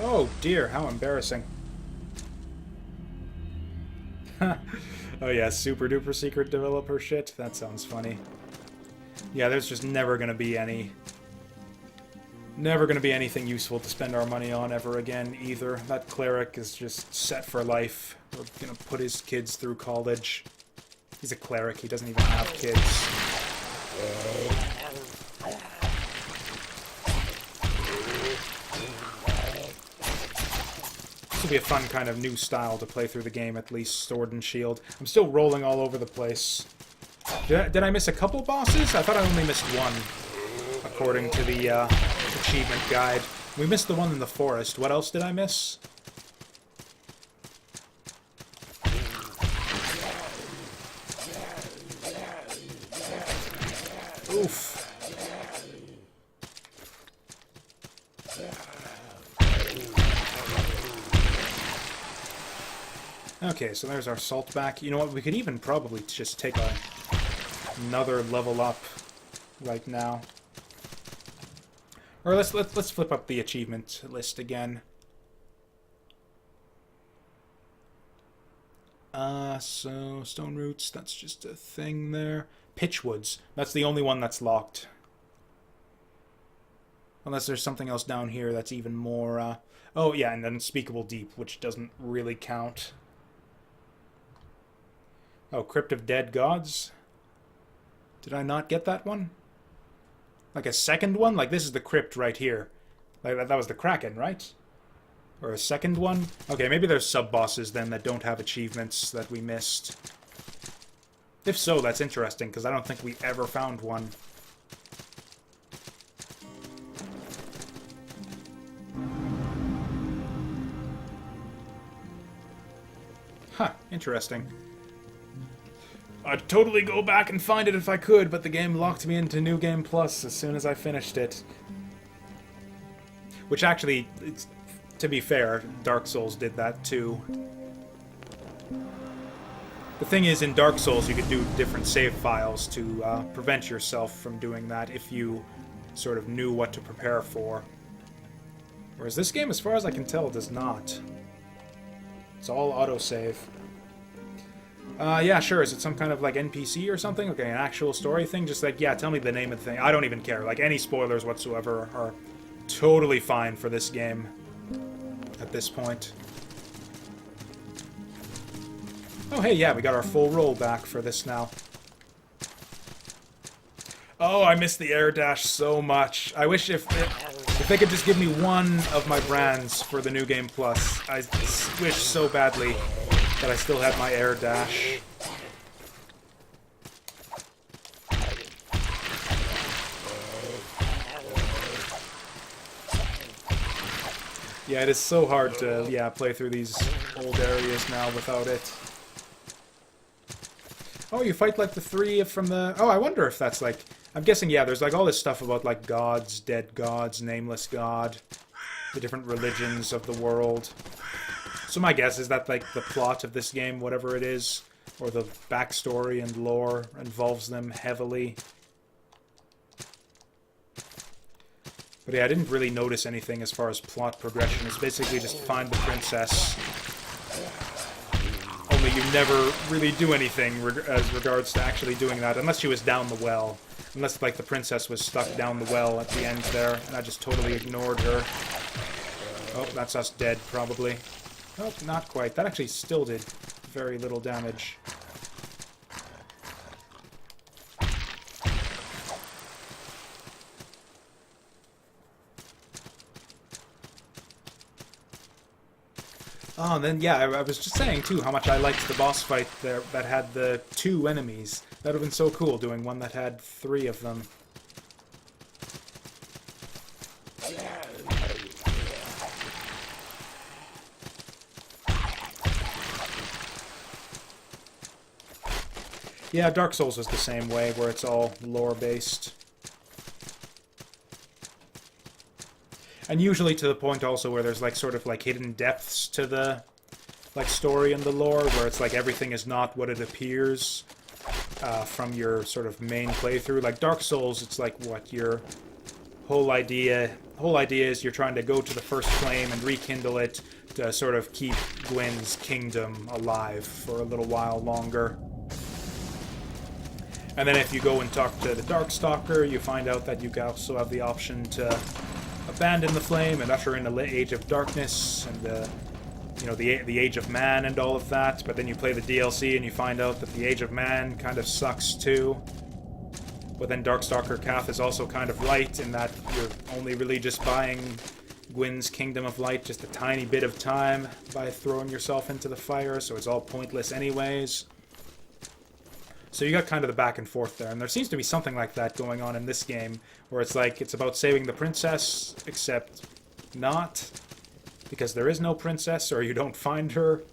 Oh dear, how embarrassing. Oh yeah, super duper secret developer shit? That sounds funny. Yeah, there's just never gonna be anything useful to spend our money on ever again, either. That cleric is just set for life. We're gonna put his kids through college. He's a cleric, he doesn't even have kids. This will be a fun kind of new style to play through the game, at least, Sword and Shield. I'm still rolling all over the place. Did I miss a couple bosses? I thought I only missed one, according to the achievement guide. We missed the one in the forest. What else did I miss? Oof. Okay, so there's our salt back. You know what? We could even probably just take another level up right now. Or let's flip up the achievement list again. So stone roots, that's just a thing there. Pitchwoods, that's the only one that's locked. Unless there's something else down here that's even more, oh yeah, and Unspeakable Deep, which doesn't really count. Oh, Crypt of Dead Gods? Did I not get that one? Like a second one? Like, this is the crypt right here. Like, that was the Kraken, right? Or a second one? Okay, maybe there's sub-bosses then that don't have achievements that we missed. If so, that's interesting, because I don't think we ever found one. Huh, interesting. I'd totally go back and find it if I could, but the game locked me into New Game Plus as soon as I finished it. Which actually, to be fair, Dark Souls did that too. The thing is, in Dark Souls, you could do different save files to prevent yourself from doing that if you sort of knew what to prepare for. Whereas this game, as far as I can tell, does not. It's all autosave. Yeah, sure. Is it some kind of, like, NPC or something? Okay, an actual story thing? Just like, yeah, tell me the name of the thing. I don't even care. Like, any spoilers whatsoever are totally fine for this game at this point. Oh, hey, yeah, we got our full roll back for this now. Oh, I miss the air dash so much. I wish if they could just give me one of my brands for the New Game Plus. I wish so badly that I still had my air dash. Yeah, it is so hard to, yeah, play through these old areas now without it. Oh, you fight like the three from the... Oh, I wonder if that's like... I'm guessing, yeah, there's like all this stuff about like gods, dead gods, nameless god, the different religions of the world. So my guess is that like the plot of this game, whatever it is, or the backstory and lore involves them heavily. But yeah, I didn't really notice anything as far as plot progression. It's basically just find the princess. Only you never really do anything as regards to actually doing that, unless she was down the well. Unless, like, the princess was stuck down the well at the end there, and I just totally ignored her. Oh, that's us dead, probably. Oh, not quite. That actually still did very little damage. Oh, and then, yeah, I was just saying, too, how much I liked the boss fight there that had the 2 enemies. That would have been so cool, doing one that had 3 of them. Yeah, Dark Souls is the same way, where it's all lore-based. And usually to the point also where there's like sort of like hidden depths to the like story and the lore, where it's like everything is not what it appears from your sort of main playthrough. Like Dark Souls, it's like what your whole idea is you're trying to go to the first flame and rekindle it to sort of keep Gwyn's kingdom alive for a little while longer. And then if you go and talk to the Darkstalker, you find out that you also have the option to abandon the flame and usher in the age of darkness and the age of man and all of that. But then you play the DLC and you find out that the age of man kind of sucks too. But then Darkstalker Kath is also kind of right in that you're only really just buying Gwyn's Kingdom of Light just a tiny bit of time by throwing yourself into the fire, so it's all pointless anyways. So you got kind of the back and forth there, and there seems to be something like that going on in this game, where it's like, it's about saving the princess, except not, because there is no princess, or you don't find her,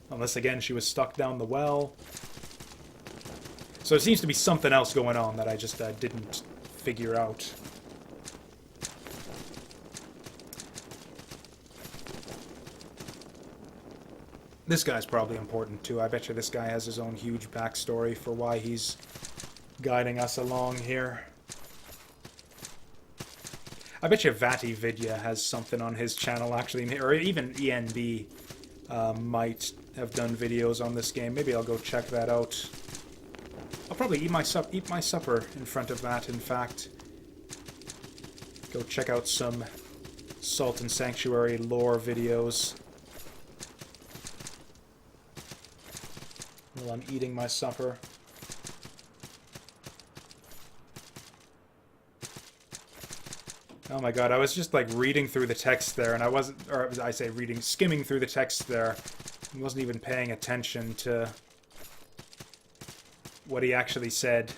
unless, again, she was stuck down the well. So it seems to be something else going on that I just didn't figure out. This guy's probably important, too. I bet you this guy has his own huge backstory for why he's guiding us along here. I bet you Vati Vidya has something on his channel, actually, or even ENB might have done videos on this game. Maybe I'll go check that out. I'll probably eat my supper in front of that, in fact. Go check out some Salt and Sanctuary lore videos while I'm eating my supper. Oh my god, I was just like reading through the text there, and I wasn't, or I say reading, skimming through the text there, and wasn't even paying attention to what he actually said.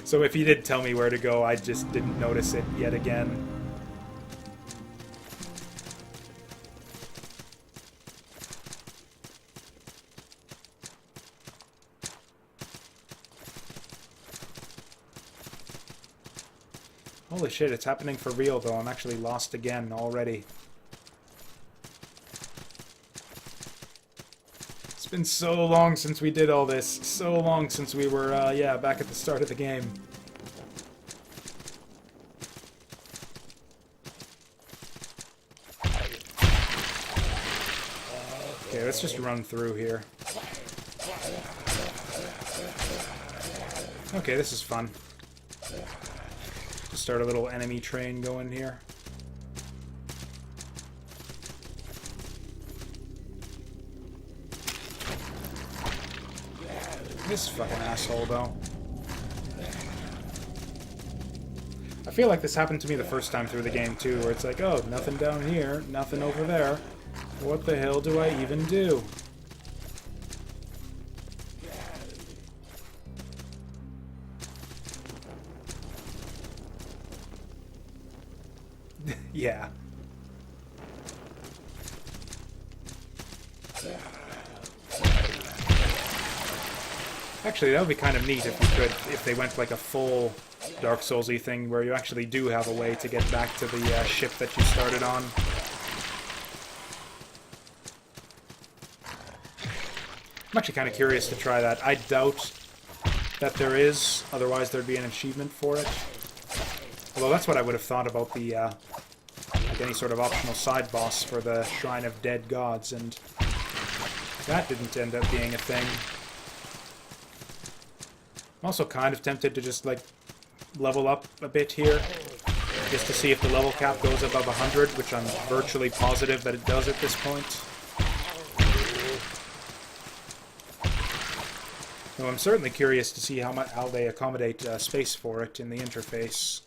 So if he did tell me where to go, I just didn't notice it yet again. Holy shit, it's happening for real, though. I'm actually lost again already. It's been so long since we did all this. So long since we were, yeah, back at the start of the game. Okay, let's just run through here. Okay, this is fun. Just start a little enemy train going here. This fucking asshole, though. I feel like this happened to me the first time through the game, too, where it's like, oh, nothing down here, nothing over there. What the hell do I even do? Yeah. Actually, that would be kind of neat if we could, if they went like a full Dark Souls-y thing where you actually do have a way to get back to the ship that you started on. I'm actually kind of curious to try that. I doubt that there is, otherwise there'd be an achievement for it. Although that's what I would have thought about the, like any sort of optional side boss for the Shrine of Dead Gods, and that didn't end up being a thing. I'm also kind of tempted to just, like, level up a bit here, just to see if the level cap goes above 100, which I'm virtually positive that it does at this point. Though I'm certainly curious to see how they accommodate space for it in the interface.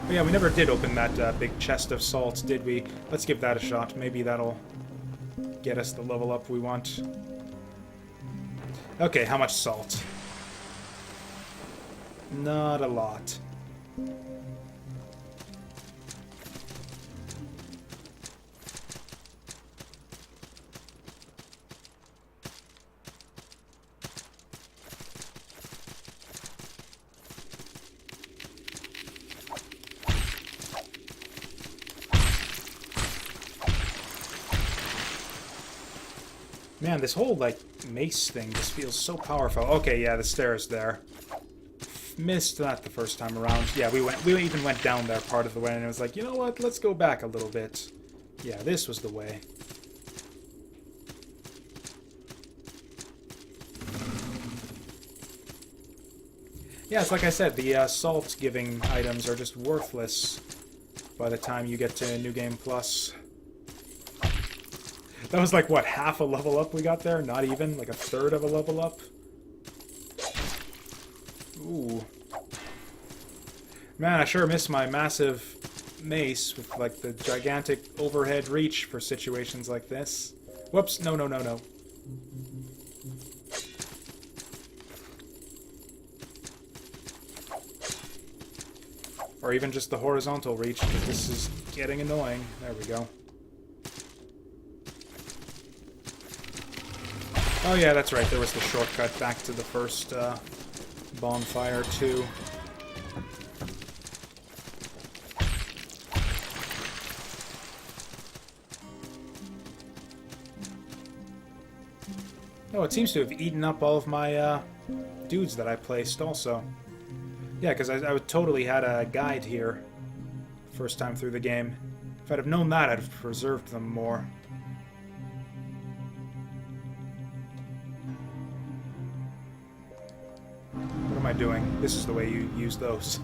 But yeah, we never did open that big chest of salt, did we? Let's give that a shot. Maybe that'll get us the level up we want. Okay, how much salt? Not a lot. Man, this whole, like, mace thing just feels so powerful. Okay, yeah, the stairs there. Missed that the first time around. Yeah, we even went down there part of the way, and it was like, you know what, let's go back a little bit. Yeah, this was the way. Yeah, it's like I said, the salt-giving items are just worthless by the time you get to New Game Plus. That was like, what, half a level up we got there? Not even? Like a third of a level up? Ooh. Man, I sure miss my massive mace with, like, the gigantic overhead reach for situations like this. Whoops, no, no, no, no. Or even just the horizontal reach, because this is getting annoying. There we go. Oh yeah, that's right, there was the shortcut back to the first bonfire, too. Oh, it seems to have eaten up all of my dudes that I placed, also. Yeah, because I totally had a guide here first time through the game. If I'd have known that, I'd have preserved them more. What am I doing? This is the way you use those.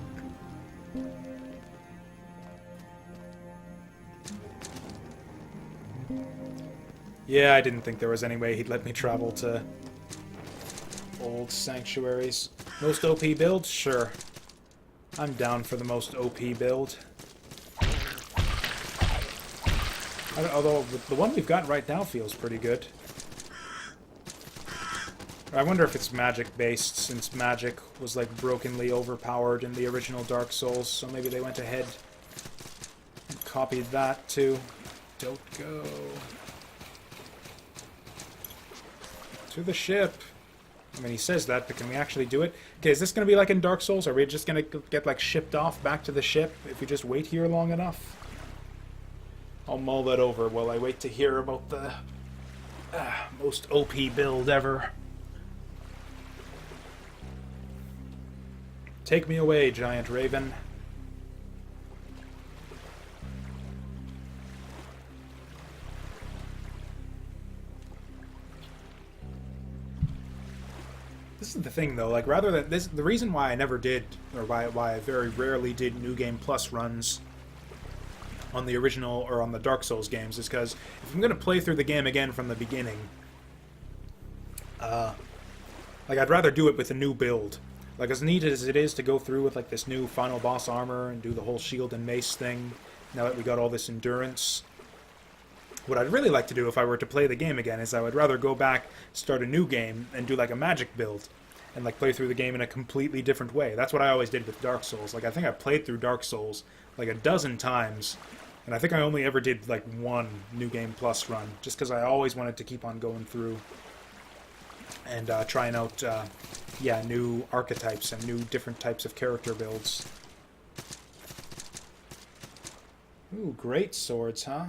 Yeah, I didn't think there was any way he'd let me travel to old sanctuaries. Most OP build? Sure. I'm down for the most OP build. Although, the one we've got right now feels pretty good. I wonder if it's magic-based, since magic was, like, brokenly overpowered in the original Dark Souls, so maybe they went ahead and copied that, too. Don't go. To the ship. I mean, he says that, but can we actually do it? Okay, is this going to be like in Dark Souls? Are we just going to get, like, shipped off back to the ship if we just wait here long enough? I'll mull that over while I wait to hear about the most OP build ever. Take me away, giant raven. This is the thing, though. Like, rather than this, the reason why I never did, or why I very rarely did New Game Plus runs on the original or on the Dark Souls games, is because if I'm gonna play through the game again from the beginning, like, I'd rather do it with a new build. Like, as neat as it is to go through with, like, this new final boss armor and do the whole shield and mace thing, now that we got all this endurance, what I'd really like to do if I were to play the game again is I would rather go back, start a new game, and do, like, a magic build, and, like, play through the game in a completely different way. That's what I always did with Dark Souls. Like, I think I played through Dark Souls, like, a dozen times, and I think I only ever did, like, one New Game Plus run, just because I always wanted to keep on going through and trying out, yeah, new archetypes and new different types of character builds. Ooh, great swords, huh?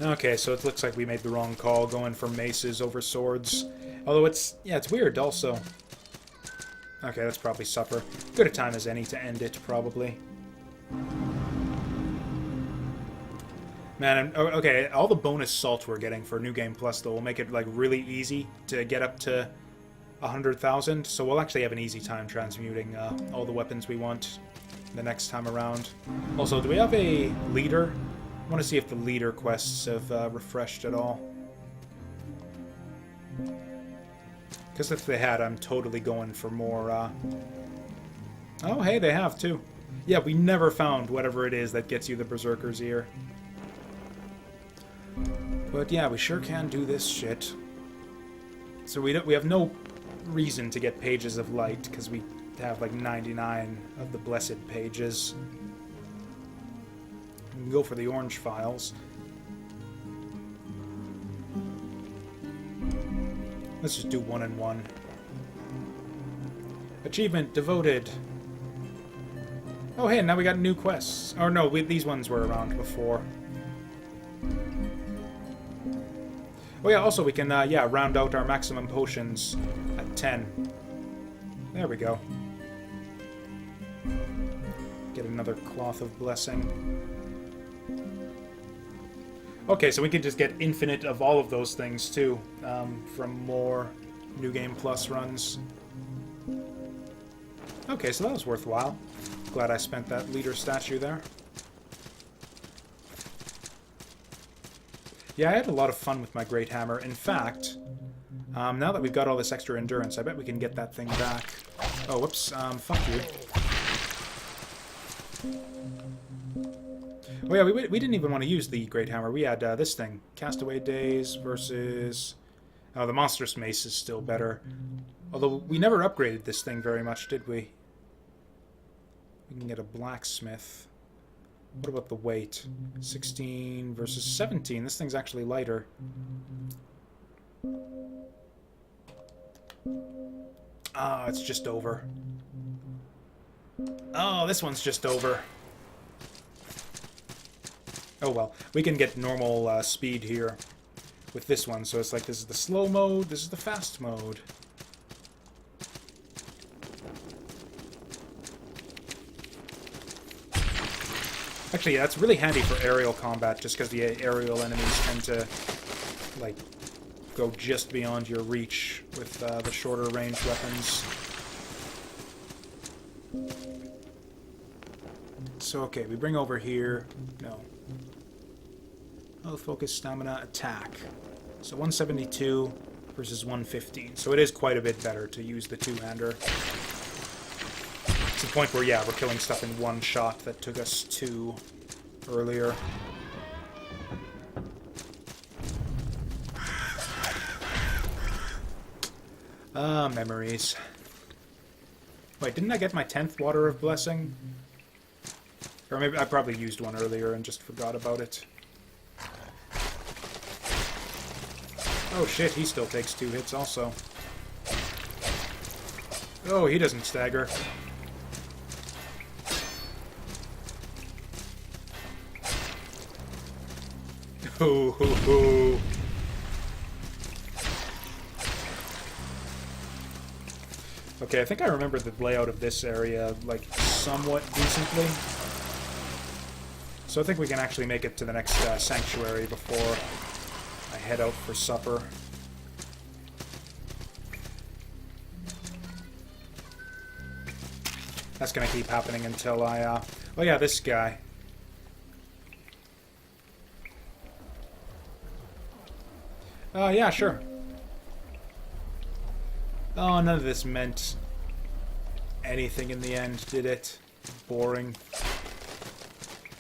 Okay, so it looks like we made the wrong call going for maces over swords. Although it's, yeah, it's weird also. Okay, that's probably supper. Good a time as any to end it, probably. Man, okay, all the bonus salt we're getting for New Game Plus, though, will make it, like, really easy to get up to 100,000, so we'll actually have an easy time transmuting all the weapons we want the next time around. Also, do we have a leader? I want to see if the leader quests have refreshed at all. Because if they had, I'm totally going for more, Oh, hey, they have, too. Yeah, we never found whatever it is that gets you the Berserker's Ear. But yeah, we sure can do this shit. So we have no reason to get Pages of Light, because we have like 99 of the blessed pages. We can go for the orange files. Let's just do 1 and 1. Achievement devoted. Oh hey, now we got new quests. Oh no, these ones were around before. Oh yeah, also we can, yeah, round out our maximum potions at 10. There we go. Get another Cloth of Blessing. Okay, so we can just get infinite of all of those things, too, from more New Game Plus runs. Okay, so that was worthwhile. Glad I spent that leader statue there. Yeah, I had a lot of fun with my Great Hammer. In fact, now that we've got all this extra endurance, I bet we can get that thing back. Oh, whoops, fuck you. Oh yeah, we didn't even want to use the Great Hammer. We had this thing. Castaway Days versus... Oh, the Monstrous Mace is still better. Although, we never upgraded this thing very much, did we? We can get a Blacksmith. What about the weight? 16 versus 17. This thing's actually lighter. Ah, it's just over. Oh, this one's just over. Oh well, we can get normal speed here with this one. So it's like this is the slow mode, this is the fast mode. Actually, yeah, that's really handy for aerial combat, just because the aerial enemies tend to, like, go just beyond your reach with the shorter range weapons. So, okay, we bring over here... No. Health, focus, stamina, attack. So 172 versus 115. So it is quite a bit better to use the two-hander. It's the point where, yeah, we're killing stuff in one shot that took us 2 earlier. Ah, memories. Wait, didn't I get my 10th Water of Blessing? Or maybe I probably used one earlier and just forgot about it. Oh shit, he still takes 2 hits also. Oh, he doesn't stagger. Hoo hoo hoo. Okay, I think I remember the layout of this area, like, somewhat decently. So I think we can actually make it to the next sanctuary before I head out for supper. That's gonna keep happening until I, oh yeah, this guy. Yeah, sure. Oh, none of this meant anything in the end, did it? Boring.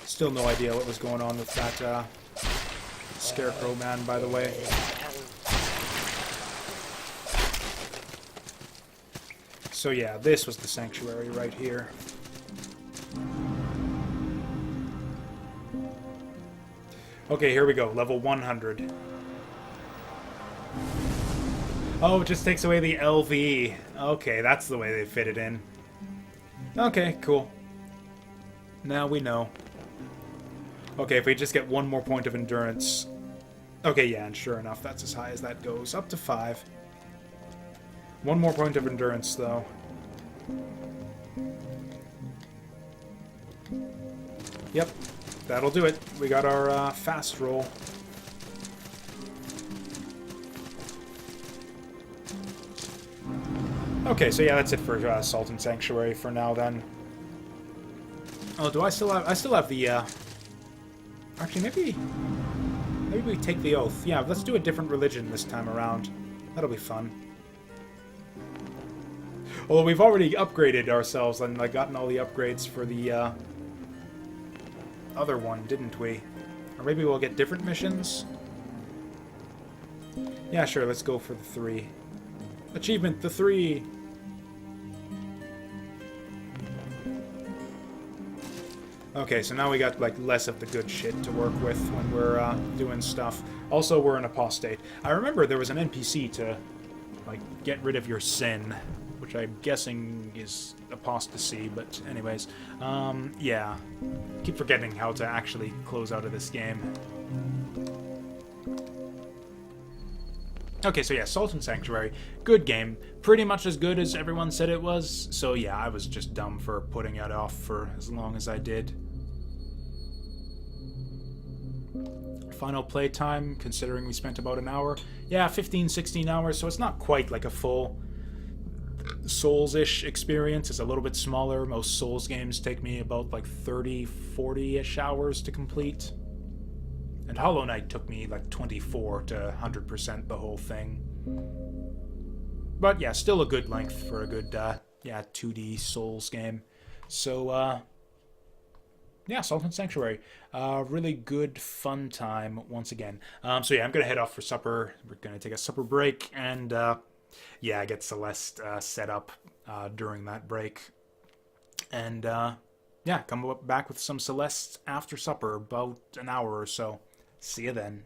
Still no idea what was going on with that, Scarecrow man, by the way. So yeah, this was the sanctuary right here. Okay, here we go. Level 100. Oh, it just takes away the LV. Okay, that's the way they fit it in. Okay, cool. Now we know. Okay, if we just get 1 more point of endurance... Okay, yeah, and sure enough, that's as high as that goes. Up to 5. 1 more point of endurance, though. Yep, that'll do it. We got our fast roll. Okay, so yeah, that's it for Sultan Sanctuary for now, then. Oh, do I still have... I still have the, Actually, maybe we take the oath. Yeah, let's do a different religion this time around. That'll be fun. Although we've already upgraded ourselves and like, gotten all the upgrades for the other one, didn't we? Or maybe we'll get different missions? Yeah, sure, let's go for the 3. Achievement, the 3! Okay, so now we got, like, less of the good shit to work with when we're, doing stuff. Also, we're an apostate. I remember there was an NPC to, like, get rid of your sin, which I'm guessing is apostasy, but anyways. Yeah. Keep forgetting how to actually close out of this game. Okay, so yeah, Sultan Sanctuary. Good game. Pretty much as good as everyone said it was. So yeah, I was just dumb for putting it off for as long as I did. Final playtime, considering we spent about an hour. Yeah, 15, 16 hours, so it's not quite like a full Souls-ish experience. It's a little bit smaller. Most Souls games take me about like 30, 40-ish hours to complete. And Hollow Knight took me like 24 to 100% the whole thing. But yeah, still a good length for a good, yeah, 2D Souls game. So, yeah, Sultan Sanctuary. Really good, fun time once again. So yeah, I'm going to head off for supper. We're going to take a supper break and, yeah, get Celeste set up during that break. And, yeah, come back with some Celeste after supper, about an hour or so. See you then.